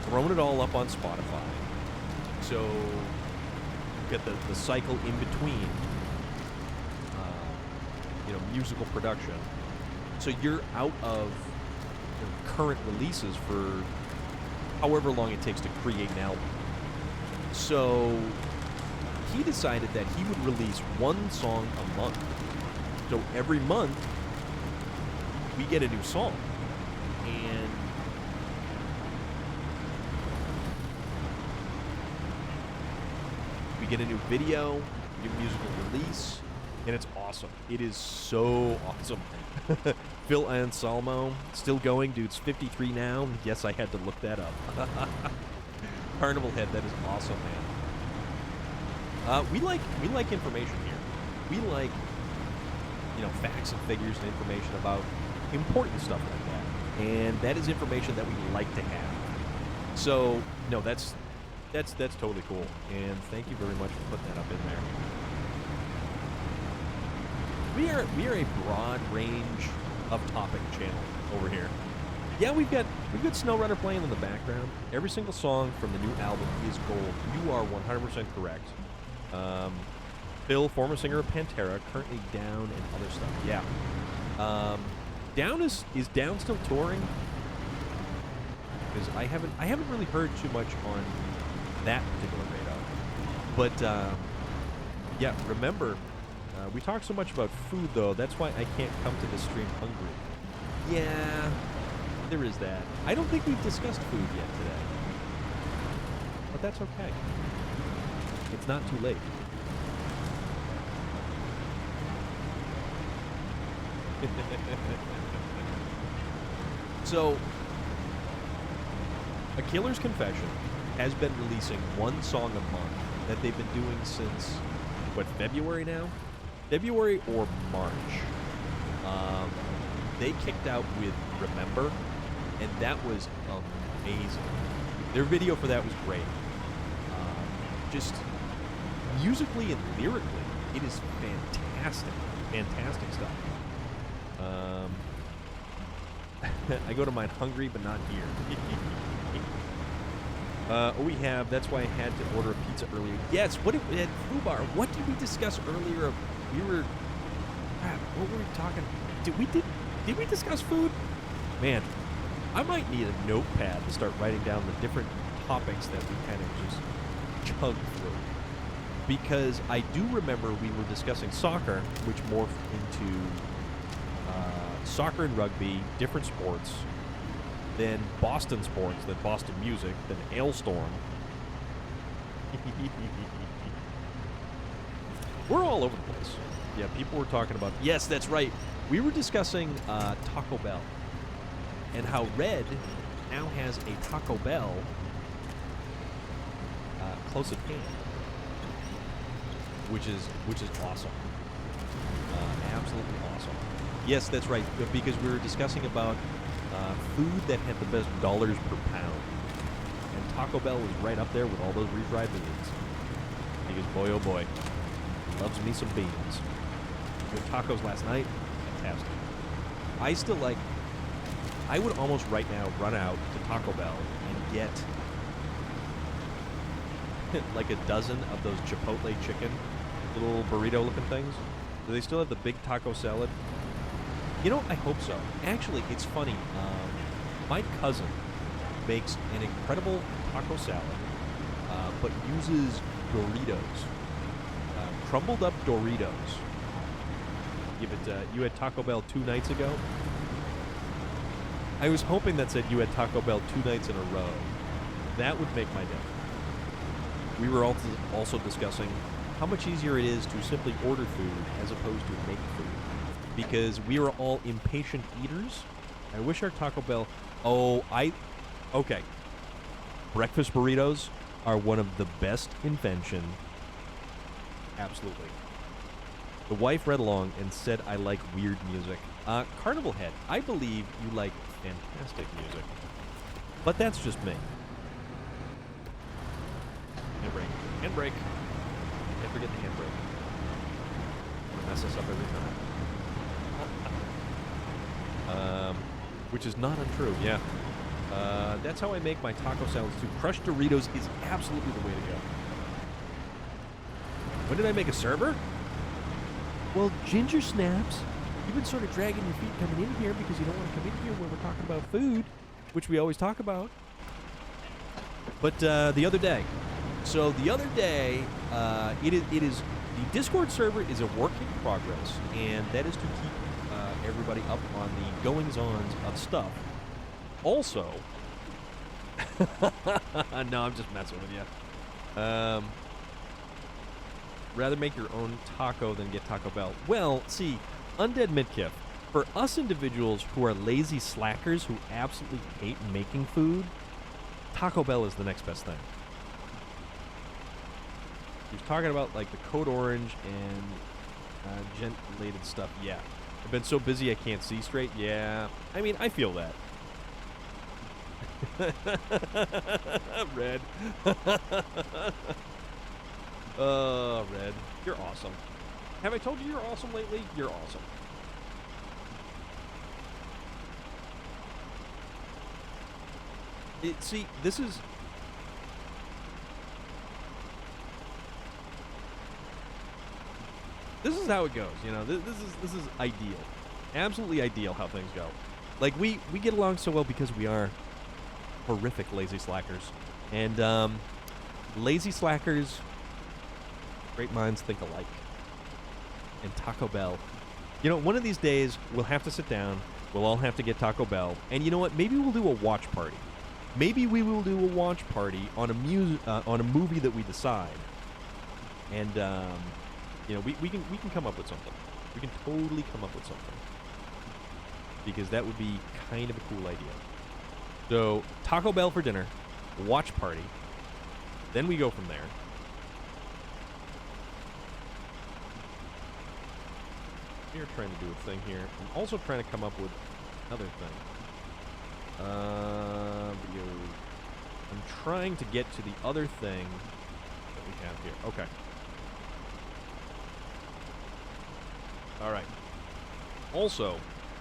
throwing it all up on Spotify, so you get the cycle in between, musical production. So you're out of current releases for however long it takes to create an album. So he decided that he would release one song a month. So every month, we get a new song. And we get a new video, new musical release, and it's awesome. It is so awesome. Phil Anselmo, still going. Dude's 53 now. Yes, I had to look that up. Carnival Head, that is awesome, man. We like information here. We like, facts and figures and information about important stuff like that. And that is information that we like to have. So, no, that's totally cool. And thank you very much for putting that up in there. We are a broad range of topic channel over here. Yeah, we've got SnowRunner playing in the background. Every single song from the new album is gold. You are 100% correct. Phil, former singer of Pantera, currently Down and other stuff. Yeah. Down is Down still touring? Because I haven't really heard too much on that particular radar. But yeah, remember, we talk so much about food though. That's why I can't come to this stream hungry. Yeah, there is that. I don't think we've discussed food yet today, but that's okay. It's not too late. So, A Killer's Confession has been releasing one song a month that they've been doing since, what, February now? February or March. They kicked out with Remember, and that was amazing. Their video for that was great. Just musically and lyrically, it is fantastic. Fantastic stuff. I go to mine hungry, but not here. We have, that's why I had to order a pizza earlier. Yes, at Fubar, what did we discuss earlier? What were we talking? Did we discuss food? Man, I might need a notepad to start writing down the different topics that we kind of just chug through. Because I do remember we were discussing soccer, which morphed into soccer and rugby, different sports, then Boston sports, then Boston music, then Ailstorm. We're all over the place. Yeah, people were talking about... Yes, that's right. We were discussing Taco Bell and how Red now has a Taco Bell close at hand, which is awesome. Absolutely awesome. Yes, that's right, because we were discussing about food that had the best dollars per pound. And Taco Bell was right up there with all those refried beans. Because boy, oh boy, loves me some beans. Good tacos last night, fantastic. I would almost right now run out to Taco Bell and get like a dozen of those Chipotle chicken, little burrito looking things. Do they still have the big taco salad? I hope so. Actually, it's funny. My cousin makes an incredible taco salad, but uses Doritos. Crumbled up Doritos. You had Taco Bell 2 nights ago? I was hoping that said you had Taco Bell 2 nights in a row. That would make my day. We were also discussing how much easier it is to simply order food as opposed to make food. Because we are all impatient eaters. I wish our Taco Bell... Okay. Breakfast burritos are one of the best invention. Absolutely. The wife read along and said I like weird music. Carnival Head, I believe you like fantastic music. But that's just me. Handbrake. Handbrake. Can't forget the handbrake. Mess us up every time. Which is not untrue, yeah. That's how I make my taco salads too. Crushed Doritos is absolutely the way to go. When did I make a server? Well, Ginger Snaps, you've been sort of dragging your feet coming in here because you don't want to come in here when we're talking about food, which we always talk about. But the other day, it is the Discord server is a work in progress, and that is to keep everybody up on the goings-ons of stuff. Also, no, I'm just messing with you. Rather make your own taco than get Taco Bell. Well, see, Undead Midkiff, for us individuals who are lazy slackers who absolutely hate making food, Taco Bell is the next best thing. He was talking about like the Code Orange and gent-related stuff. Yeah. I've been so busy I can't see straight. Yeah. I mean, I feel that. Red. Red. You're awesome. Have I told you you're awesome lately? You're awesome. See, this is... This is how it goes, you know. This is ideal. Absolutely ideal how things go. Like, we get along so well because we are horrific lazy slackers. And, lazy slackers, great minds think alike. And Taco Bell. You know, one of these days, we'll have to sit down. We'll all have to get Taco Bell. And you know what? Maybe we'll do a watch party. Maybe we will do a watch party on a movie that we decide. And, you know, we can come up with something. We can totally come up with something. Because that would be kind of a cool idea. So, Taco Bell for dinner, watch party, then we go from there. We're trying to do a thing here. I'm also trying to come up with another thing. Video. I'm trying to get to the other thing that we have here. Okay. Alright. Also,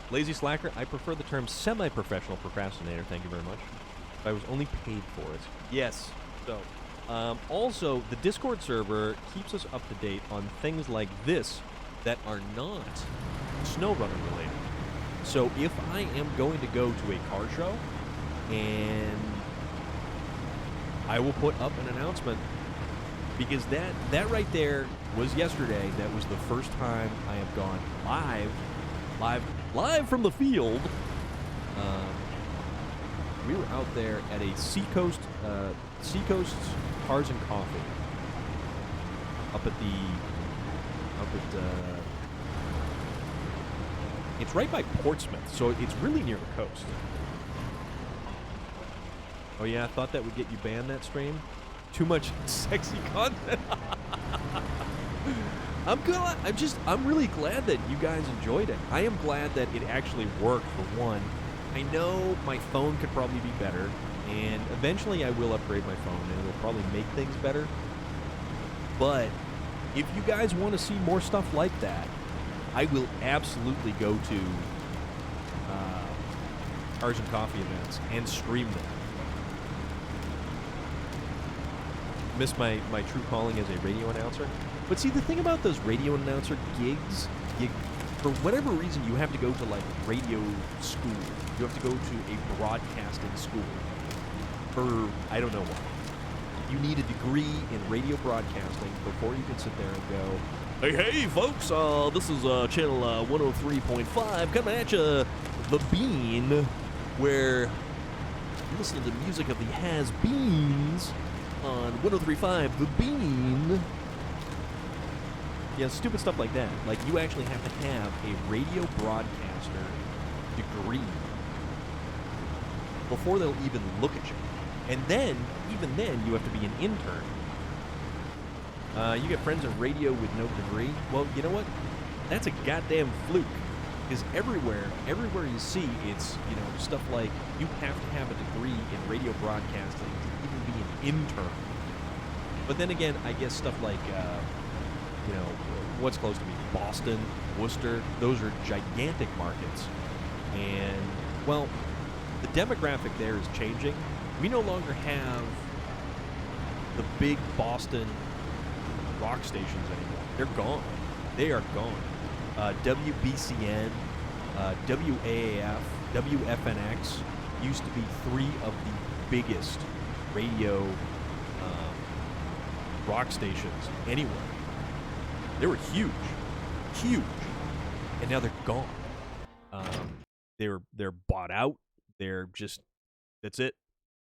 lazy slacker, I prefer the term semi-professional procrastinator, thank you very much. If I was only paid for it. Yes. So, also, the Discord server keeps us up to date on things like this that are not SnowRunner related. So if I am going to go to a car show, and I will put up an announcement, because that right there was yesterday. That was the first time I have gone live from the field. We were out there at a Seacoast Cars and Coffee up at it's right by Portsmouth, so it's really near the coast. Oh yeah, I thought that would get you banned, that stream. Too much sexy content. I'm really glad that you guys enjoyed it. I am glad that it actually worked, for one. I know my phone could probably be better, and eventually I will upgrade my phone, and it will probably make things better. But if you guys want to see more stuff like that, I will absolutely go to Cars and Coffee events and stream them. Miss my true calling as a radio announcer. But see, the thing about those radio announcer gigs, for whatever reason, you have to go to, like, radio school. You have to go to a broadcasting school. For, I don't know why. You need a degree in radio broadcasting before you can sit there and go, hey, folks, this is channel 103.5 coming at you, The Bean, where you listen to the music of the Has-Beens on 103.5 The Bean. Yeah, stupid stuff like that. Like, you actually have to have a radio broadcaster degree before they'll even look at you. And then, even then, you have to be an intern. You get friends in radio with no degree? Well, you know what? That's a goddamn fluke. Because everywhere you see, it's, stuff like you have to have a degree in radio broadcasting to even be an intern. But then again, I guess stuff like, what's close to me? Boston, Worcester, those are gigantic markets. And, well, the demographic there is changing. We no longer have the big Boston rock stations anymore. They're gone. They are gone. WBCN, WAAF, WFNX used to be three of the biggest radio rock stations anywhere. They were huge, and now they're gone. They're bought out. They're just, that's it.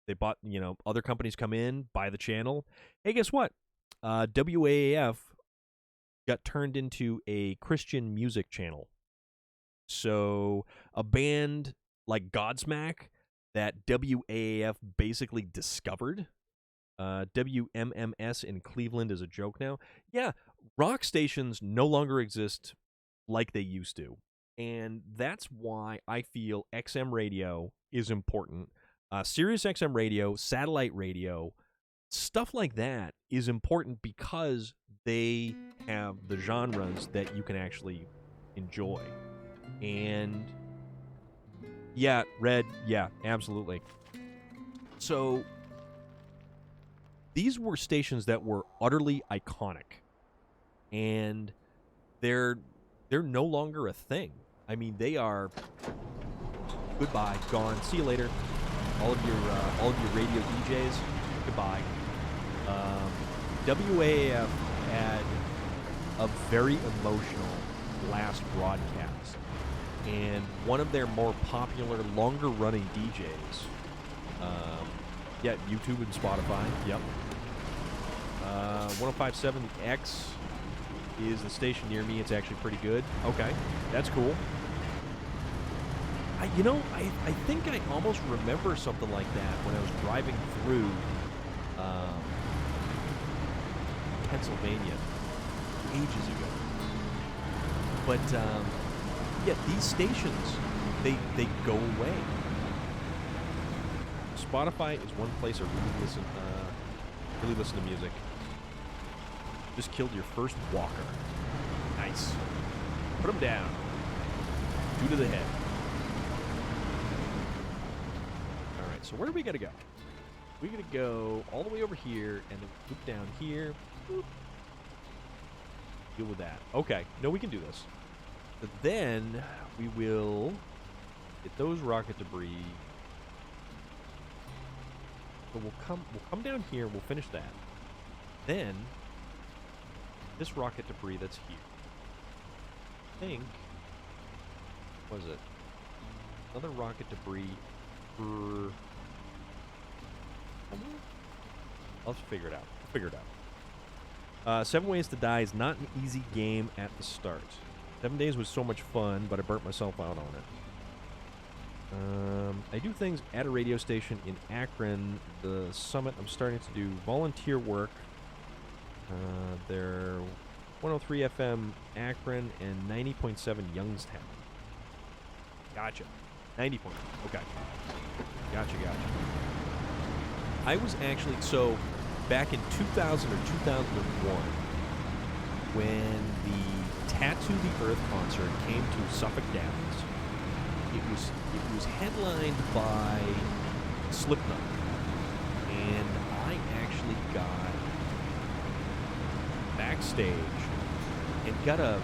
They bought, other companies come in, buy the channel. Hey, guess what? WAAF got turned into a Christian music channel. So a band like Godsmack that WAAF basically discovered. WMMS in Cleveland is a joke now. Yeah, rock stations no longer exist like they used to. And that's why I feel XM radio is important. Sirius XM radio, satellite radio, stuff like that is important because they have the genres that you can actually enjoy. And yeah, Red, yeah, absolutely. So these were stations that were utterly iconic, and they're no longer a thing. I mean, they are goodbye, gone. See you later. All of your radio DJs, goodbye. WAAF had a very emotional last broadcast, and one of their more popular, longer-running DJs. Yeah, YouTube and Spotify. Yep. 105.7 The X is the station near me. It's actually pretty good. Okay, that's cool. I think I almost remember something like that when I was driving through Pennsylvania ages ago. But yeah, these stations, they go away. Spotify is one place I really listen to music. Just killed your first walker. Nice. Put him down. 2 to the head. All right, so where do we gotta go? We gotta go all the way over here and then loop down here. Boop. Deal with that. Okay, no, we can do this. But then we will get those rocket debris. So we'll come down here. We'll finish that. Then this rocket debris that's here. I think, what is it? Another rocket debris for. I'll just figure it out. We'll figure it out. 7 Ways to Die is not an easy game at the start. 7 Days was so much fun, but I burnt myself out on it. I do things at a radio station in Akron, the Summit. I'm starting to do volunteer work. They're 103 FM Akron and 90.7 Youngstown. Gotcha. 90 point. Okay. Gotcha. I was actually, so back in 2000 or 2001, when the Tattoo the Earth concert came to Suffolk Downs, it was headlined by Slipknot, and I actually got backstage and got a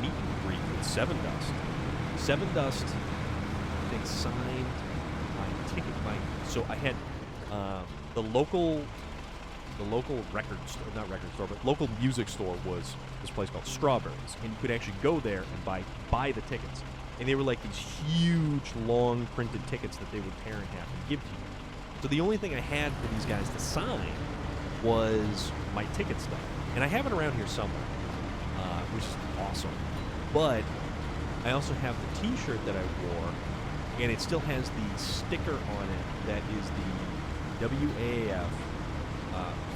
meet and greet with Seven Dust. Seven Dust, I think, signed my ticket. So I had the local record store, not record store, but local music store was this place called Strawberries, and you could actually go there and buy the tickets. And they were like these huge, long printed tickets that they would tear in half and give to you. So the only thing I had for these guys to sign was my ticket stuff. And I have it around here somewhere, which is awesome. But I also have the t-shirt that I wore, and it still has the sticker on it that is the WAAF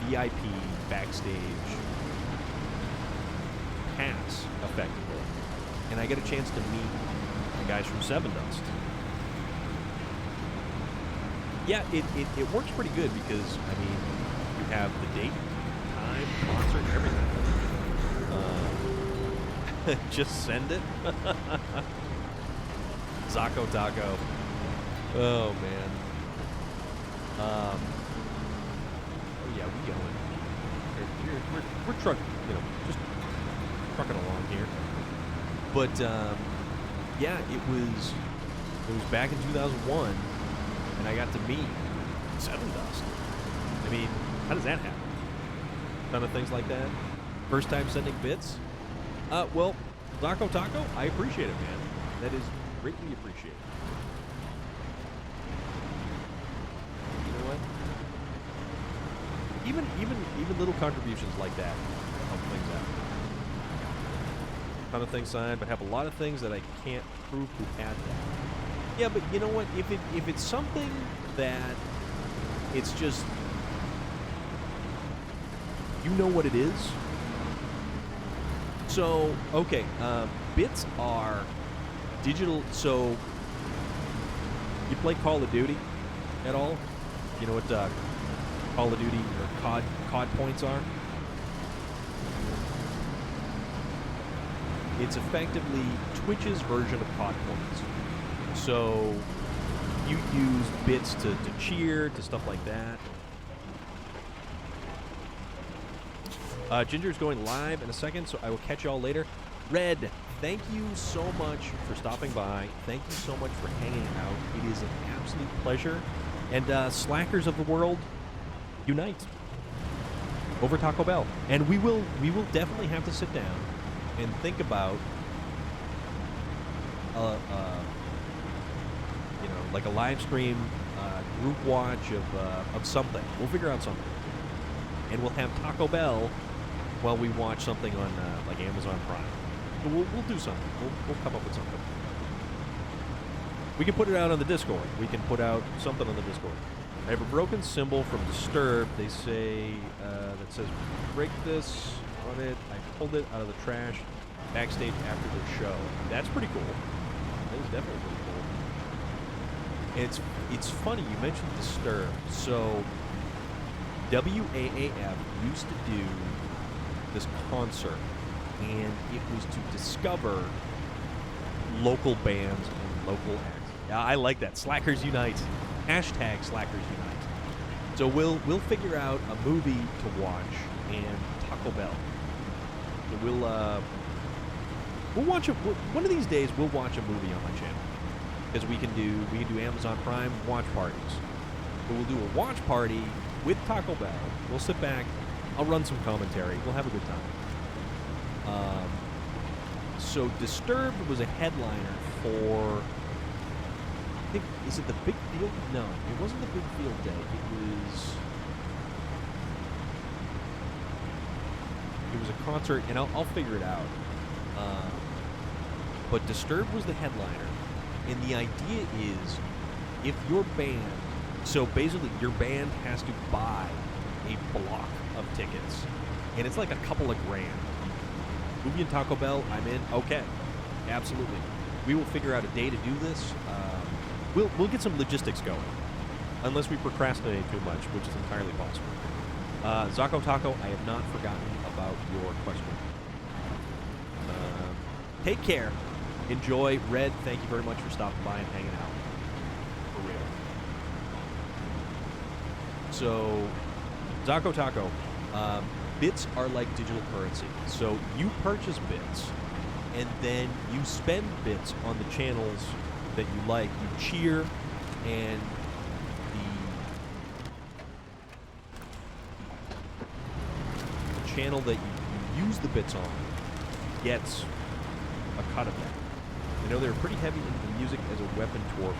VIP backstage pass, effectively. and I get a chance to meet the guys from Seven Dust. Yeah, it works pretty good because, I mean, you have the date, time, concert, everything. Just send it. Zaco Taco. Oh, man. Oh, yeah, we going. We're trucking, just trucking along here. But, yeah, it was back in 2001, and I got to meet Seven Dust. I mean, how does that happen? Ton of things like that. First time sending bits. Well, Zaco Taco, I appreciate it, man. That is greatly appreciated. You know what? Even little contributions like that help things out. Ton of things signed, but have a lot of things that I can't prove who had that. Yeah, but you know what? If it's something that it's just you know what it is. So okay, bits are digital. So you play Call of Duty at all? You know what Call of Duty or COD points are? It's effectively Twitch's version of COD points. So you use bits to cheer, to stuff like that. Ginger's going live in a second, so I will catch y'all later. Red, thank you so much for stopping by. Thank you so much for hanging out. It is an absolute pleasure. And slackers of the world, unite over Taco Bell. And we will definitely have to sit down and think about like a live stream group watch of something. We'll figure out something, and we'll have Taco Bell while we watch something on like Amazon Prime. So we'll do something. We'll come up with something. We can put it out on the Discord. We can put out something on the Discord. I have a broken symbol from Disturbed. They say that says break this on it. I pulled it out of the trash backstage after the show. That's pretty cool. That is definitely pretty cool. And it's funny you mentioned Disturbed. So WAAF used to do this concert, and it was to discover local bands and local acts. Yeah, I like that. Slackers Unite. Hashtag Slackers Unite. So we'll figure out a movie to watch and Taco Bell. So we'll watch one of these days. We'll watch a movie on my channel because we can do Amazon Prime watch parties. So we'll do a watch party with Taco Bell. We'll sit back. I'll run some commentary. We'll have a good time. So Disturbed was a headliner for, I think, is it the Big Field? No, it wasn't the Big Field Day. It was a concert, and I'll figure it out. But Disturbed was the headliner, and the idea is, if your band, so basically your band has to buy a block of tickets, and it's like a couple of grand. Movie and Taco Bell, I'm in. Okay, absolutely. We will figure out a day to do this. We'll get some logistics going, unless we procrastinate too much, which is entirely possible. Zaco Taco, I have not forgotten about your question. Take care. Enjoy. Red, thank you very much for stopping by and hanging out. For real. So, Zaco Taco, bits are like digital currency. So you purchase bits, and then you spend bits on the channels that you like. You cheer, and the channel that you use the bits on gets a cut of that. I know they're pretty heavy into music as a weapon toward.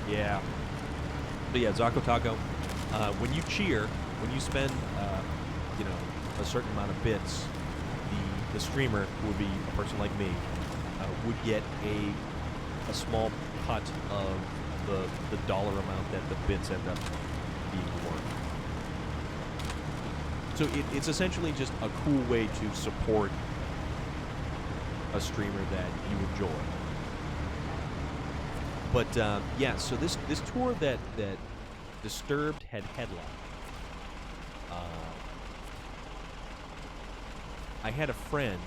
Yeah. But yeah, Zaco Taco, when you cheer, when you spend, a certain amount of bits, the streamer, who would be a person like me, would get a small cut of the dollar amount that the bits end up being worth. So it's essentially just a cool way to support a streamer that you enjoy. But yeah, so this tour that Disturbed had headlined, I had a friend,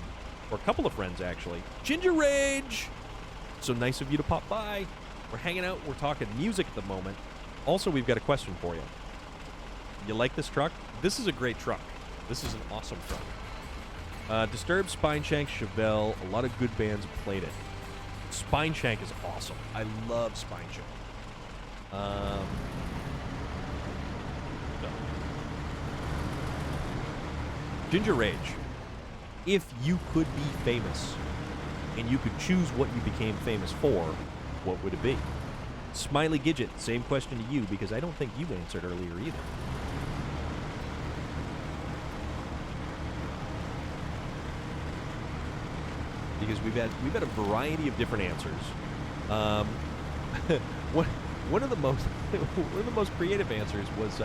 or a couple of friends actually, Ginger Rage. So nice of you to pop by. We're hanging out. We're talking music at the moment. Also, we've got a question for you. You like this truck? This is a great truck. This is an awesome truck. Disturbed, Spineshank, Chevelle. A lot of good bands have played it. Spineshank is awesome. I love Spineshank. So. Ginger Rage. If you could be famous and you could choose what you became famous for, what would it be? Smiley Gidget, same question to you because I don't think you answered earlier either. Because we've had a variety of different answers. One of the most creative answers was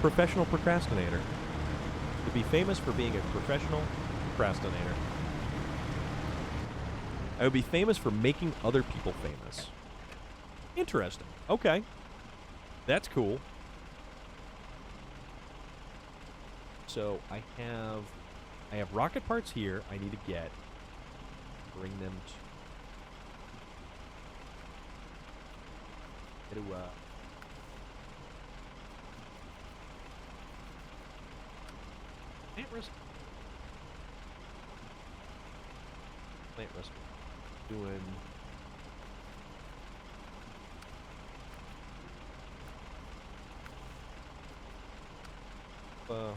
professional procrastinator. To be famous for being a professional procrastinator. I would be famous for making other people famous. Interesting. Okay. That's cool. So I have rocket parts here I need to get. Bring them to plant risk. Plant risk. Doing was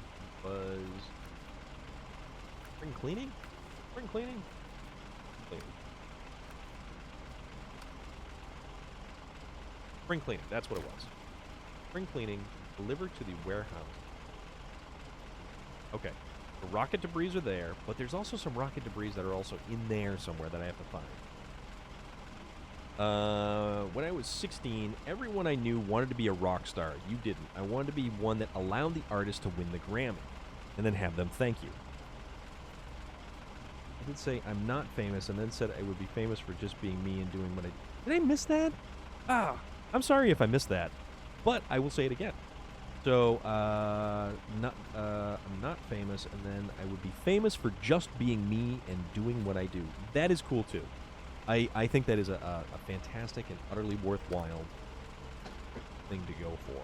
spring cleaning? Spring cleaning? Spring cleaning, that's what it was. Spring cleaning delivered to the warehouse. Okay, the rocket debris are there, but there's also some rocket debris that are also in there somewhere that I have to find. When I was 16, everyone I knew wanted to be a rock star. You didn't. I wanted to be one that allowed the artist to win the Grammy, and then have them thank you. I did say I'm not famous, and then said I would be famous for just being me and doing what I did. Did I miss that? I'm sorry if I missed that, but I will say it again. So, I'm not famous, and then I would be famous for just being me and doing what I do. That is cool, too. I think that is a fantastic and utterly worthwhile thing to go for.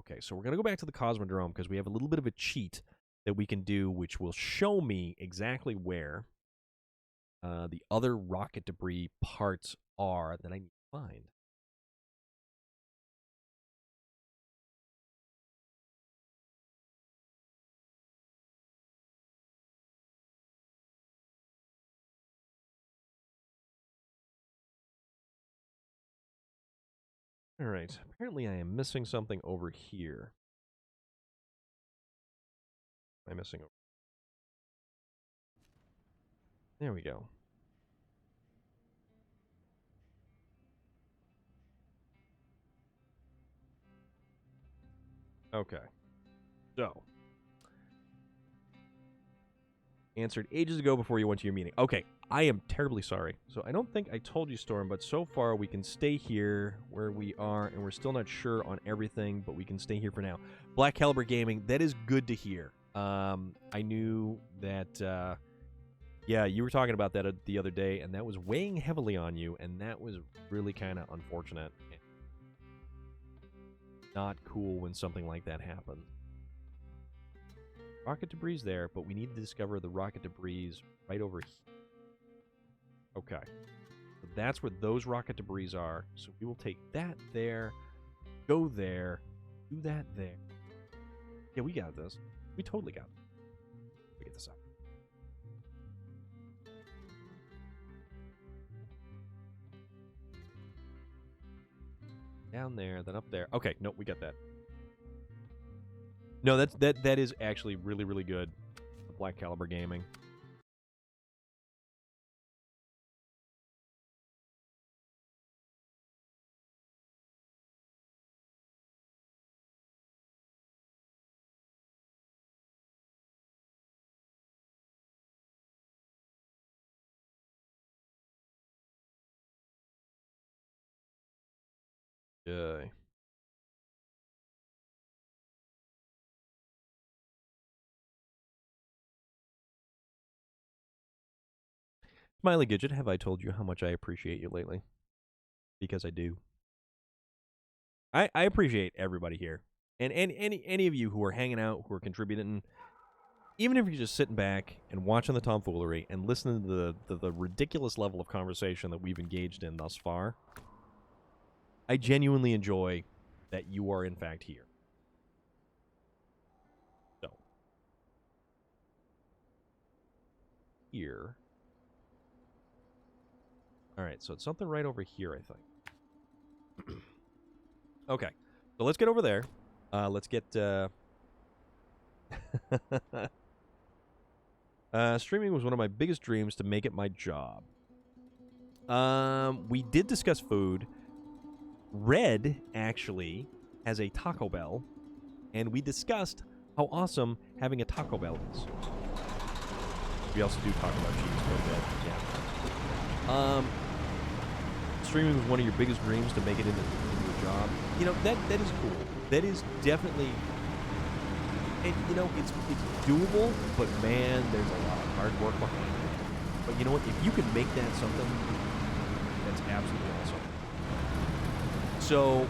Okay, so we're going to go back to the Cosmodrome, because we have a little bit of a cheat that we can do, which will show me exactly where the other rocket debris parts are that I need to find. All right, apparently I am missing something over here. I'm missing over. There we go. Okay. So, answered ages ago before you went to your meeting. Okay, I am terribly sorry. So I don't think I told you, Storm, but so far we can stay here where we are, and we're still not sure on everything, but we can stay here for now. Black Caliber Gaming, that is good to hear. I knew that, yeah, you were talking about that the other day, and that was weighing heavily on you, and that was really kind of unfortunate. Not cool when something like that happens. Rocket debris there, but we need to discover the rocket debris right over here. Okay. So that's where those rocket debris are. So we will take that there, go there, do that there. Yeah, we got this. We totally got it. We get this up. Down there, then up there. Okay, nope, we got that. No, that is actually really, really good. Black Caliber Gaming. Yeah. Smiley Gidget, have I told you how much I appreciate you lately? Because I do. I appreciate everybody here. And any of you who are hanging out, who are contributing, even if you're just sitting back and watching the tomfoolery and listening to the ridiculous level of conversation that we've engaged in thus far, I genuinely enjoy that you are, in fact, here. So, here. All right, so it's something right over here, I think. Okay, so let's get over there. Let's get... streaming was one of my biggest dreams to make it my job. We did discuss food. Red, actually, has a Taco Bell, and we discussed how awesome having a Taco Bell is. We also do talk about cheese quite a bit, yeah. Streaming was one of your biggest dreams to make it into a job. You know, that is cool. That is definitely... And, you know, it's doable, but, man, there's a lot of hard work behind it. But you know what? If you can make that something, that's absolutely awesome. So,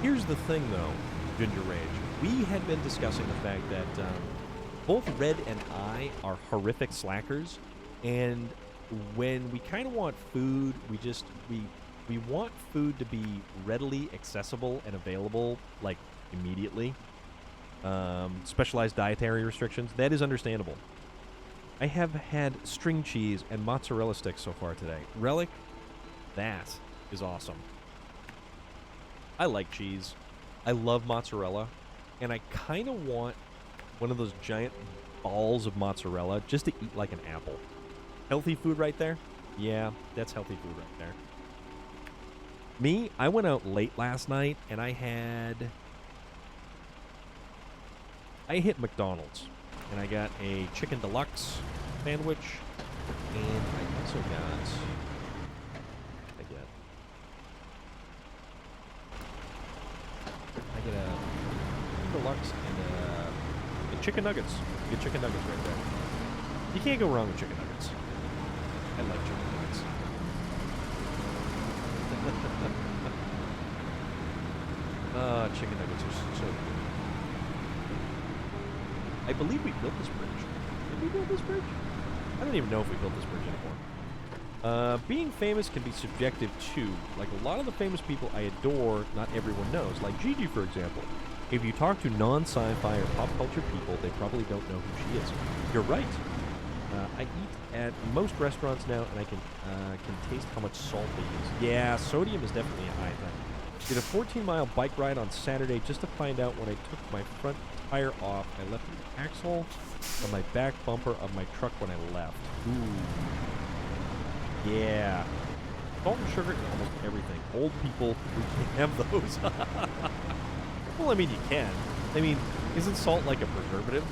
here's the thing, though, Ginger Rage. We had been discussing the fact that both Red and I are horrific slackers, and when we kind of want food, we want food to be readily accessible and available, like, immediately. Specialized dietary restrictions, that is understandable. I have had string cheese and mozzarella sticks so far today. Relic, that is awesome. I like cheese. I love mozzarella. And I kind of want one of those giant balls of mozzarella just to eat like an apple. Healthy food right there? Yeah, that's healthy food right there. Me, I went out late last night and I hit McDonald's, and I got a chicken deluxe sandwich, and I also got, I get a deluxe and chicken nuggets. Good chicken nuggets right there. You can't go wrong with chicken nuggets. I like chicken nuggets. Chicken nuggets are so good. I believe we built this bridge. Did we build this bridge? I don't even know if we built this bridge anymore. Being famous can be subjective too. Like a lot of the famous people I adore, not everyone knows. Like Gigi, for example. If you talk to non-sci-fi or pop culture people, they probably don't know who she is. You're right. I eat at most restaurants now, and I can taste how much salt they use. Yeah, sodium is definitely a high thing. Did a 14-mile bike ride on Saturday just to find out when I took my front tire off, I left the axle on my back bumper of my truck when I left. Ooh. Yeah. Salt and sugar in almost everything. Old people, we can't have those. Well, I mean, you can. I mean, isn't salt like a preservative?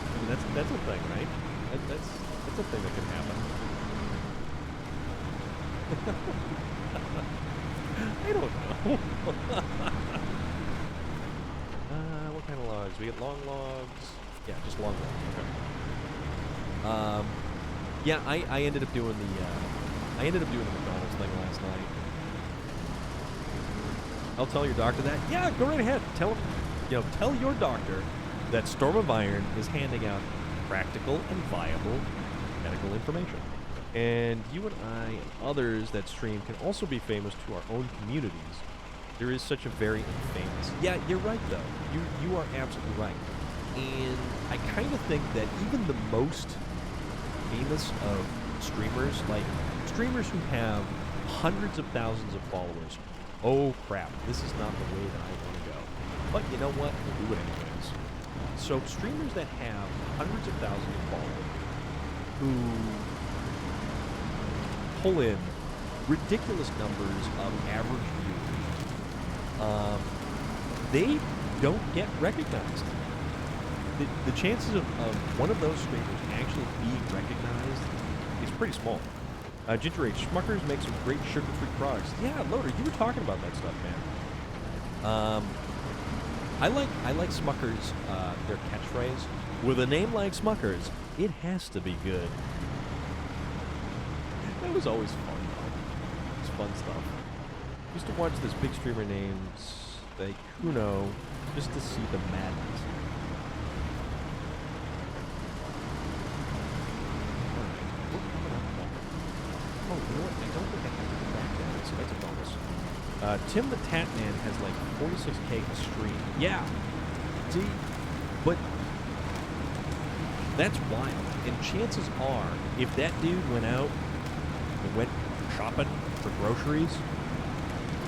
I mean, that's a thing, right? That's a thing that can happen. I don't know. What kind of logs? We get long logs. Yeah, just long logs. Okay. Yeah, I ended up doing the McDonald's thing last night. I'll tell your doctor that. Yeah, go right ahead. Tell him, tell your doctor that Storm of Iron is handing out practical and viable medical information. And you and I and others that stream can also be famous to our own communities. There is such a very infamous... Yeah, you're right, though. You are absolutely right. And I kind of think that even the most famous of streamers, like streamers who have hundreds of thousands of followers, oh crap, this is not the way that I want to go. But you know what? We'll do it anyways. So streamers that have hundreds of thousands of followers who pull in ridiculous numbers of average viewers, they don't get recognized. The chances of one of those streamers actually being recognized is pretty small. Ginger Age, Schmuckers make some great sugar-free products. Yeah, Loader, you were talking about that stuff, man. I like Smuckers, their catchphrase. With a name like Smuckers, it has to be good. That was always fun, though. It's fun stuff. I used to watch this big streamer named Kuno just to see the madness. Oh, you know what? I don't think I have to go back down, so that's a bonus. Tim the Tatman has like 46K a stream. Yeah. See? But that's wild. And chances are, if that dude went out and went shopping for groceries,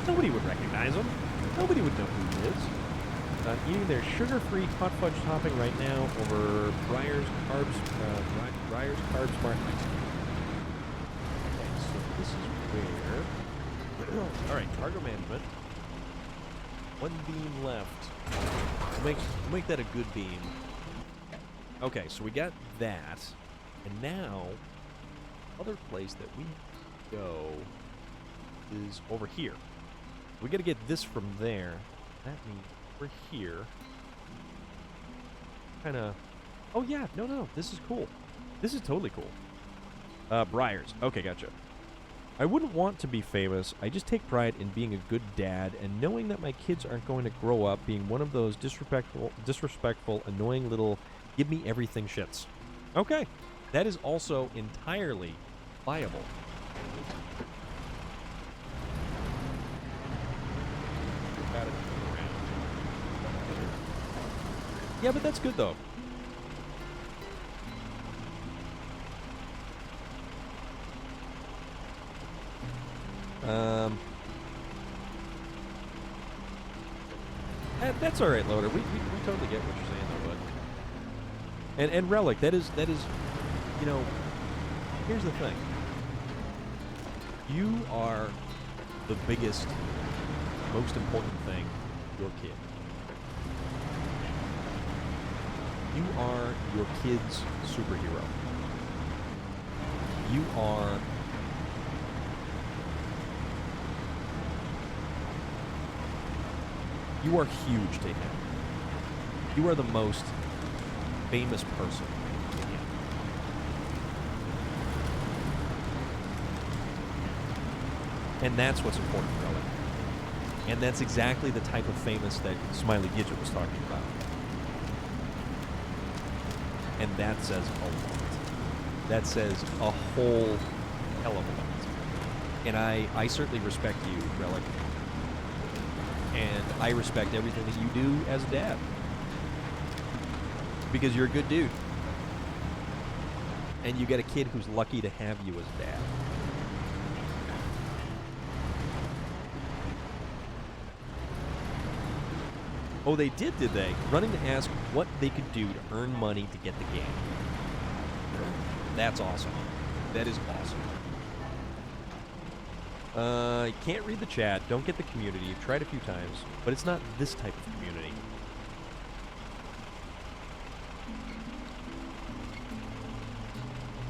nobody would recognize him. Nobody would know who he is. Eating their sugar-free hot fudge topping right now over Breyer's Carb Smart Ice Cream. Okay, so this is where... All right, cargo management. One beam left. We'll make that a good beam. Okay, so we got that. And now, other place that we go is over here. We got to get this from there. That means we're here. Kind of... Oh, yeah. No. This is cool. This is totally cool. Breyers. Okay, gotcha. I wouldn't want to be famous. I just take pride in being a good dad and knowing that my kids aren't going to grow up being one of those disrespectful, annoying little give-me-everything shits. Okay. That is also entirely viable. Yeah, but that's good, though. That's all right, Loader. We totally get what you're saying, though, bud. And Relic, that is, you know, here's the thing. You are the biggest, most important thing to your kid. You are your kid's superhero. You are... You are huge to him. You are the most famous person to him. And that's what's important, Relic. And that's exactly the type of famous that Smiley Gidget was talking about. And that says a lot. That says a whole hell of a lot. And I certainly respect you, Relic. And I respect everything that you do as a dad. Because you're a good dude. And you got a kid who's lucky to have you as a dad. Oh, they did they? Running to ask what they could do to earn money to get the game. That's awesome. That is awesome. You can't read the chat. Don't get the community. You've tried a few times, but it's not this type of community.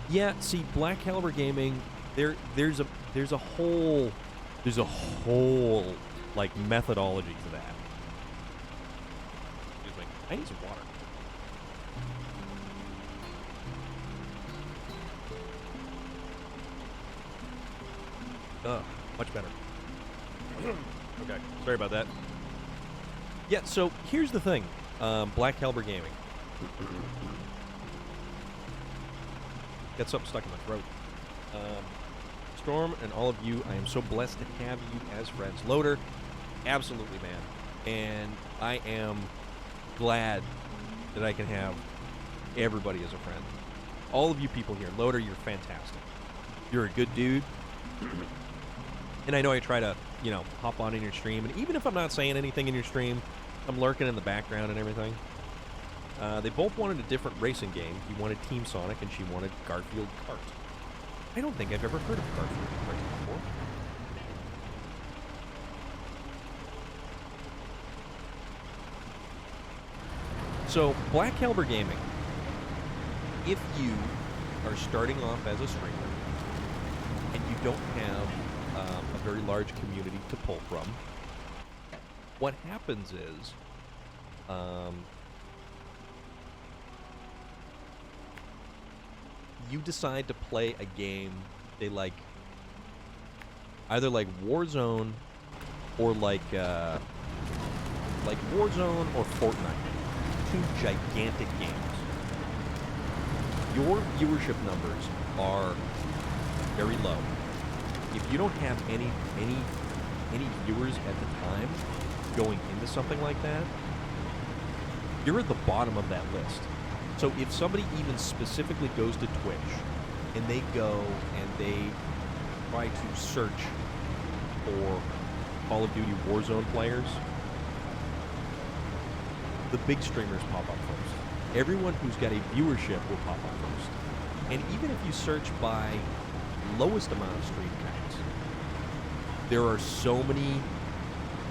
Yeah, see, Black Caliber Gaming, there's a whole like methodology to that. Excuse me. I need some water. Ugh, much better. Okay, sorry about that. Yeah, so here's the thing. Black Caliber Gaming. Got something stuck in my throat. Storm and all of you, I am so blessed to have you as friends. Loader, absolutely, man. And I am glad that I can have everybody as a friend. All of you people here. Loader, you're fantastic. You're a good dude. And I know I try to, you know, hop on in your stream. And even if I'm not saying anything in your stream, I'm lurking in the background and everything. They both wanted a different racing game. He wanted Team Sonic and she wanted Garfield Kart. I don't think I've ever heard of Garfield Kart before. So, Black Caliber Gaming, if you are starting off as a streamer and don't have a very large community to pull from, what happens is you decide to play a game they like, either like Warzone or like Warzone or Fortnite. Two gigantic games. Your viewership numbers are very low. If you don't have any viewers at the time going into something like that, you're at the bottom of that list. So if somebody even specifically goes to Twitch and they go and they try to search for Call of Duty Warzone players, the big streamers pop up first. Everyone who's got a viewership will pop up first. And even if you search by lowest amount of stream counts, there are so many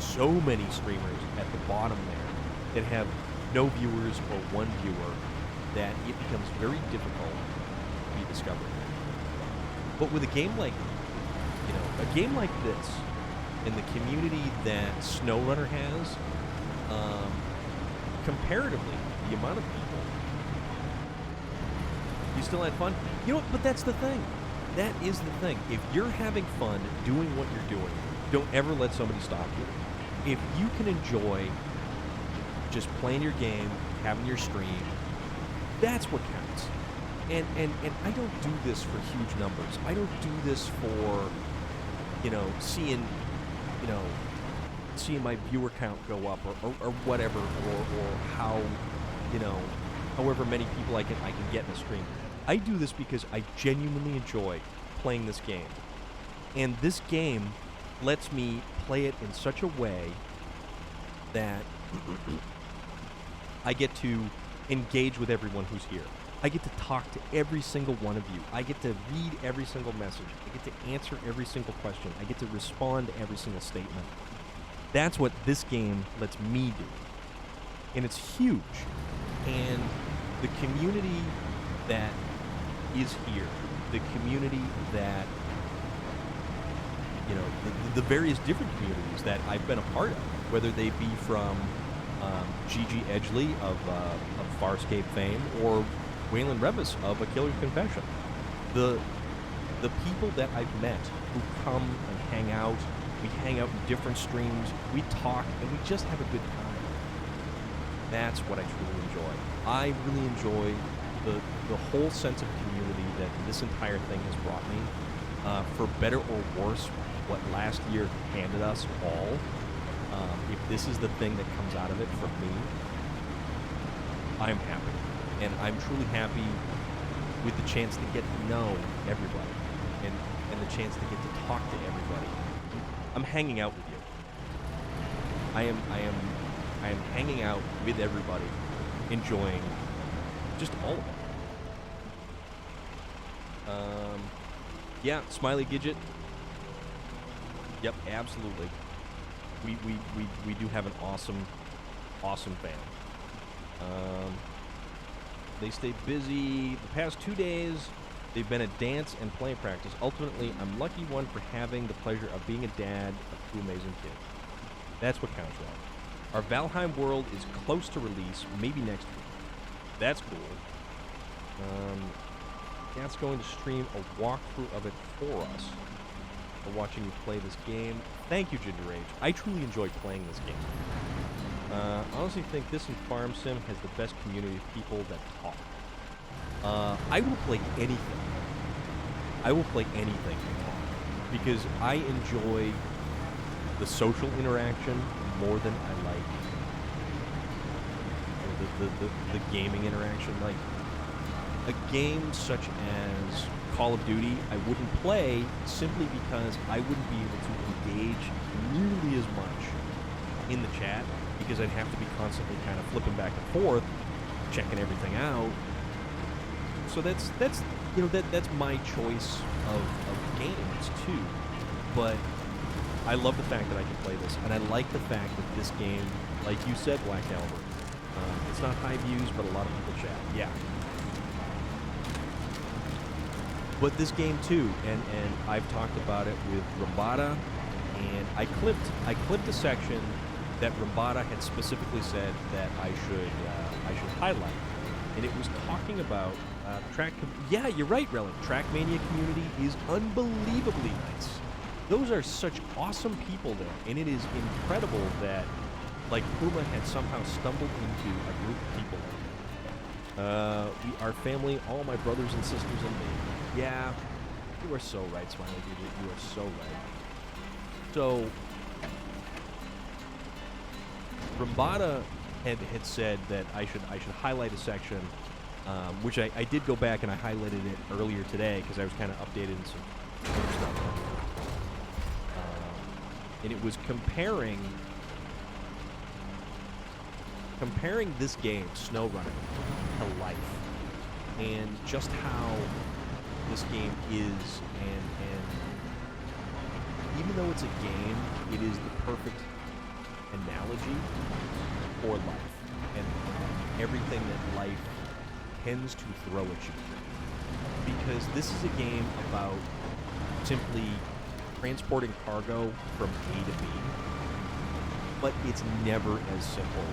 streamers at the bottom there that have no viewers or one viewer that it becomes very difficult to be discovered. But with a game like, a game like this, in the community that SnowRunner has, comparatively, the amount of people, you still had fun. But that's the thing. That is the thing. If you're having fun doing what you're doing, don't ever let somebody stop you. If you can enjoy just playing your game, having your stream, that's what counts. And I don't do this for huge numbers. I don't do this for, seeing my viewer count go up or whatever, or how, however many people I can get in a stream. I do this because I genuinely enjoy playing this game. And this game lets me play it in such a way that I get to engage with everyone who's here. I get to talk to every single one of you. I get to read every single message. I get to answer every single question. I get to respond to every single statement. That's what this game lets me do. And it's huge. And the community that is here, the community that, the various different communities that I've been a part of, whether they be from Gigi Edgley of Farscape fame or Waylon Revis of A Killer's Confession. The people that I've met who come and hang out, we hang out in different streams, we talk, and we just have a good time. That's what I truly enjoy. I really enjoy the whole sense of community that this entire thing has brought me. For better or worse, what last year handed us all, if this is the thing that comes out of it for me, I'm happy. And I'm truly happy with the chance to get to know everybody and the chance to get to talk to everybody. I'm hanging out with you. I am hanging out with everybody, enjoying just all of it. Yeah, Smiley Gidget. Yep, absolutely. We do have an awesome fan. They stay busy. The past 2 days, they've been at dance and play practice. Ultimately, I'm lucky one for having the pleasure of being a dad of two amazing kids. That's what counts, Rob. Our Valheim world is close to release, maybe next week. That's cool. Cat's going to stream a walkthrough of it for us. For watching you play this game. Thank you, Ginger Age. I truly enjoy playing this game. I honestly think this and Farm Sim has the best community of people that talk. I will play anything. I will play anything and talk. Because I enjoy the social interaction more than I like the gaming interaction. Like, a game such as Call of Duty, I wouldn't play simply because I wouldn't be able to engage nearly as much in the chat, because I'd have to be constantly kind of flipping back and forth, checking everything out. So that's my choice of games too. But I love the fact that I can play this, and I like the fact that this game, like you said, Black Albert, it's not high views, but a lot of people chat. Yeah. But this game too, and I've talked about it with Rambada, and I clipped a section that Rambada had specifically said that I should highlight, and it was talking about track. Yeah, you're right, Relic. Trackmania community is unbelievably nice. Those are such awesome people there, and it is incredible that like Puma had somehow stumbled into a group of people. Our family, all my brothers and sisters and me. Yeah, you are so right, Smiley Digit. You are so right. So, Rambada had said that I should highlight a section, which I did go back and I highlighted it earlier today because I was kind of updating some other stuff. And it was comparing this game, SnowRunner, to life, and just how this game is, and even though it's a game, it is the perfect analogy for life and everything that life tends to throw at you. Because this is a game about simply transporting cargo from A to B, but it's never as simple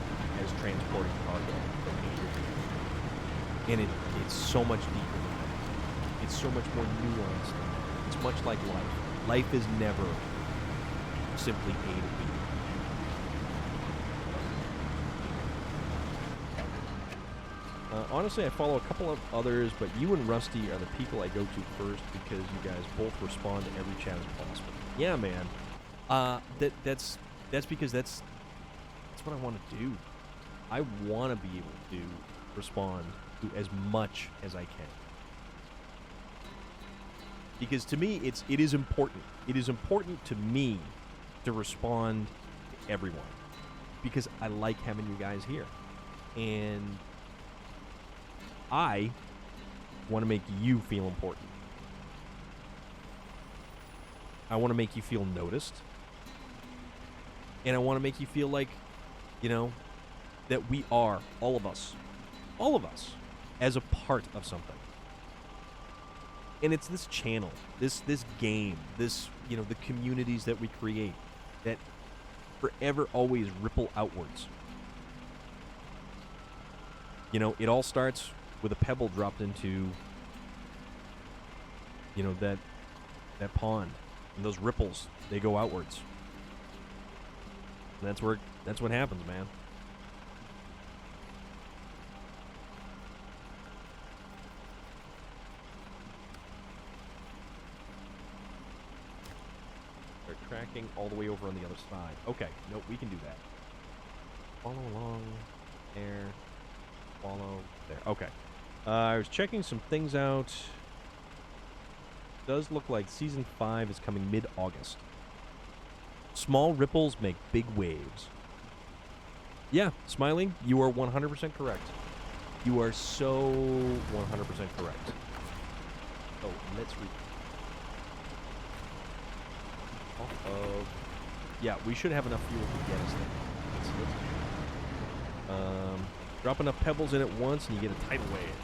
as transporting cargo from A to B. And it's so much deeper than that. It's so much more nuanced than that. It's much like life. Life is never simply A to B. Honestly, I follow a couple of others, but you and Rusty are the people I go to first because you guys both respond to every chat as possible. Yeah, man. That's because that's what I want to do. I want to be able to respond to as much as I can. Because to me, it is important. It is important to me to respond to everyone because I like having you guys here, and I want to make you feel important. I want to make you feel noticed. And I want to make you feel like, that we are, all of us, as a part of something. And it's this channel, this game, this, the communities that we create that forever always ripple outwards. It all starts with a pebble dropped into, that pond. And those ripples, they go outwards. And that's what happens, man. They're tracking all the way over on the other side. Okay, nope, we can do that. Follow along there. Follow there. Okay. I was checking some things out. Does look like Season 5 is coming mid-August. Small ripples make big waves. Yeah, Smiling, you are 100% correct. You are so 100% correct. Oh, let's read. Yeah, we should have enough fuel to get us there. Drop enough pebbles in at once and you get a tidal wave.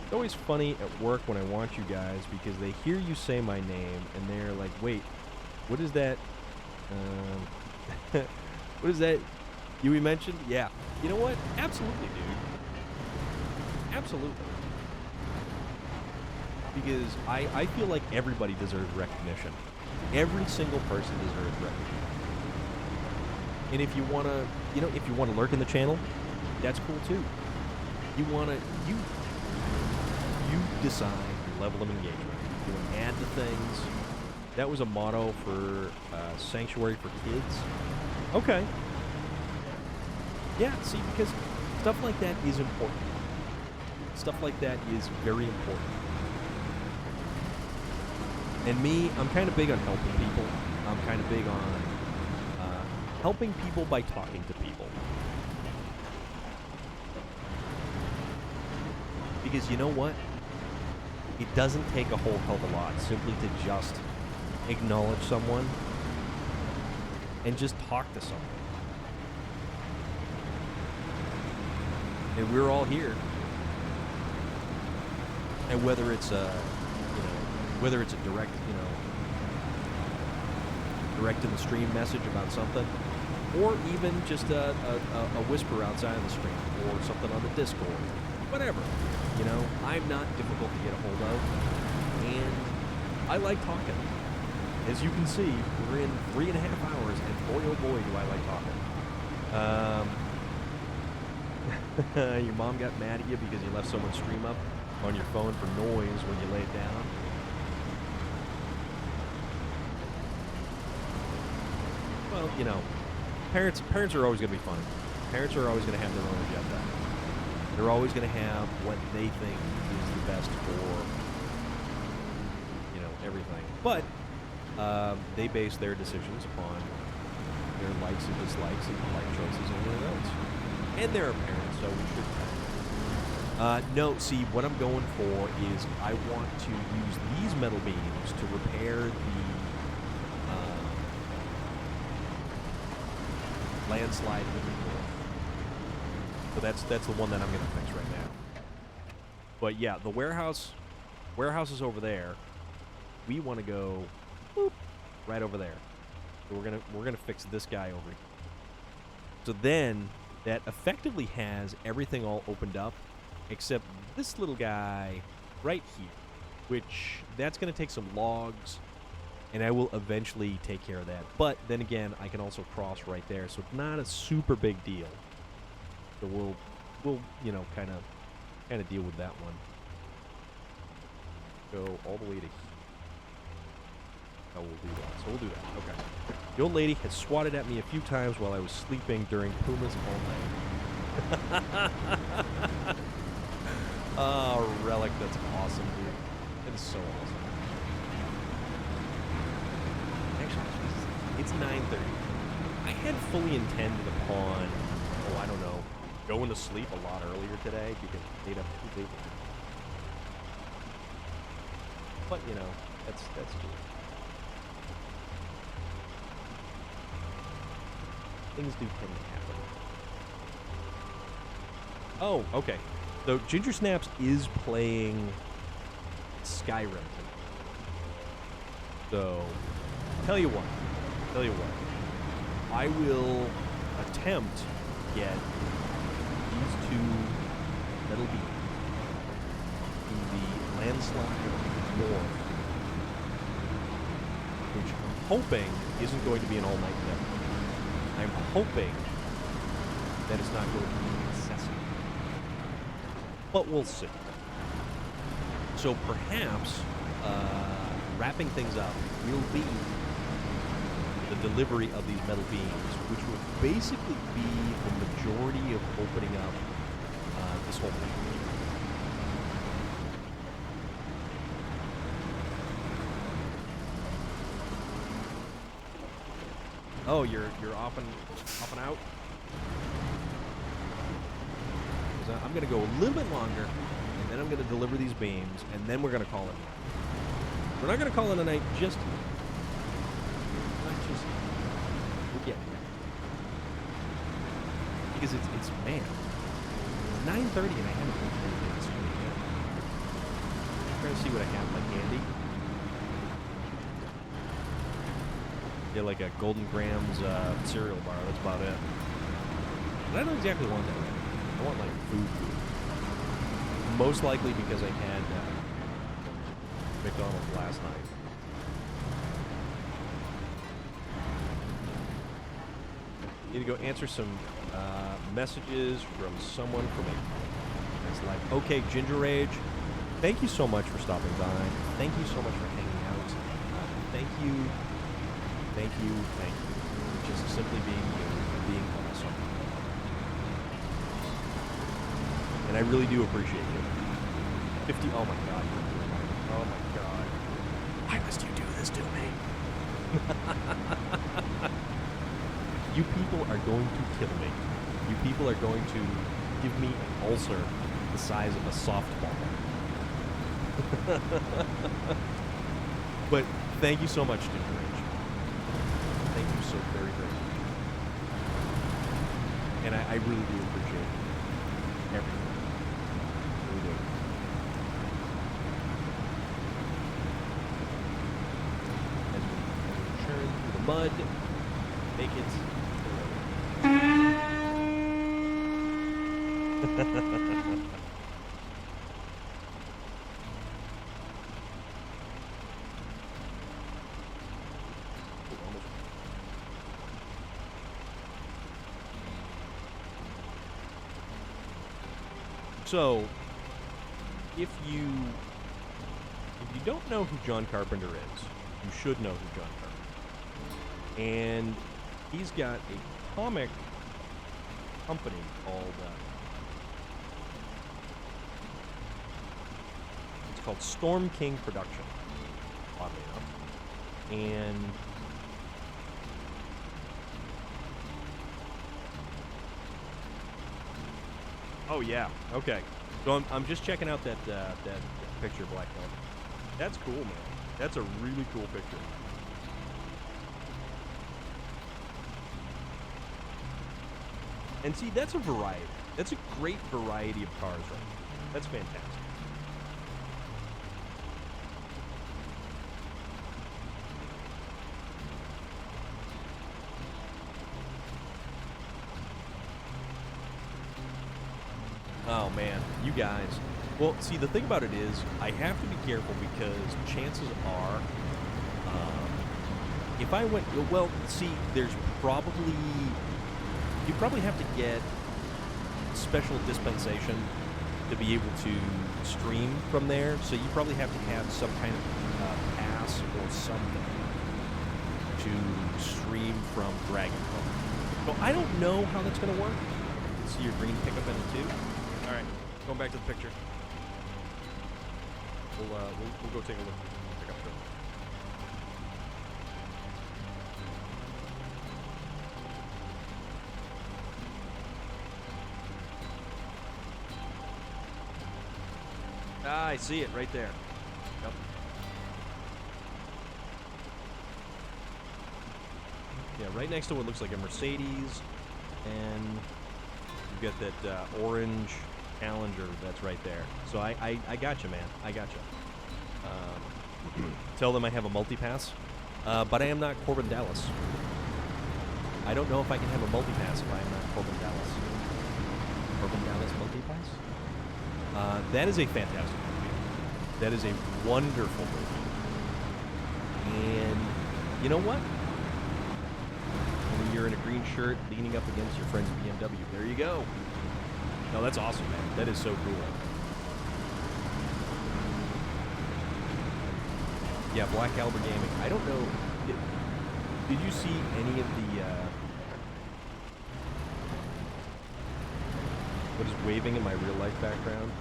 It's always funny at work when I watch you guys because they hear you say my name and they're like, wait, what is that? What is that you mentioned? Yeah. You know what? Absolutely, dude. Absolutely. Because I feel like everybody deserves recognition. Every single person deserves recognition. And if you want to, lurk in the channel, that's cool too. You decide your level of engagement. You want to add the things. That was a motto for Sanctuary for Kids. Okay. Yeah, see, because stuff like that is important. Stuff like that is very important. And me, I'm kind of big on helping people. I'm kind of big on helping people by talking to people. Because you know what? It doesn't take a whole hell of a lot simply to just acknowledge someone and just talk to someone. And we're all here. And whether it's whether it's a direct, direct in the stream message about something, or even just a whisper outside of the stream, or something on the Discord, whatever. I'm not difficult to get a hold of, and I like talking. As you can see, we're in 3.5 hours, and boy, oh boy, do I like talking. Your mom got mad at you because you left someone's stream up on your phone for noise when you lay it down. Well, parents are always going to be fun. Parents are always going to have their own agenda. They're always going to have what they think is the best for, everything. But they base their decisions upon their likes and dislikes and life choices and everything else. And they're parents, so we should. No, see, what I'm going for is I want to use these metal beams to repair the landslide in the north. So that's the one that I'm going to fix right now. But yeah, the warehouse is over there. We want to go boop, right over there. So we're gonna fix this guy over here. So then that effectively has everything all opened up, except this little guy right here, which that's gonna take some logs, and I will eventually take care of that. But then again, I can also cross right there, so it's not a super big deal. So we'll kind of deal with that one. Go all the way to here. Oh, we'll do that. So we'll do that. Okay. The old lady had swatted at me a few times while I was sleeping during Pumas all night. Oh, Relic, that's awesome, dude. That is so awesome. Actually, it's 9:30. I had fully intended upon, I don't know, going to sleep a lot earlier today because I stayed up too late. But, that's cool. Things do tend to happen. Oh, okay. So Ginger Snaps is playing Skyrim tonight. So, tell you what. I will attempt to get these two metal beams in the landslide north, which I'm hoping isn't going to be an all-night event. I'm hoping that it's not going to be incessant. But we'll see. So perhaps wrapping things up will be the delivery of these metal beams, which will basically be the majority of opening up this whole thing. Oh, you're off and out? I'm going to go a little bit longer, and then I'm going to deliver these beams, and then we're going to call it a night. We're not going to call it a night just yet. Not just yet. We're getting there. Because it's man, it's 9:30 and I haven't been anything this week yet. I'm trying to see what I have, like handy. Yeah, like a Golden Grams cereal bar. That's about it. But I don't exactly want that right now. I want, like, food. Most likely because I had McDonald's last night. Need to go answer some messages from someone from a... It's like, okay, Ginger Rage, thank you so much for stopping by. Thank you so much for hanging out. Thank you. Just simply being you, being awesome. And I really do appreciate you. 50, oh my god. Oh my god. Why must you do this to me? You people are going to kill me. You people are going to give me an ulcer the size of a softball. But thank you so much, Ginger Rage. Thank you so very, very much. And I really do appreciate everything. I really do. mud, make it. So, if you don't know who John Carpenter is, you should know who John Carpenter is. And he's got a comic company called it's called Storm King Production, oddly enough. And oh yeah, okay. So I'm just checking out that picture of Black Velvet. That's cool, man. That's a really cool picture. And see, that's a variety. That's a great variety of cars right there. That's fantastic. Oh man, you guys. Well, see, the thing about it is, I have to be careful because chances are, if I went, well, see, you probably have to get special dispensation to be able to stream from there. So you probably have to have some kind of pass or something to stream from Dragon Home. So I don't know how that's going to work. See your green pickup in it too. All right, going back to the picture. We'll go take a look at the pickup truck. Ah, I see it right there. Yep. Yeah, right next to what looks like a Mercedes, and you've got that orange Challenger that's right there. So I got you, man. I got you. Tell them I have a multi-pass, but I am not Corbin Dallas. I don't know if I can have a multi-pass if I am not Corbin Dallas. Corbin Dallas multi-pass? That is a fantastic movie. That is a wonderful movie. And you know what? When you're in a green shirt leaning up against your friend's BMW, there you go. No, that's awesome, man. That is so cool. Yeah, Black Albert Gaming. I don't know. Did you see any of the... what is waving in my real-life background?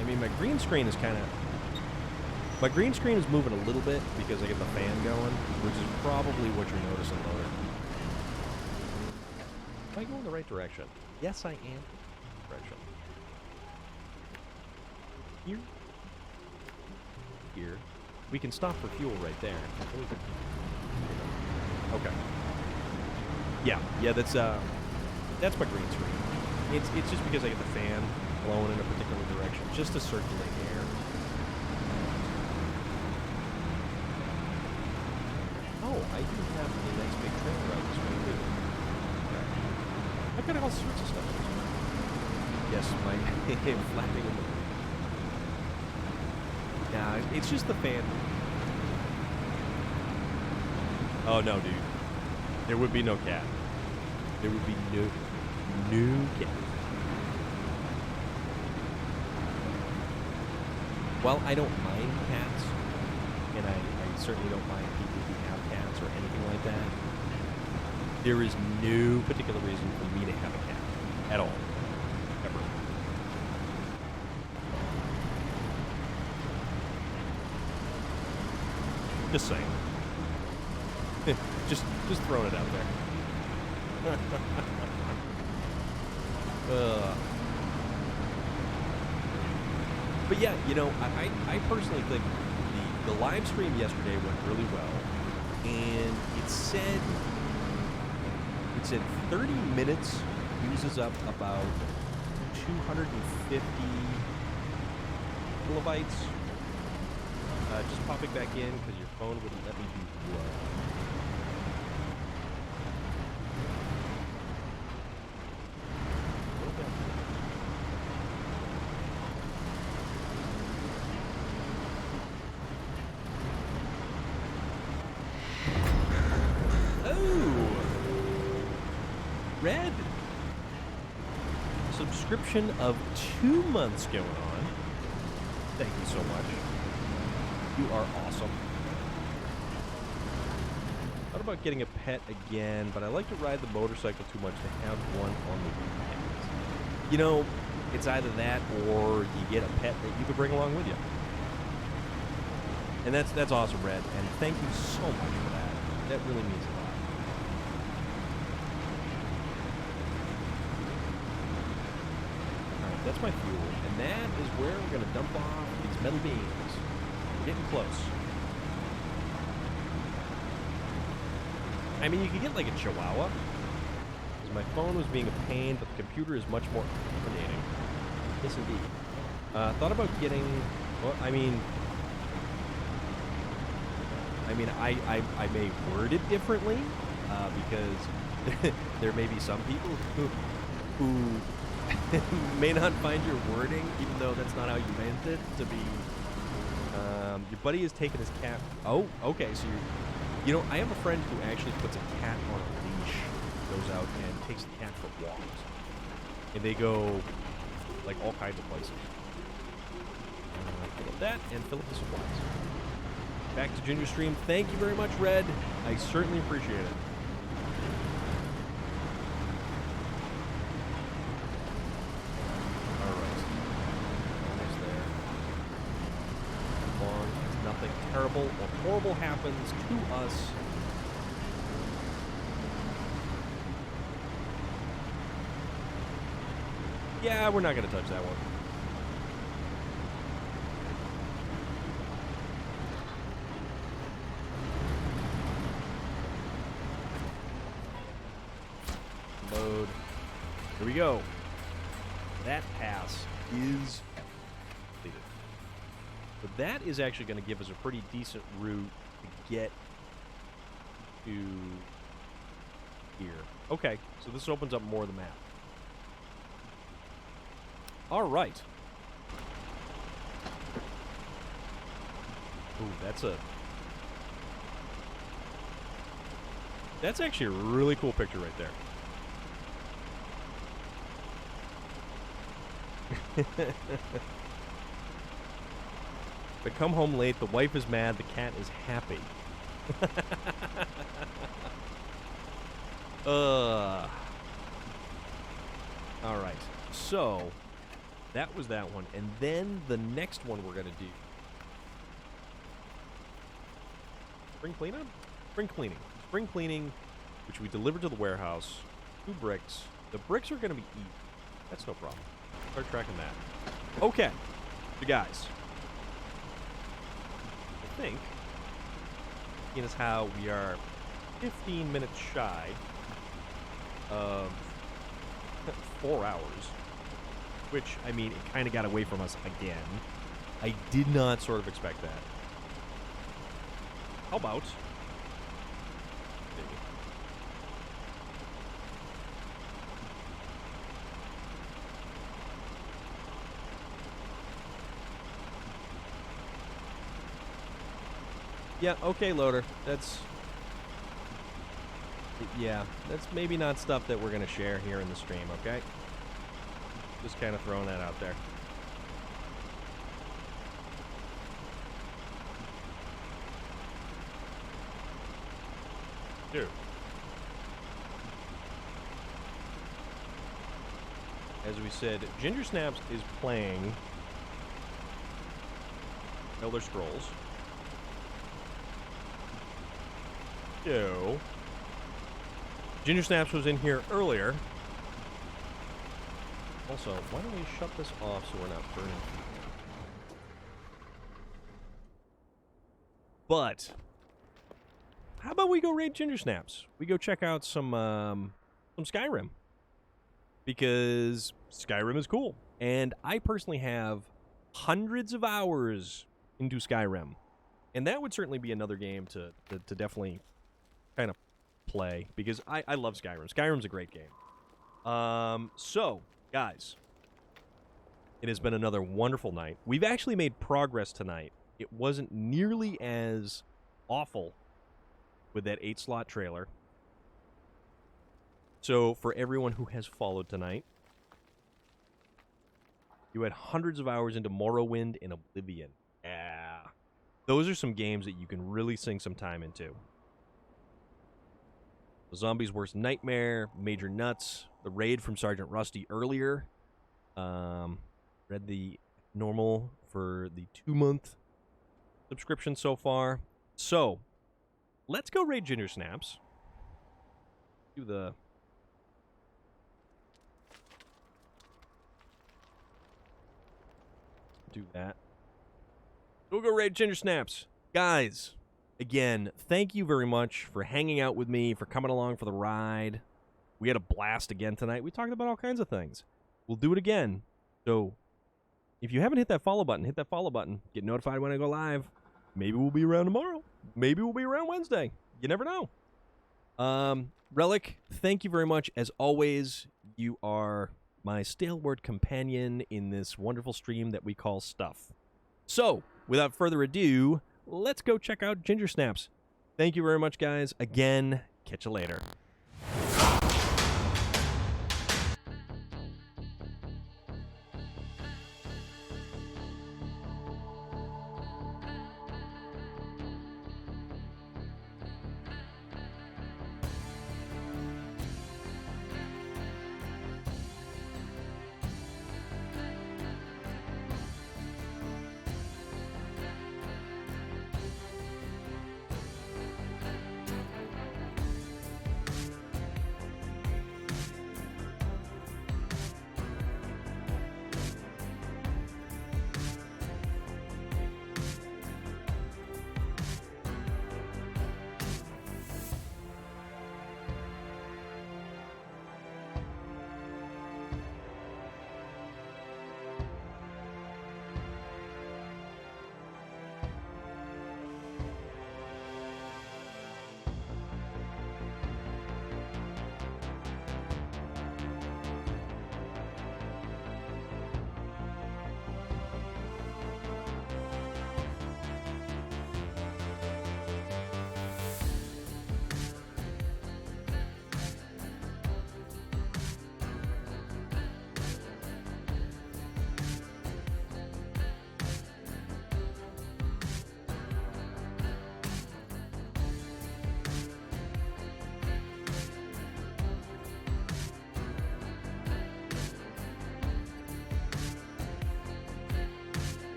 I mean, my green screen is kind of... My green screen is moving a little bit because I get the fan going, which is probably what you're noticing, Loader. Am I going the right direction? Yes, I am. Direction. Here. Here. We can stop for fuel right there. Okay. Yeah, that's my green screen. It's just because I get the fan blowing in a particular direction, just to circulate air. Oh, I do have a nice big trailer out this way too. Okay. I've got all sorts of stuff. Yes, my flapping in the... Yeah, it's just the fan. Oh no, dude. There would be no cat. There would be no cat. While I don't mind cats, and I certainly don't mind people who have cats or anything like that, there is no particular reason for me to have a cat at all. Ever. Just saying. just throwing it out there. But yeah, you know, I personally think the live stream yesterday went really well, and it said 30 minutes uses up about 250 kilobytes. Just popping back in because your phone wouldn't let me do low. Red. Subscription of 2 months going on. Thank you so much. You are awesome. Thought about getting a pet again, but I like to ride the motorcycle too much to have one on the weekends. You know, it's either that or you get a pet that you could bring along with you. And that's awesome, Red. And thank you so much for that. That really means a lot. That's my fuel, and that is where we're going to dump off these metal beams. We're getting close. I mean, you could get like a Chihuahua, because my phone was being a pain, but the computer is much more accommodating. Yes, indeed. Thought about getting, well, I mean, I may word it differently, because there may be some people who may not find your wording, even though that's not how you meant it to be. Your buddy has taken his cat. Oh, okay. So you know, I have a friend who actually puts a cat on a leash, goes out and takes the cat for walks, and they go like all kinds of places. Fill up that and fill up the supplies. Back to Ginger Stream. Thank you very much, Red. I certainly appreciate it. Terrible or horrible happens to us. Yeah, we're not going to touch that one. Load. Here we go. That pass is completed. But that is actually going to give us a pretty decent route to get to here. Okay, so this opens up more of the map. All right. Ooh, that's actually a really cool picture right there. I come home late, the wife is mad, the cat is happy. Alright, so that was that one. And then the next one we're going to do. Spring cleanup? Spring cleaning. Spring cleaning, which we delivered to the warehouse. 2 bricks. The bricks are going to be eaten. That's no problem. Start tracking that. Okay, you guys. I think, seeing as how we are 15 minutes shy of 4 hours, which, I mean, it kind of got away from us again. I did not sort of expect that. How about... Yeah, okay, loader. That's maybe not stuff that we're going to share here in the stream, okay? Just kind of throwing that out there. Dude. As we said, Ginger Snaps is playing Elder Scrolls. So, Ginger Snaps was in here earlier. Also, why don't we shut this off so we're not burning? But, how about we go raid Ginger Snaps? We go check out some Skyrim. Because Skyrim is cool. And I personally have hundreds of hours into Skyrim. And that would certainly be another game to definitely kind of play, because I love Skyrim. Skyrim's a great game. So, guys, it has been another wonderful night. We've actually made progress tonight. It wasn't nearly as awful with that 8-slot trailer. So, for everyone who has followed tonight, you had hundreds of hours into Morrowind and Oblivion. Yeah. Those are some games that you can really sink some time into. The Zombie's Worst Nightmare, Major Nuts, the raid from Sergeant Rusty earlier. Read the normal for the 2-month subscription so far. So, let's go raid Ginger Snaps. Do that. We'll go raid Ginger Snaps. Guys, again, thank you very much for hanging out with me, for coming along for the ride. We had a blast again tonight. We talked about all kinds of things. We'll do it again. So, if you haven't hit that follow button, hit that follow button. Get notified when I go live. Maybe we'll be around tomorrow. Maybe we'll be around Wednesday. You never know. Relic, thank you very much. As always, you are my stalwart companion in this wonderful stream that we call Stuff. So, without further ado, let's go check out Ginger Snaps. Thank you very much, guys. Again, catch you later.